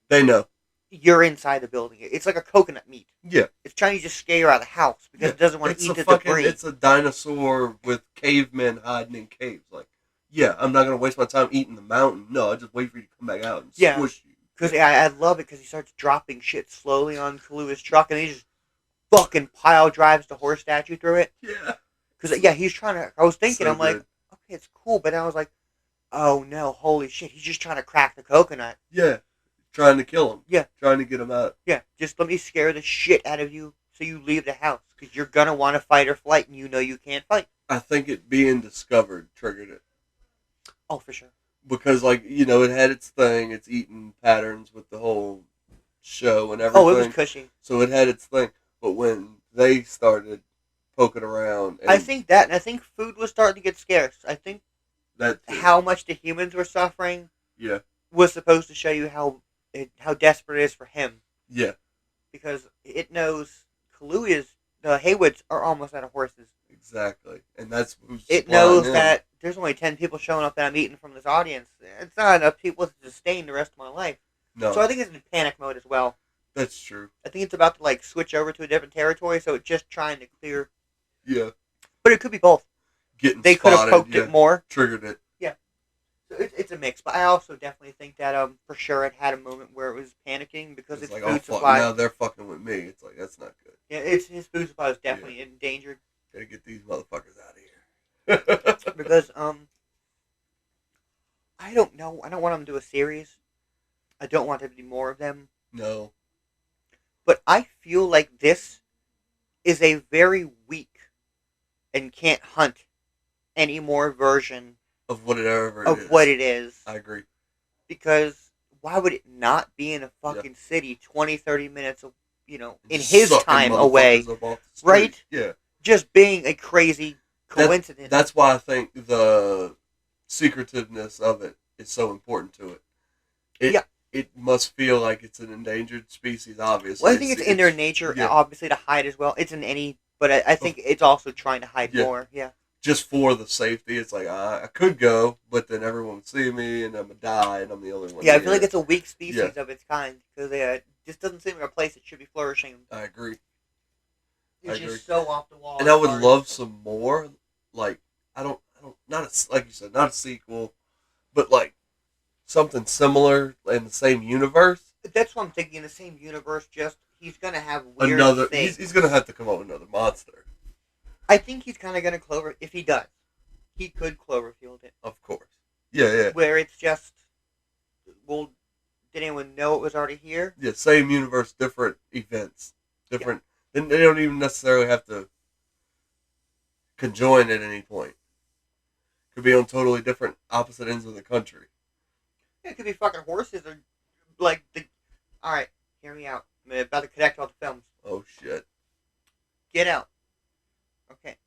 They know. You're inside the building. It's like a coconut meat. Yeah. It's trying to just scare you out of the house because it doesn't want to eat the debris. It's a dinosaur with cavemen hiding in caves. Like, yeah, I'm not going to waste my time eating the mountain. No, I'll just wait for you to come back out and squish you. Because I love it because he starts dropping shit slowly on Kaluuya's truck and he just fucking pile drives the horse statue through it. Yeah. Because, he's trying to... I was thinking, I'm like, okay, it's cool. But I was like, oh no, holy shit. He's just trying to crack the coconut. Yeah. Trying to kill him. Yeah. Trying to get him out. Yeah. Just let me scare the shit out of you so you leave the house. Because you're going to want to fight or flight and you know you can't fight. I think it being discovered triggered it. Oh, for sure. Because, it had its thing. Its eating patterns with the whole show and everything. Oh, it was cushy. So it had its thing. But when they started poking around... I think that, and I think food was starting to get scarce. I think that how much the humans were suffering was supposed to show you how desperate it is for him. Yeah. Because it knows the Haywoods are almost out of horses. Exactly. And that's who's it knows that there's only 10 people showing up that I'm eating from this audience. It's not enough people to sustain the rest of my life. No. So I think it's in panic mode as well. That's true. I think it's about to like switch over to a different territory, so it's just trying to clear. Yeah. But it could be both. They could have poked it more. Triggered it. Yeah. So it's a mix, but I also definitely think that for sure it had a moment where it was panicking because its like, food supply. Now they're fucking with me. It's like, that's not good. Yeah, his food supply is definitely endangered. Gotta get these motherfuckers out of here. Because I don't know. I don't want them to do a series. I don't want there to be more of them. No. But I feel like this is a very weak and can't hunt any more version of whatever what it is. I agree. Because why would it not be in a fucking city 20, 30 minutes, in his time away? Right? Yeah. Just being a crazy coincidence. That's why I think the secretiveness of it is so important to it. It must feel like it's an endangered species, obviously. Well, I think it's in their nature, obviously, to hide as well. It's in any, but I think it's also trying to hide more. Yeah. Just for the safety, it's like I could go, but then everyone would see me, and I'm gonna die, and I'm the only one. Yeah, I feel like it's a weak species of its kind because it just doesn't seem like a place that should be flourishing. I agree. It's just so off the wall. And I would love some more. Like like you said, not a sequel, but like something similar in the same universe. That's what I'm thinking. In the same universe, just he's gonna have weird things. He's gonna have to come up with another monster. I think he's kind of gonna Clover. If he does, he could Cloverfield it. Of course. Yeah. Where it's just, well, did anyone know it was already here? Yeah, same universe, different events, different. Then they don't even necessarily have to conjoin at any point. Could be on totally different opposite ends of the country. Yeah, it could be fucking horses or like the. All right, hear me out. I'm about to connect all the films. Oh shit! Get Out. Okay,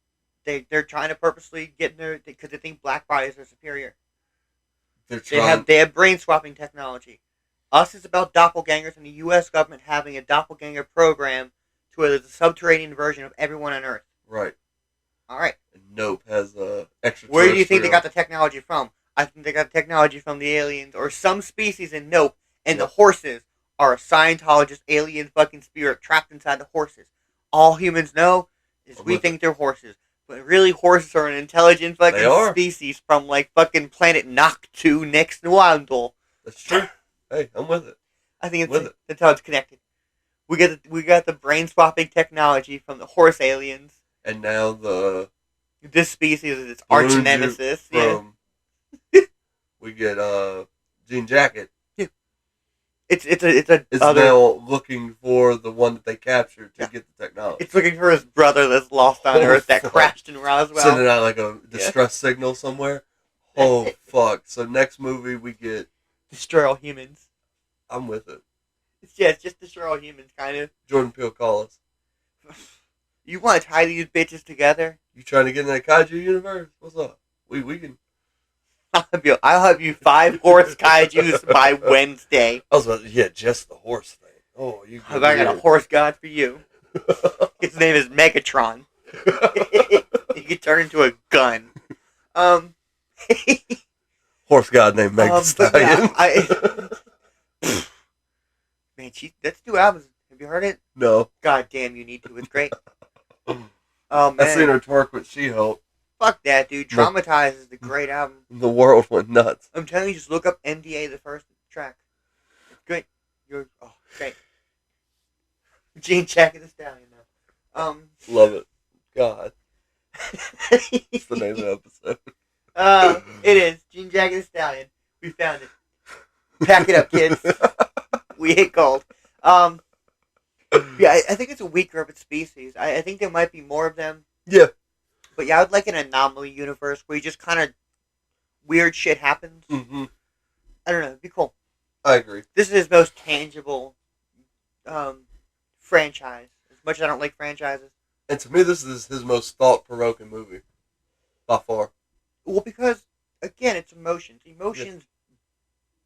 they're trying to purposely get in there because they think black bodies are superior. They have brain swapping technology. Us is about doppelgangers and the U.S. government having a doppelganger program to where there's a subterranean version of everyone on Earth. Right. All right. And Nope has a extra. Where do you think they got the technology from? I think they got the technology from the aliens or some species in Nope, and the horses are a Scientologist alien fucking spirit trapped inside the horses. All humans know is we think they're horses. But really, horses are an intelligent fucking species from, like, fucking planet Noctu next to Wandel. That's true. Hey, I'm with it. I think that's how it's connected. We got the brain swapping technology from the horse aliens. And now this species is its arch nemesis. We get Jean Jacket. Yeah. It's now looking for the one that they captured to get the technology. It's looking for his brother that's lost on Earth that crashed in Roswell. Sending out like a distress signal somewhere. Oh fuck! So next movie we get Destroy All Humans. I'm with it. It's just Destroy All Humans, kind of. Jordan Peele, call us. You want to tie these bitches together? You trying to get in that kaiju universe? What's up? We can. I'll have you 5 horse kaijus by Wednesday. I was about to, just the horse thing. Oh, I got a horse god for you. His name is Megatron. He can turn into a gun. Horse god named Meg Stallion. Man, that's 2 albums. Have you heard it? No. God damn, you need to. It's great. Oh man, I've seen her twerk with She-Hulk. Fuck that, dude. Traumatized is the great album. The world went nuts. I'm telling you, just look up NDA, the first track. It's great. Great. Jean Jacket the Stallion, though. Love it. God. That's the name of the episode. It is. Jean Jacket the Stallion. We found it. Pack it up, kids. We hit gold. I think it's a weaker of its species. I think there might be more of them. Yeah. But yeah, I would like an anomaly universe where you just kind of weird shit happens. Mm-hmm. I don't know. It'd be cool. I agree. This is his most tangible franchise. As much as I don't like franchises. And to me, this is his most thought-provoking movie. By far. Well, because, again, it's emotions. Emotions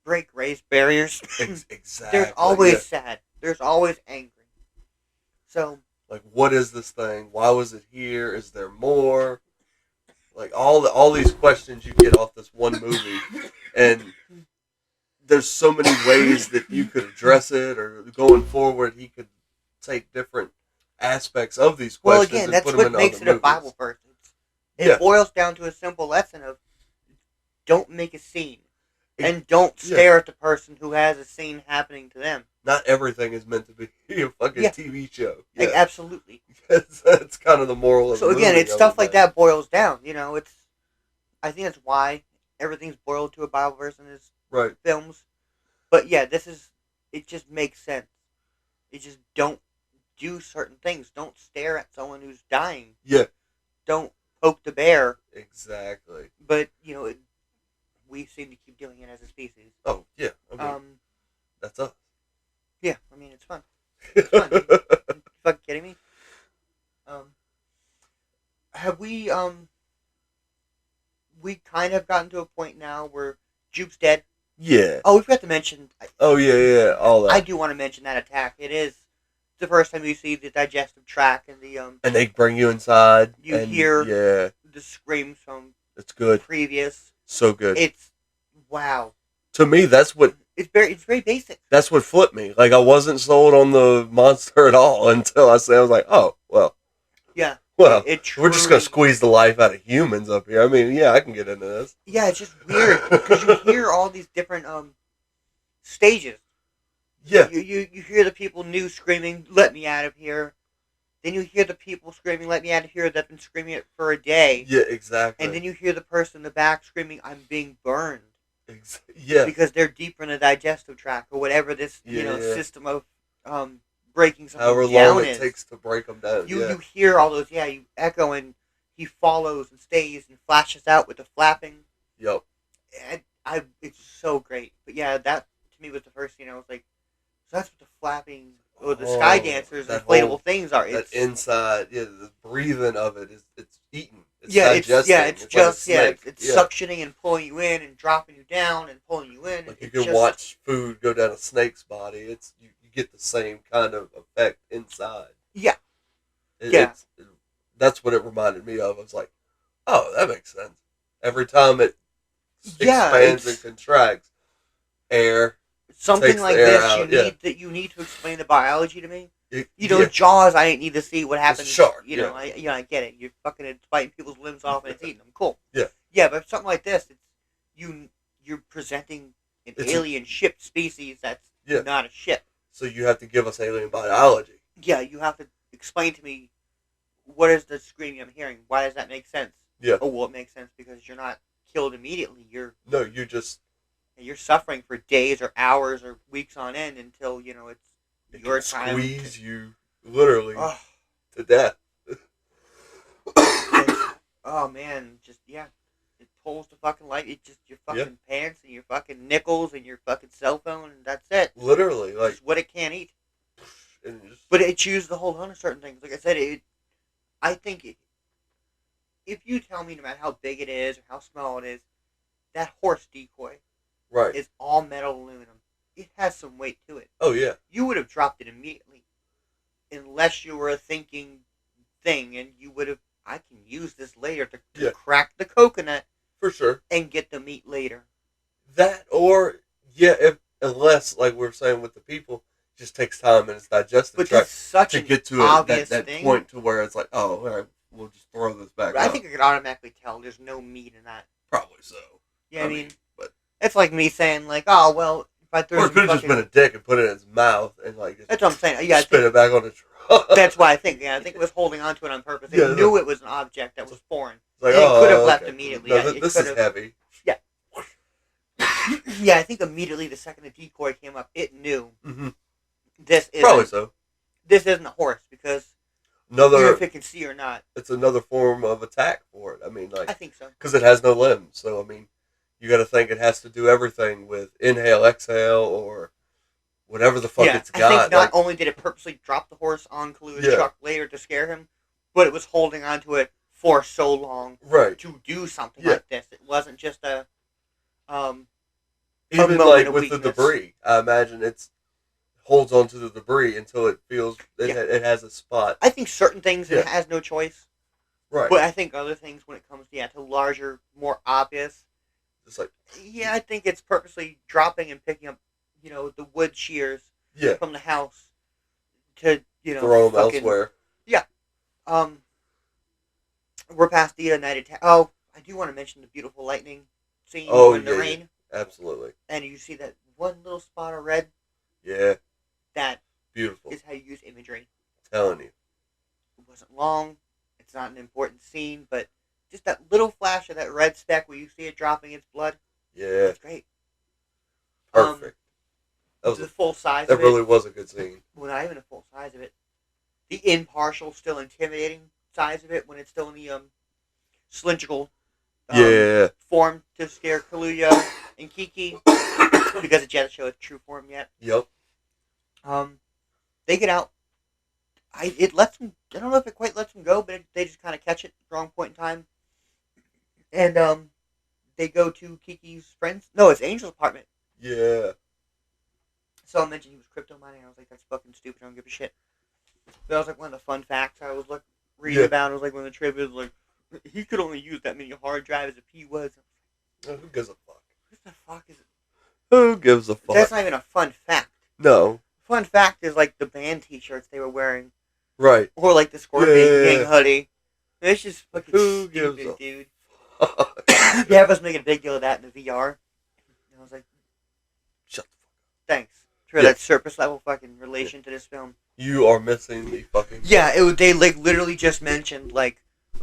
break race barriers. Exactly. There's always sad. There's always angry. So... like, what is this thing? Why was it here? Is there more? Like, all these questions you get off this one movie. And there's so many ways that you could address it, or going forward, he could take different aspects of these questions. Well, again, that's what makes it a Bible verse. It boils down to a simple lesson of don't make a scene. And don't stare at the person who has a scene happening to them. Not everything is meant to be a fucking TV show. Yeah. Absolutely. That's kind of the moral of the movie. So again, it's stuff like that boils down. I think that's why everything's boiled to a Bible verse in his films. But yeah, it just makes sense. It just don't do certain things. Don't stare at someone who's dying. Yeah. Don't poke the bear. Exactly. But, we seem to keep doing it as a species. Oh, yeah. That's us. Yeah, it's fun. It's fun. Are you fucking kidding me? Have we kind of gotten to a point now where Jupe's dead? Yeah. Oh, we forgot to mention... Oh, yeah, all that. I do want to mention that attack. It is the first time you see the digestive tract and the... and they bring you inside. You hear the screams from... It's good. Previous. So good. It's... Wow. To me, that's what... It's very basic. That's what flipped me. Like, I wasn't sold on the monster at all until I was like, oh, well. Yeah. Well, we're just going to squeeze the life out of humans up here. I can get into this. Yeah, it's just weird because you hear all these different stages. Yeah. You hear the people new screaming, let me out of here. Then you hear the people screaming, let me out of here, that's been screaming it for a day. Yeah, exactly. And then you hear the person in the back screaming, I'm being burned. Yeah. Because they're deeper in the digestive tract or whatever this system of breaking something however down long it takes to break them down. You hear all those, you echo, and he follows and stays and flashes out with the flapping. Yep. It's so great. But yeah, that to me was the first scene. I was like, so that's what the flapping or the sky dancers, inflatable things are. That inside, the breathing of it it's eating. It's it's suctioning and pulling you in and dropping you down and pulling you in. Like you can watch food go down a snake's body. It's you get the same kind of effect inside. Yeah. That's what it reminded me of. I was like, oh, that makes sense. Every time it expands and contracts, air. Something like this, you need to explain the biology to me. Jaws, I didn't need to see what happens. Shark, I get it. You're fucking biting people's limbs off and it's eating them. Cool. Yeah. Yeah, but something like this, you're presenting an alien ship species that's not a ship. So you have to give us alien biology. Yeah, you have to explain to me what is the screaming I'm hearing. Why does that make sense? Yeah. Oh, well, it makes sense because you're not killed immediately. You're suffering for days or hours or weeks on end until it's your time. Squeeze you literally to death. Oh man, it pulls the fucking light. It's just your fucking pants and your fucking nickels and your fucking cell phone, and that's it. Literally, like it's what it can't eat. But it chooses to hold on to certain things. Like I said, I think if you tell me no matter how big it is or how small it is, that horse decoy is all metal aluminum. It has some weight to it. Oh yeah. You would have dropped it immediately, unless you were a thinking thing, and you would have. I can use this later to crack the coconut for sure and get the meat later. That unless like we were saying with the people, it just takes time and it's digestive tract to get to that point to where it's like, oh, all right, we'll just throw this back. I think I could automatically tell there's no meat in that. Probably so. Yeah, I mean, but it's like me saying like, oh well. Or it could have just been a dick and put it in his mouth and like just that's what I'm saying. Yeah, spit it back on the truck. That's why I think. Yeah, I think it was holding on to it on purpose. It knew it was an object that was foreign. Like, it could have left immediately. No, this is heavy. Yeah. Yeah, I think immediately the second the decoy came up, it knew this isn't. Probably so. This isn't a horse because even if it can see or not, it's another form of attack for it. I mean, like I think so because it has no limbs. So I mean. You got to think it has to do everything with inhale, exhale, or whatever the fuck it's got. I think not only did it purposely drop the horse onto his truck later to scare him, but it was holding onto it for so long to do something like this. It wasn't just a even like with the debris. I imagine it's holds onto the debris until it feels it has a spot. I think certain things it has no choice. Right. But I think other things when it comes to larger, more obvious. Just like... Yeah, I think it's purposely dropping and picking up, the wood shears from the house to, throw them elsewhere. Yeah. We're past the United... Oh, I do want to mention the beautiful lightning scene in the rain. Yeah. Absolutely. And you see that one little spot of red. Yeah. That beautiful is how you use imagery. I'm telling you. It wasn't long. It's not an important scene, but just that little flash of that red speck where you see it dropping its blood. Yeah. That's great. Perfect. That was the full size of it. That really was a good scene. Well, not even a full size of it. The impartial, still intimidating size of it when it's still in the cylindrical form to scare Kaluuya and Kiki because it hasn't shown its true form yet. Yep. They get out. It lets them. I don't know if it quite lets them go, but they just kind of catch it at the wrong point in time. And they go to Kiki's friends. No, it's Angel's apartment. Yeah. Someone mentioned he was crypto mining. I was like, that's fucking stupid. I don't give a shit. That was like one of the fun facts I was reading about. It was like one of the trivia was like, he could only use that many hard drives if he was. Who gives a fuck? What the fuck is it? Who gives a fuck? That's not even a fun fact. No. Fun fact is like the band t-shirts they were wearing. Right. Or like the Scorpion Gang hoodie. It's just fucking stupid, dude. Yeah, I was making a big deal of that in the VR. And I was like, shut the fuck up. Thanks for that surface level fucking relation to this film. You are missing the fucking... Yeah, they like literally just mentioned like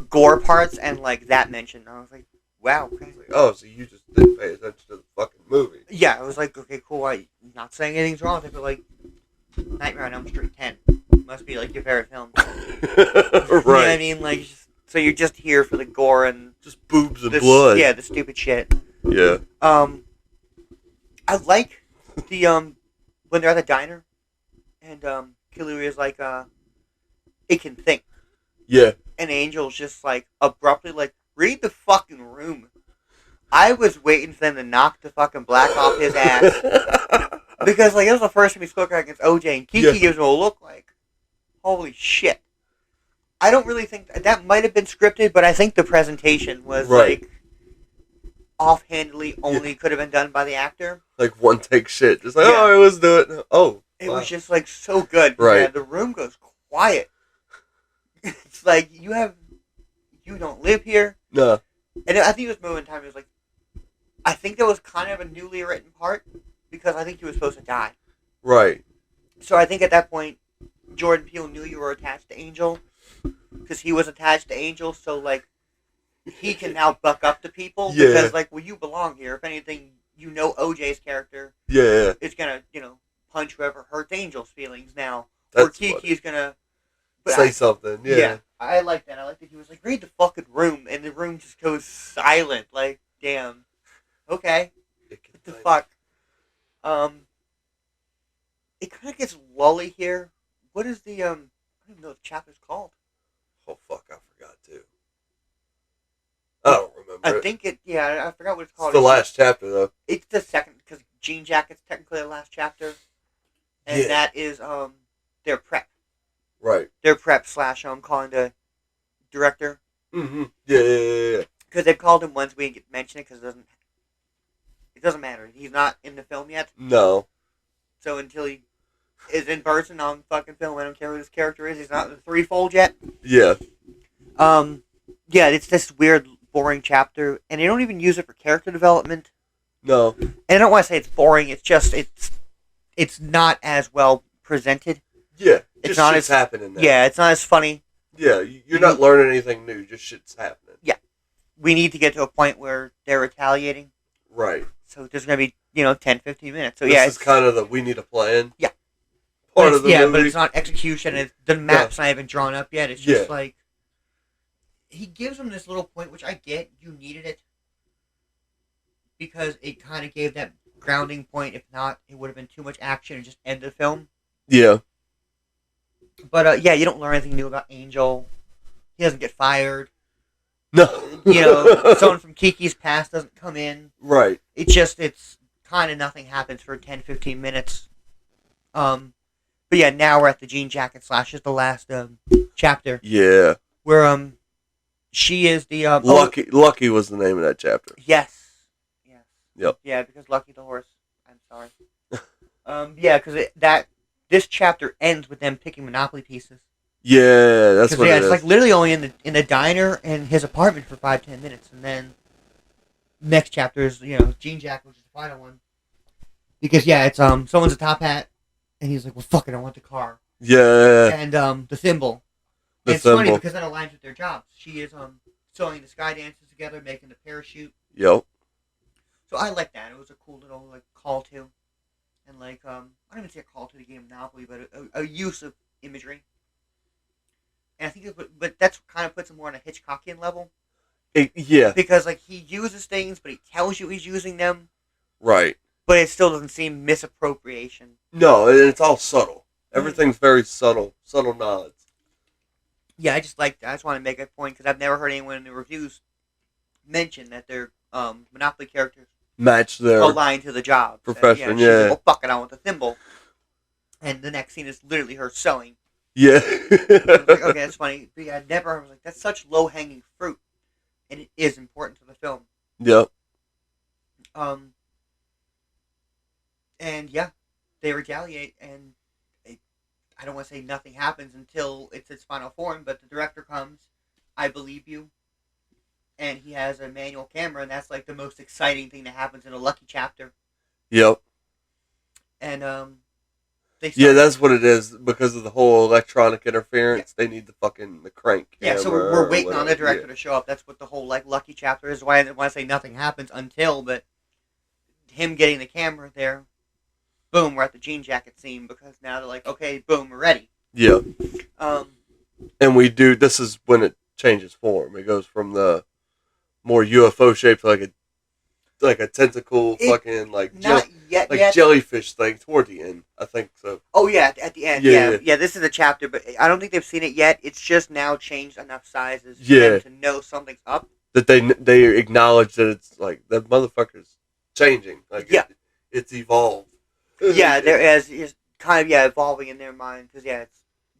gore parts and like that mention. I was like, wow. Okay. Oh, so you just didn't pay attention to the fucking movie. Yeah, I was like, okay, cool. I'm not saying anything's wrong. I feel like Nightmare on Elm Street 10 must be like your favorite film. Right. You know what I mean? Like, so you're just here for the gore and just boobs and blood. Yeah, the stupid shit. Yeah. I like the when they're at the diner and Kaluuya is like it can think. Yeah. And Angel's just like abruptly like, read the fucking room. I was waiting for them to knock the fucking black off his ass. Because like it was the first time he spoke out against OJ and Kiki gives him a look like, holy shit. I don't really think that might have been scripted, but I think the presentation was like offhandedly only could have been done by the actor. Like one take shit. Just like, oh, let's do it. Oh. It was just like so good. Right. Yeah, the room goes quiet. It's like you don't live here. No. And I think it was moving time. It was like, I think that was kind of a newly written part because I think he was supposed to die. Right. So I think at that point, Jordan Peele knew you were attached to Angel because he was attached to Angel. So like, he can now buck up to people because like, well, you belong here. If anything, OJ's character. Yeah. Is gonna punch whoever hurts Angel's feelings now. That's or Kiki's gonna say something. Yeah. I like that. I like that he was like, read the fucking room, and the room just goes silent. Like, damn. Okay. What the fuck? It kind of gets lully here. What is the I don't even know what the chapter's called. Oh fuck, I forgot too. I don't remember. I think I forgot what it's called. It's the last chapter though. It's the second because Jean Jacket's technically the last chapter, and that is their prep. Right. Their prep / calling the director. Mm-hmm. Yeah. Because they called him once, we didn't get to mention it because it doesn't matter. He's not in the film yet. No. So until he is in person on fucking film, I don't care who his character is. He's not in the threefold yet. Yeah. Yeah, it's this weird, boring chapter, and they don't even use it for character development. No. And I don't want to say it's boring. It's just it's not as well presented. Yeah. It's not as happening now. Yeah, it's not as funny. Yeah, you're not learning anything new. Just shit's happening. Yeah. We need to get to a point where they're retaliating. Right. So there's going to be, 10, 15 minutes. So this is kind of the we need a plan. Yeah. Part of the movie. But it's not execution. The map's not even drawn up yet. It's just like, he gives them this little point, which I get. You needed it. Because it kind of gave that grounding point. If not, it would have been too much action and just end the film. Yeah. But, you don't learn anything new about Angel. He doesn't get fired. No. Someone from Kiki's past doesn't come in. Right. It's kind of nothing happens for 10, 15 minutes. But yeah, now we're at the Jean Jacket / is the last chapter. Yeah. Where she is the Lucky was the name of that chapter. Yes. Yeah. Yep. Yeah, because Lucky the horse. I'm sorry. Yeah, because this chapter ends with them picking Monopoly pieces. Yeah, that's what it is. It's like literally only in the diner and his apartment for 5-10 minutes, and then next chapter is Jean Jack, which is the final one. Because it's someone's a top hat, and he's like, well, fuck it, I want the car. Yeah. And the thimble. And it's funny because that aligns with their jobs. She is sewing the sky dances together, making the parachute. Yep. So I like that. It was a cool little call to, and I don't even say a call to the game Monopoly, but a use of imagery. And I think, but that's kind of puts him more on a Hitchcockian level. Yeah. Because he uses things, but he tells you he's using them. Right. But it still doesn't seem misappropriation. No, it's all subtle. Everything's very subtle. Subtle nods. Yeah, I just want to make a point because I've never heard anyone in the reviews mention that their Monopoly characters match their aligned to the job profession. She's like, well, fuck it, I want the thimble. And the next scene is literally her sewing. Yeah. Okay, that's funny. But yeah, I was like, that's such low hanging fruit, and it is important to the film. Yep. And yeah, they retaliate, and I don't want to say nothing happens until it's its final form, but the director comes, I believe you, and he has a manual camera, and that's the most exciting thing that happens in a Lucky chapter. Yep. And that's what it is because of the whole electronic interference. Yeah. They need the crank. Yeah, so we're waiting on the director to show up. That's what the whole Lucky chapter is. Why I say nothing happens until, but him getting the camera there. Boom, we're at the jean jacket scene because now they're like, okay, boom, we're ready. Yeah. And this is when it changes form. It goes from the more UFO shape to like a tentacle jellyfish thing toward the end. I think so. Oh yeah, at the end. Yeah. This is a chapter, but I don't think they've seen it yet. It's just now changed enough sizes for them to know something's up. That they acknowledge that it's that motherfucker's changing. It's evolved. Yeah, it's kind of evolving in their mind because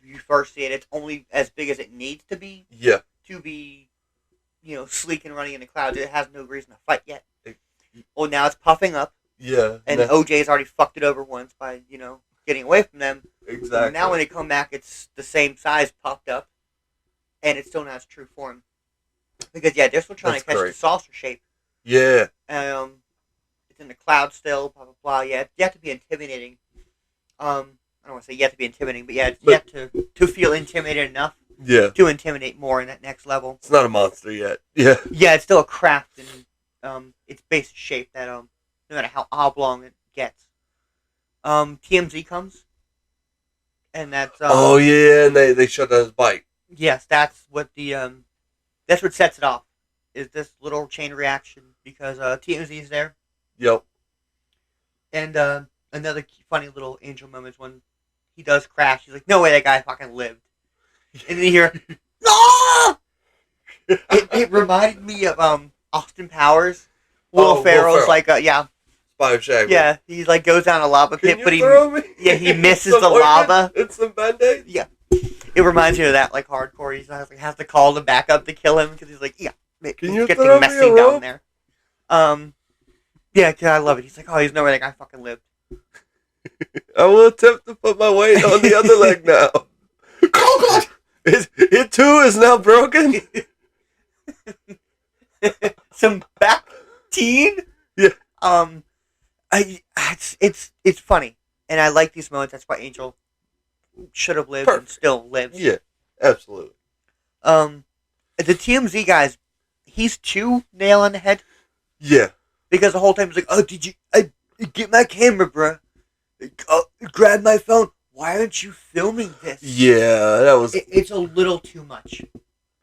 you first see it, it's only as big as it needs to be. Yeah. To be, sleek and running in the clouds. It has no reason to fight yet. Well, now it's puffing up. Yeah. And OJ's already fucked it over once by getting away from them. Exactly. So now when they come back, it's the same size, puffed up, and it still not its true form. Because they're still trying to catch the saucer shape. Yeah. In the cloud still, blah blah blah. Yeah, you have to be intimidating. I don't want to say you have to be intimidating, but you have to feel intimidated enough. Yeah. To intimidate more in that next level. It's not a monster yet. Yeah. Yeah, it's still a craft in its basic shape that no matter how oblong it gets. TMZ comes, and that's and they shut down his bike. Yes, that's what that's what sets it off. Is this little chain reaction because TMZ is there. Yep. And another funny little Angel moment is when he does crash. He's like, "No way, that guy fucking lived." And then you hear, "No!" It reminded me of Austin Powers. Will Ferrell's Spy of Shag. Yeah, he goes down a lava pit, but he misses the organ? lava. It's some Band-Aids? Yeah. It reminds me of that hardcore. He has to call them back up to kill him because he's like, "Yeah, can you getting messy down there." Yeah, I love it. He's like, "Oh, he's no way that guy fucking lived." I will attempt to put my weight on the other leg now. Oh God! It too is now broken. Some back teen. Yeah. It's funny, and I like these moments. That's why Angel should have lived and still lives. Yeah, absolutely. The TMZ guys, he's too nail on the head. Yeah. Because the whole time he's like, "Oh, did you get my camera, bro? Grab my phone. Why aren't you filming this?" Yeah, that was. It's a little too much.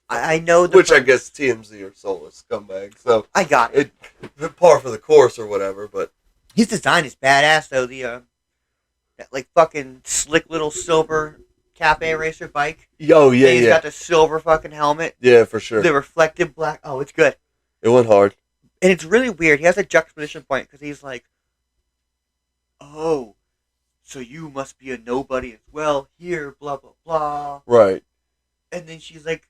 I know. I guess TMZ are soulless scumbags. So I got it. Par for the course or whatever, but his design is badass though. That fucking slick little silver cafe racer bike. Oh yeah, and he's got the silver fucking helmet. Yeah, for sure. The reflective black. Oh, it's good. It went hard. And it's really weird. He has a juxtaposition point because he's like, "Oh, so you must be a nobody as well here, blah, blah, blah." Right. And then she's like,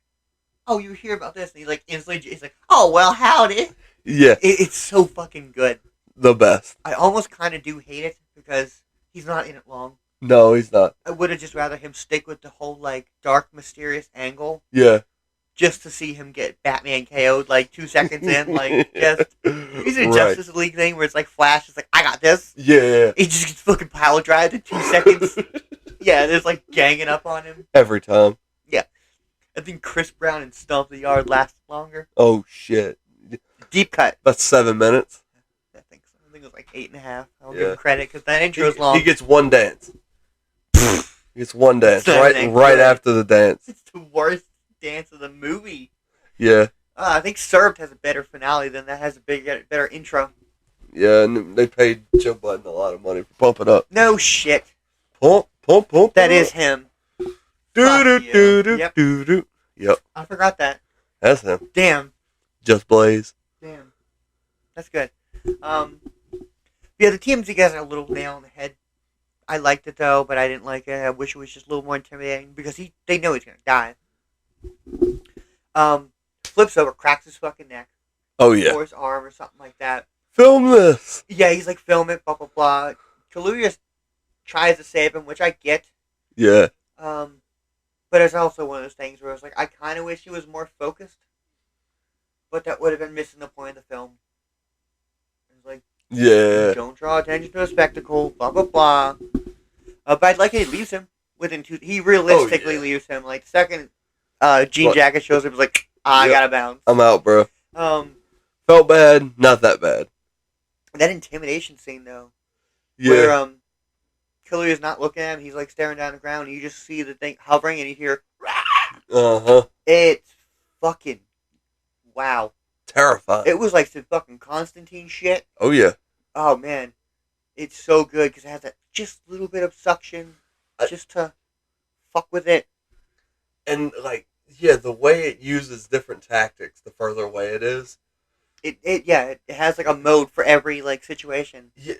"Oh, you hear about this?" And he's instantly, he's like, "Oh, well, howdy." Yeah. It's so fucking good. the best. I almost kind of do hate it because he's not in it long. No, he's not. I would have just rather him stick with the whole like dark, mysterious angle. Yeah. Just to see him get Batman KO'd like 2 seconds in, like just he's a Justice League thing where it's like Flash is like, I got this. Yeah. He just gets fucking pile drive in 2 seconds. Yeah, there's like ganging up on him. Every time. Yeah. I think Chris Brown and Stomp the Yard lasted longer. Oh shit. Deep cut. About 7 minutes. I think so. I think it was like 8.5. I'll give him credit because that intro's He long. gets one dance. He gets one dance. Right after the dance. It's the worst dance of the movie. Yeah. I think Served has a better finale than that. Has a better intro. Yeah, and they paid Joe Budden a lot of money for Pump It Up. No shit. Pump. That is him. Do. Yep. I forgot that. That's him. Damn. Just Blaze. Damn. That's good. Yeah, the TMZ guys are a little nail on the head. I liked it though, but I didn't like it. I wish it was just a little more intimidating because they know he's gonna die. Flips over, cracks his fucking neck. Oh yeah. Or his arm or something like that. Film this. Yeah, he's like, film it, blah blah blah. Kaluuya tries to save him, which I get. Yeah. But it's also one of those things where I was like, I kind of wish he was more focused, but that would have been missing the point of the film. It's like, yeah, don't draw attention to a spectacle, blah blah blah. But I'd like it. He leaves him within 2. He realistically leaves him. Like the second Jean Jacket shows up, he's like, I gotta bounce. I'm out, bro. Felt bad, not that bad. That intimidation scene though, yeah. Where Kaluuya's not looking at him, he's like staring down the ground, and you just see the thing hovering, and you hear, It's fucking wow, terrifying. It was like some fucking Constantine shit. Oh yeah. Oh man, it's so good because it has that just little bit of suction, just to fuck with it. And like, yeah, the way it uses different tactics, the further away it is. It has like a mode for every like situation. Yeah,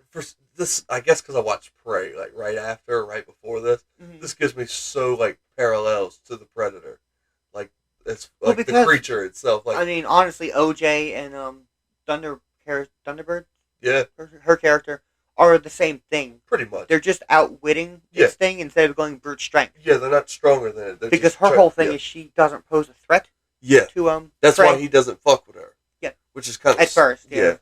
for this, I guess because I watched Prey like right before this. Mm-hmm. This gives me so like parallels to the Predator, like it's like the creature itself. Like, I mean, honestly, OJ and Thunderbird, yeah, her character are the same thing. Pretty much. They're just outwitting this thing instead of going brute strength. Yeah, they're not stronger than it. Because her whole thing is she doesn't pose a threat. Yeah. To That's why he doesn't fuck with her. Yeah. Which is kind of at first. Yeah.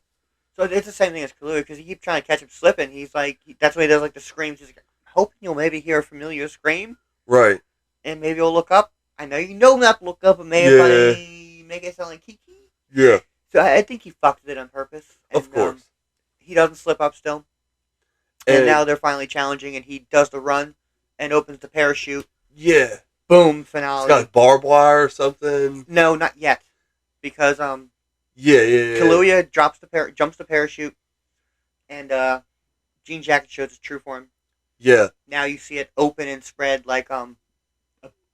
So it's the same thing as Kaluuya because he keeps trying to catch him slipping. He's like, that's why he does like the screams. He's like, hoping you'll maybe hear a familiar scream. Right. And maybe you'll look up. I know you know not to look up, but maybe make it sound like Kiki. Yeah. So I think he fucked it on purpose. And, of course. He doesn't slip up still. And now they're finally challenging, and he does the run and opens the parachute. Yeah. Boom, finale. It's got like barbed wire or something. No, not yet. Because, Kaluuya jumps the parachute, and Jean Jacket shows its true form. Yeah. Now you see it open and spread like a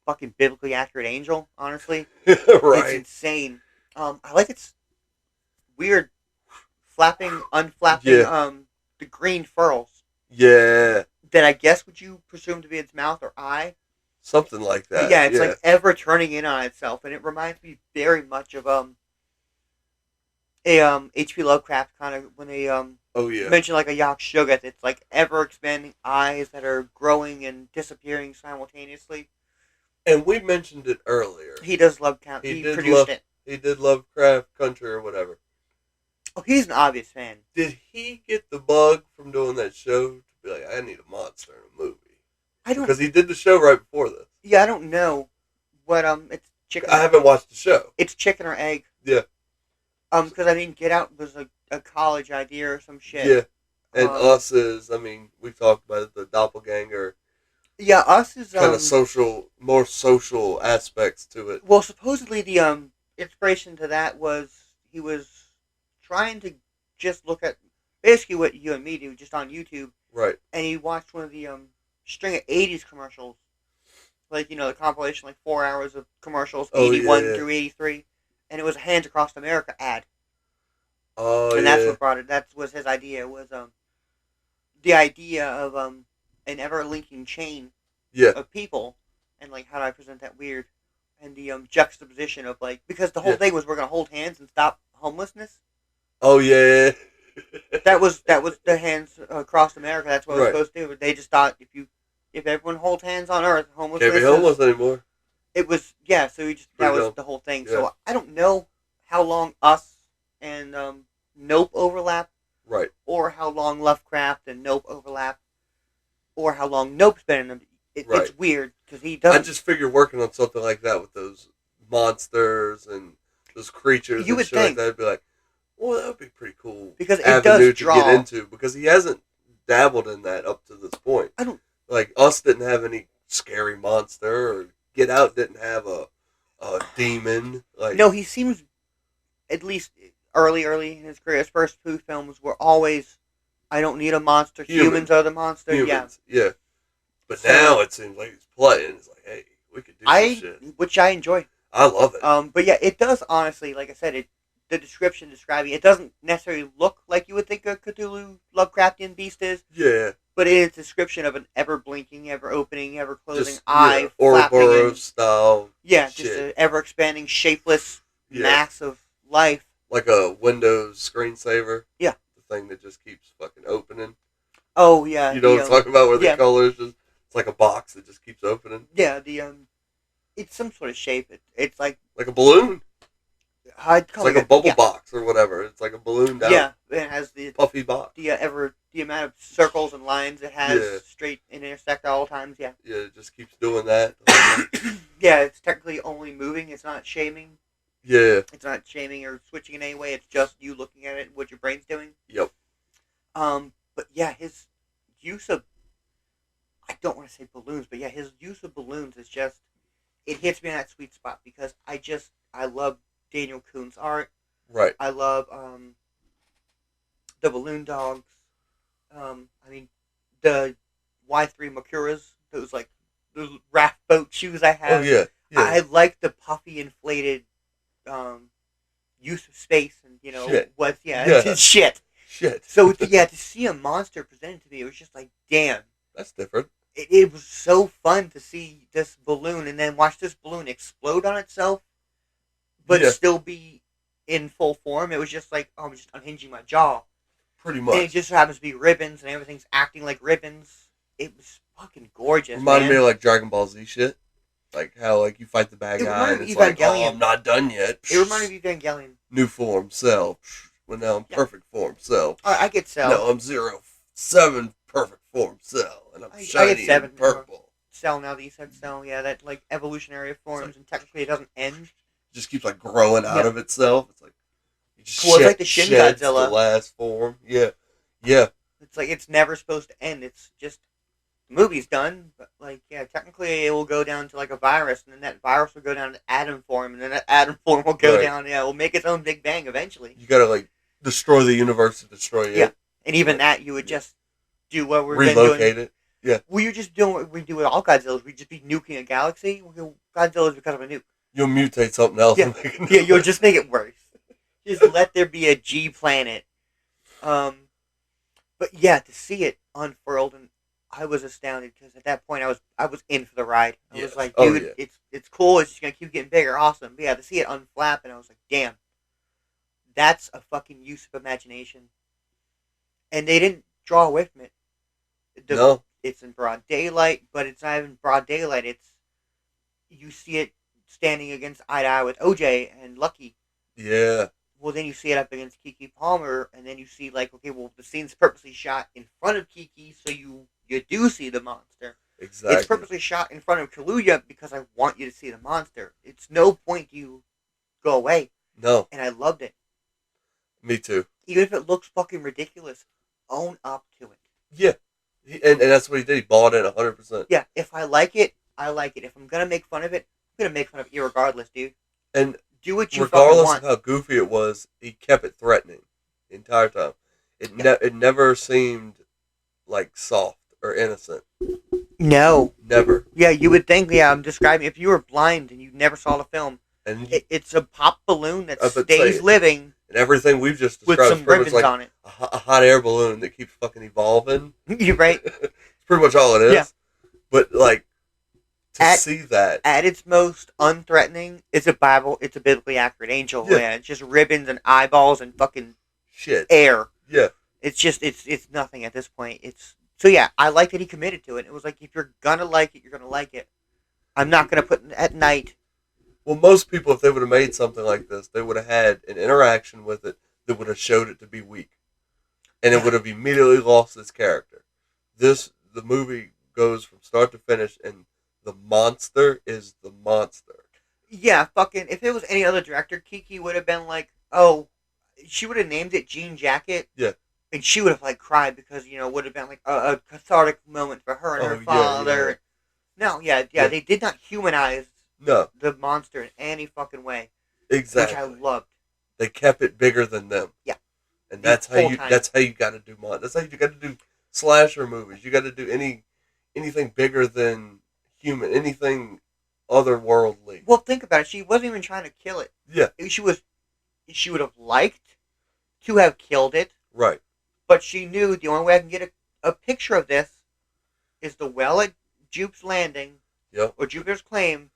fucking biblically accurate angel, honestly. Right. It's insane. I like its weird flapping, unflapping, the green furls. Yeah. That I guess would you presume to be its mouth or eye? Something like that. But yeah, it's like ever turning in on itself, and it reminds me very much of H.P. Lovecraft kind of when they mention like a Yak Shugat. It's like ever expanding eyes that are growing and disappearing simultaneously. And we mentioned it earlier. He does Lovecraft. He produced it. He did Lovecraft Country or whatever. Oh, he's an obvious fan. Did he get the bug from doing that show to be like, I need a monster in a movie? Because he did the show right before this. Yeah, I don't know. But it's chicken. I haven't watched the show. It's chicken or egg. Yeah. Because I mean, Get Out was a college idea or some shit. Yeah. And Us is, I mean, we talked about it, the doppelganger. Yeah, Us is kind of more social aspects to it. Well, supposedly the inspiration to that was he was trying to just look at basically what you and me do just on YouTube. Right. And he watched one of the string of 80s commercials. Like, the compilation, like 4 hours of commercials, 81 through 83. And it was a Hands Across America ad. Oh, and that's what brought it. That was his idea, was the idea of an ever-linking chain of people. And, like, how do I present that weird? And the juxtaposition of, like, because the whole thing was we're going to hold hands and stop homelessness. Oh, yeah. That was the hands across America. That's what it was supposed to do. They just thought if everyone holds hands on Earth, homelessness can't be homeless anymore. It was so that was the whole thing. Yeah. So I don't know how long Us and Nope overlap, right? Or how long Lovecraft and Nope overlap, or how long Nope's been in them. It's weird because he doesn't. I just figure working on something like that with those monsters and those creatures and shit like that, I'd be like, well, that would be pretty cool because it does draw. to get into because he hasn't dabbled in that up to this point. I don't like Us didn't have any scary monster or Get Out didn't have a demon. Like no, he seems at least early in his career. His first two films were always, I don't need a monster. Humans are the monster. Yeah. But so, now it seems like he's playing. It's like, hey, we could do this shit, which I enjoy. I love it. But yeah, it does honestly. Like I said, the description describing it doesn't necessarily look like you would think a Cthulhu Lovecraftian beast is. Yeah. But in its description of an ever blinking, ever opening, ever closing eye, Ouroboros style. Yeah, shit. Just an ever expanding, shapeless mass of life. Like a Windows screensaver. Yeah. The thing that just keeps fucking opening. Oh yeah. You know what I'm talking about? Where the colors just it's like a box that just keeps opening. Yeah. It's some sort of shape. It's like a balloon. It's like a bubble box or whatever. It's like a balloon down. Yeah, it has the puffy box. The amount of circles and lines it has straight and intersect at all times. Yeah. Yeah, it just keeps doing that. Yeah, it's technically only moving. It's not shaming. Yeah. It's not shaming or switching in any way. It's just you looking at it and what your brain's doing. Yep. But yeah, his use of I don't want to say balloons, but yeah, his use of balloons is just it hits me in that sweet spot because I love Daniel Kuhn's art. Right. I love the balloon dogs. I mean the Y3 Makuras, those raft boat shoes I have. Oh yeah. I like the puffy inflated use of space and shit. Shit. So to see a monster presented to me, it was just like, damn. That's different. It was so fun to see this balloon and then watch this balloon explode on itself, but still be in full form. It was just like, I'm just unhinging my jaw. Pretty much. And it just happens to be ribbons and everything's acting like ribbons. It was fucking gorgeous. Reminded me of like Dragon Ball Z shit. Like how you fight the bad guy and it's like, oh, I'm not done yet. It reminded me of Evangelion. New form, Cell. Well, now I'm perfect form, Cell. I get Cell. No, I'm 07 perfect form, Cell. And I'm shiny and purple. Cell, now that you said Cell, yeah, that evolutionary forms, and technically it doesn't end. It just keeps growing out of itself. It's like, it's like the Shin Godzilla. The last form. Yeah. Yeah. It's like, it's never supposed to end. It's just, the movie's done, but technically it will go down to a virus, and then that virus will go down to atom form, and then that atom form will go down, will make its own Big Bang eventually. You gotta, destroy the universe to destroy it. Yeah. And even that, you would just do what we're doing. Relocate it. Yeah. Well, you're just doing what we do with all Godzillas. We'd just be nuking a galaxy. Godzilla is because of a nuke. You'll mutate something else. Yeah, you'll just make it worse. Just let there be a G planet. But yeah, to see it unfurled, and I was astounded because at that point I was in for the ride. I was like, dude, it's cool. It's just gonna keep getting bigger. Awesome. But yeah, to see it unflap, and I was like, damn, that's a fucking use of imagination. And they didn't draw away from it. No. It's in broad daylight, but it's not even broad daylight. You see it standing against eye to eye with OJ and Lucky. Yeah. Well, then you see it up against Keke Palmer, and then you see the scene's purposely shot in front of Keke, so you do see the monster. Exactly. It's purposely shot in front of Kaluuya because I want you to see the monster. It's no point you go away. No. And I loved it. Me too. Even if it looks fucking ridiculous, own up to it. Yeah. And that's what he did. He bought it 100%. Yeah. If I like it, I like it. If I'm going to make fun of it, I'm going to make fun of it regardless, dude. And do what you fucking want. Regardless of how goofy it was, he kept it threatening the entire time. It never seemed soft or innocent. No. Never. Yeah, you would think, I'm describing, if you were blind and you never saw the film, and it's a pop balloon that stays living. And everything we've just described with some ribbons on it. A hot air balloon that keeps fucking evolving. You're right. It's pretty much all it is. Yeah. But, see that. At its most unthreatening, it's a biblically accurate angel. Yeah. It's just ribbons and eyeballs and fucking shit. Air. Yeah. It's just it's nothing at this point. So yeah, I like that he committed to it. It was like if you're gonna like it, you're gonna like it. I'm not gonna put at night. Well, most people, if they would have made something like this, they would have had an interaction with it that would have showed it to be weak, and it Yeah. would have immediately lost its character. The movie goes from start to finish, and the monster is the monster. Yeah, fucking. If it was any other director, Kiki would have been like, oh, she would have named it Jean Jacket. Yeah. And she would have like cried because would have been like a cathartic moment for her and her father. Yeah. No, yeah, they did not humanize the monster in any fucking way. Exactly. Which I loved. They kept it bigger than them. Yeah. And that's how you got to do That's how you got to do slasher movies. You got to do anything bigger than human, anything otherworldly. Well, think about it. She wasn't even trying to kill it. Yeah. She would have liked to have killed it. Right. But she knew the only way I can get a picture of this is the well at Jupe's Landing. Yep. Or Jupiter's Claim,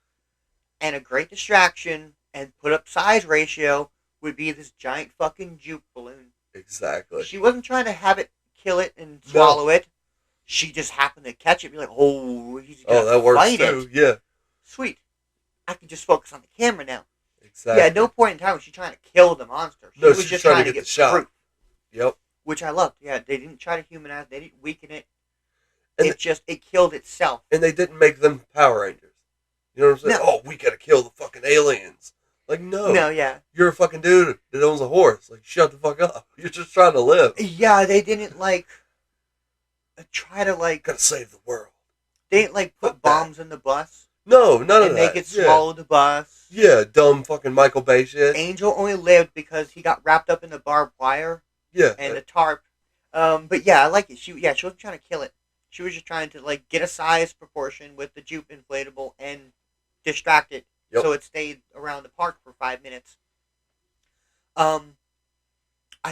and a great distraction and put up size ratio would be this giant fucking Jupe balloon. Exactly. She wasn't trying to have it kill it and swallow it. She just happened to catch it and be like, oh, he's gonna that works fight too. it. Yeah. Sweet. I can just focus on the camera now. Exactly. Yeah, at no point in time was she trying to kill the monster. She was just trying to get the shot. Proof. Yep. Which I loved. Yeah, they didn't try to humanize. They didn't weaken it. It killed itself. And they didn't make them Power Rangers. You know what I'm saying? No. Oh, we gotta kill the fucking aliens. Like, no. No, yeah. You're a fucking dude that owns a horse. Like, shut the fuck up. You're just trying to live. Yeah, they didn't, try to, Gotta save the world. They didn't, put bombs in the bus. No, none of that. And make it swallow the bus. Yeah, dumb fucking Michael Bay shit. Angel only lived because he got wrapped up in the barbed wire. Yeah. And the tarp. But yeah, I like it. She wasn't trying to kill it. She was just trying to, get a size proportion with the Jupe inflatable and distract it. Yep. So it stayed around the park for 5 minutes. I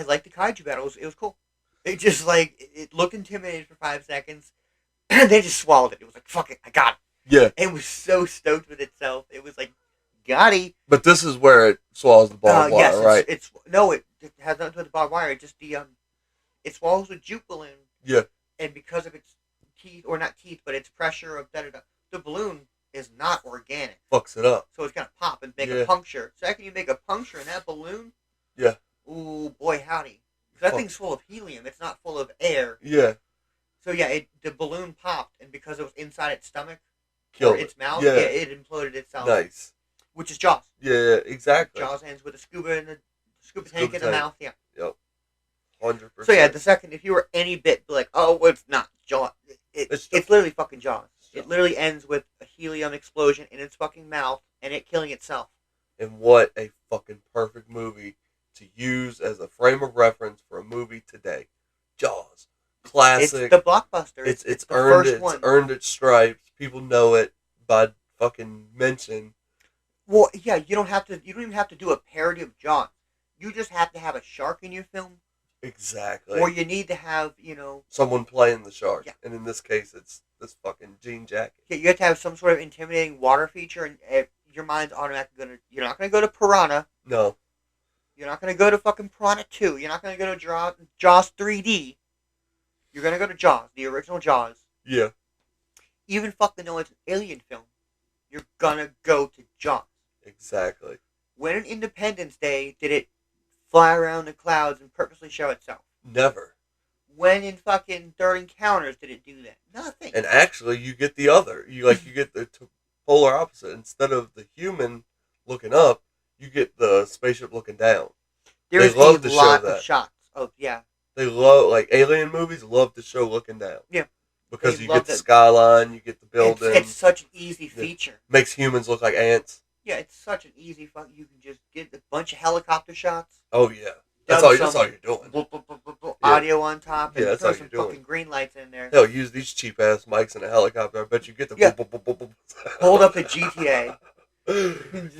liked the kaiju battles. It was cool. It just, it looked intimidating for 5 seconds. And they just swallowed it. It was like, fuck it, I got it. Yeah. It was so stoked with itself. It was like, got it. But this is where it swallows the barbed wire, yes, right? It has nothing to do with the barbed wire. It just, it swallows the Jupe balloon. Yeah. And because of its teeth, or not teeth, but its pressure of the balloon is not organic. Fucks it up. So it's going to pop and make a puncture. Second you make a puncture in that balloon, yeah. Ooh, boy howdy. That thing's full of helium. It's not full of air. Yeah. So yeah, the balloon popped, and because it was inside its stomach, killed its mouth, yeah. It imploded itself. Nice. Which is Jaws. Yeah, exactly. Jaws ends with a scuba tank in the mouth. Yeah. Yep. 100%. So yeah, the second, if you were any bit like, oh, well, it's not Jaws. It's literally fucking Jaws. It literally ends with a helium explosion in its fucking mouth and it killing itself. And what a fucking perfect movie to use as a frame of reference for a movie today. Jaws. Classic. It's the blockbuster. It's the earned first one. Earned its stripes. People know it by fucking mention. Well, yeah, you don't even have to do a parody of Jaws. You just have to have a shark in your film. Exactly. Or you need to have, someone playing the shark. Yeah. And in this case, it's this fucking Jean Jacket. Yeah, you have to have some sort of intimidating water feature, and your mind's automatically you're not going to go to Piranha. No. You're not going to go to fucking Piranha 2. You're not going to go to Jaws 3D. You're going to go to Jaws, the original Jaws. Yeah. Even fucking though it's an alien film, you're going to go to Jaws. Exactly. When in Independence Day did it fly around the clouds and purposely show itself? Never. When in fucking Third Encounters did it do that? Nothing. And actually, you get the other. You get the polar opposite. Instead of the human looking up, you get the spaceship looking down. There's a lot of shots. Oh, yeah. They love, alien movies love to show looking down. Yeah. Because you get the skyline, you get the building. It's such an easy feature. Makes humans look like ants. Yeah, it's such an easy fuck. You can just get a bunch of helicopter shots. Oh, yeah. That's all you're doing. Audio on top, and that's throw all some you're doing. fucking green lights in there. Hell, use these cheap ass mics in a helicopter. I bet you get the Hold up the GTA.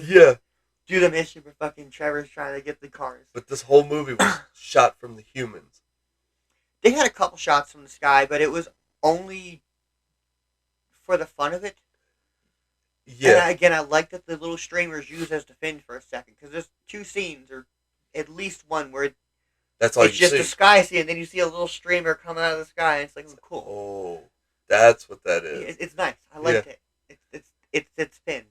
Yeah. Do the mission for fucking Trevor's trying to get the cars. But this whole movie was shot from the humans. They had a couple shots from the sky, but it was only for the fun of it. Yeah. And I like that the little streamers used as the fin for a second, because there's two scenes, or at least one, where That's all it's you just see. the sky scene, and then you see a little streamer coming out of the sky, and it's like, cool. Oh, that's what that is. It's nice. I liked it. It's thin.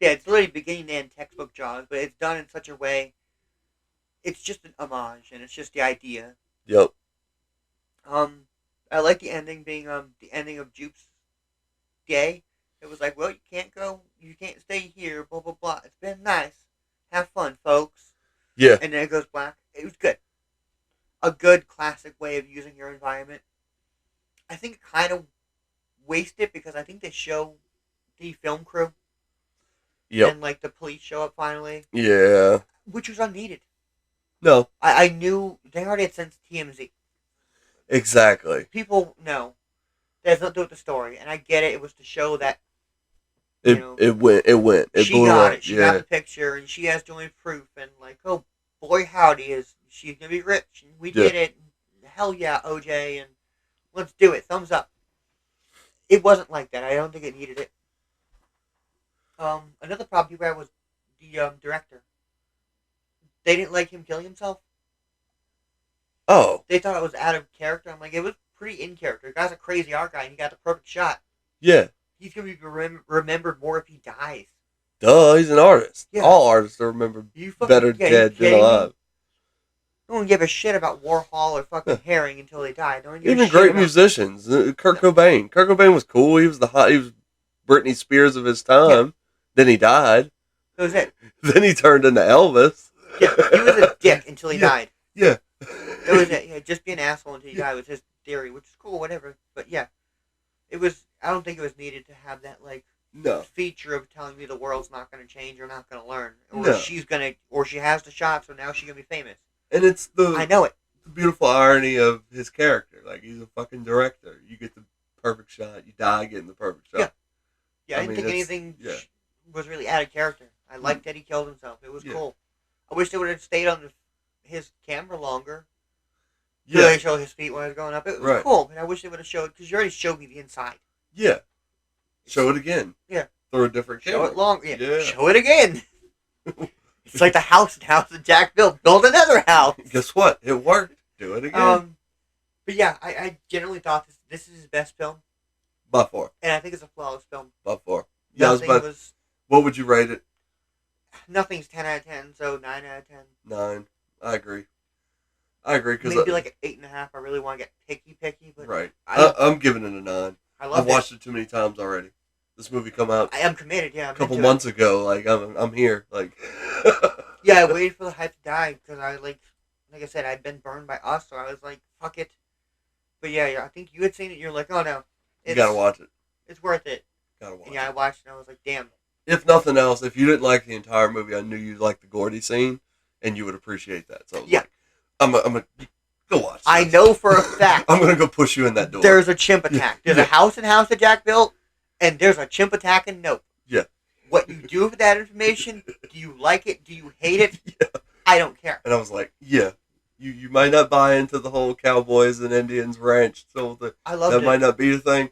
Yeah, it's literally beginning to end textbook Jaws, but it's done in such a way. It's just an homage, and it's just the idea. Yep. I like the ending being the ending of Jupe's day. It was like, well, you can't stay here, blah blah blah. It's been nice. Have fun, folks. Yeah. And then it goes black. It was good. A good classic way of using your environment. I think it kind of wasted because I think they show the film crew. Yep. And like the police show up finally. Yeah. Which was unneeded. No. I knew they already had sent TMZ. Exactly. People know. That has nothing to do with the story, and I get it. It was to show that it went. It she blew got up. it. She got the picture, and she has the only proof. And like, oh boy, howdy, she's gonna be rich, and we did it. And hell yeah, OJ, and let's do it. Thumbs up. It wasn't like that. I don't think it needed it. Another problem people had was the director. They didn't like him killing himself. Oh. They thought it was out of character. I'm like, it was pretty in character. The guy's a crazy art guy, and he got the perfect shot. Yeah. He's going to be remembered more if he dies. Duh, he's an artist. Yeah. All artists are remembered better dead than alive. No one give a shit about Warhol or fucking Herring until they die. Even great musicians. Kurt Cobain. Kurt Cobain was cool. He was he was Britney Spears of his time. Yeah. Then he died. That was it. Then he turned into Elvis. Yeah, he was a dick until he died. Yeah. That was it. Yeah, just be an asshole until he died was his theory, which is cool, whatever. But yeah, it was. I don't think it was needed to have that feature of telling me the world's not going to change or not going to learn, or she has the shot, so now she's going to be famous. And it's I know it. The beautiful irony of his character. Like, he's a fucking director. You get the perfect shot. You die getting the perfect shot. Yeah. I didn't think anything was really out of character. I liked that he killed himself. It was cool. I wish they would have stayed on his camera longer. Yeah. So they showed his feet when I was going up. It was cool. And I wish they would have showed, because you already showed me the inside. Yeah. Show it again. Yeah. Through a different camera. Show it longer. Yeah. Show it again. It's like the house that Jack built. Build another house. Guess what? It worked. Do it again. But yeah, I generally thought this is his best film. By far. And I think it's a flawless film. By far. Yeah, what would you rate it? Nothing's 10 out of 10, so 9 out of 10. 9. I agree. Cause maybe like an 8.5. I really want to get picky, but right. I'm giving it a 9. I've watched it too many times already. This movie come out. I am committed. Yeah, a couple months ago. Like I'm here. Like. Yeah, I waited for the hype to die because I like I said, I'd been burned by Us, so I was like, fuck it. But yeah, I think you had seen it. You're like, oh no, you gotta watch it. It's worth it. Gotta watch. And yeah, I watched it. and I was like, damn. If nothing else, if you didn't like the entire movie, I knew you'd like the Gordy scene, and you would appreciate that. So yeah, I'm gonna go watch. I know for a fact. I'm gonna go push you in that door. There's a chimp attack. There's a house that Jack built, and there's a chimp attack in Nope. Yeah. What you do with that information? Do you like it? Do you hate it? Yeah. I don't care. And I was like, yeah. You might not buy into the whole Cowboys and Indians ranch. So I loved it. That might not be the thing.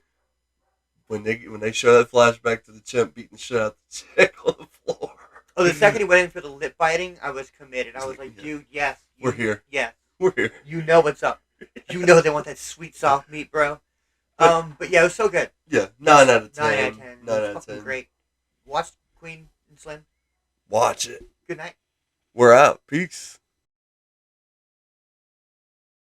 When they show that flashback to the chimp beating the shit out the chick on the floor. Oh, the second he went in for the lip biting, I was committed. I was like, dude, yes. We're here. Yes. We're here. You know what's up. You know they want that sweet, soft meat, bro. But yeah, it was so good. Yeah, 9 out of 10. 9 out of 10. 9 out of 10. Great. Watch Queen and Slim. Watch it. Good night. We're out. Peace.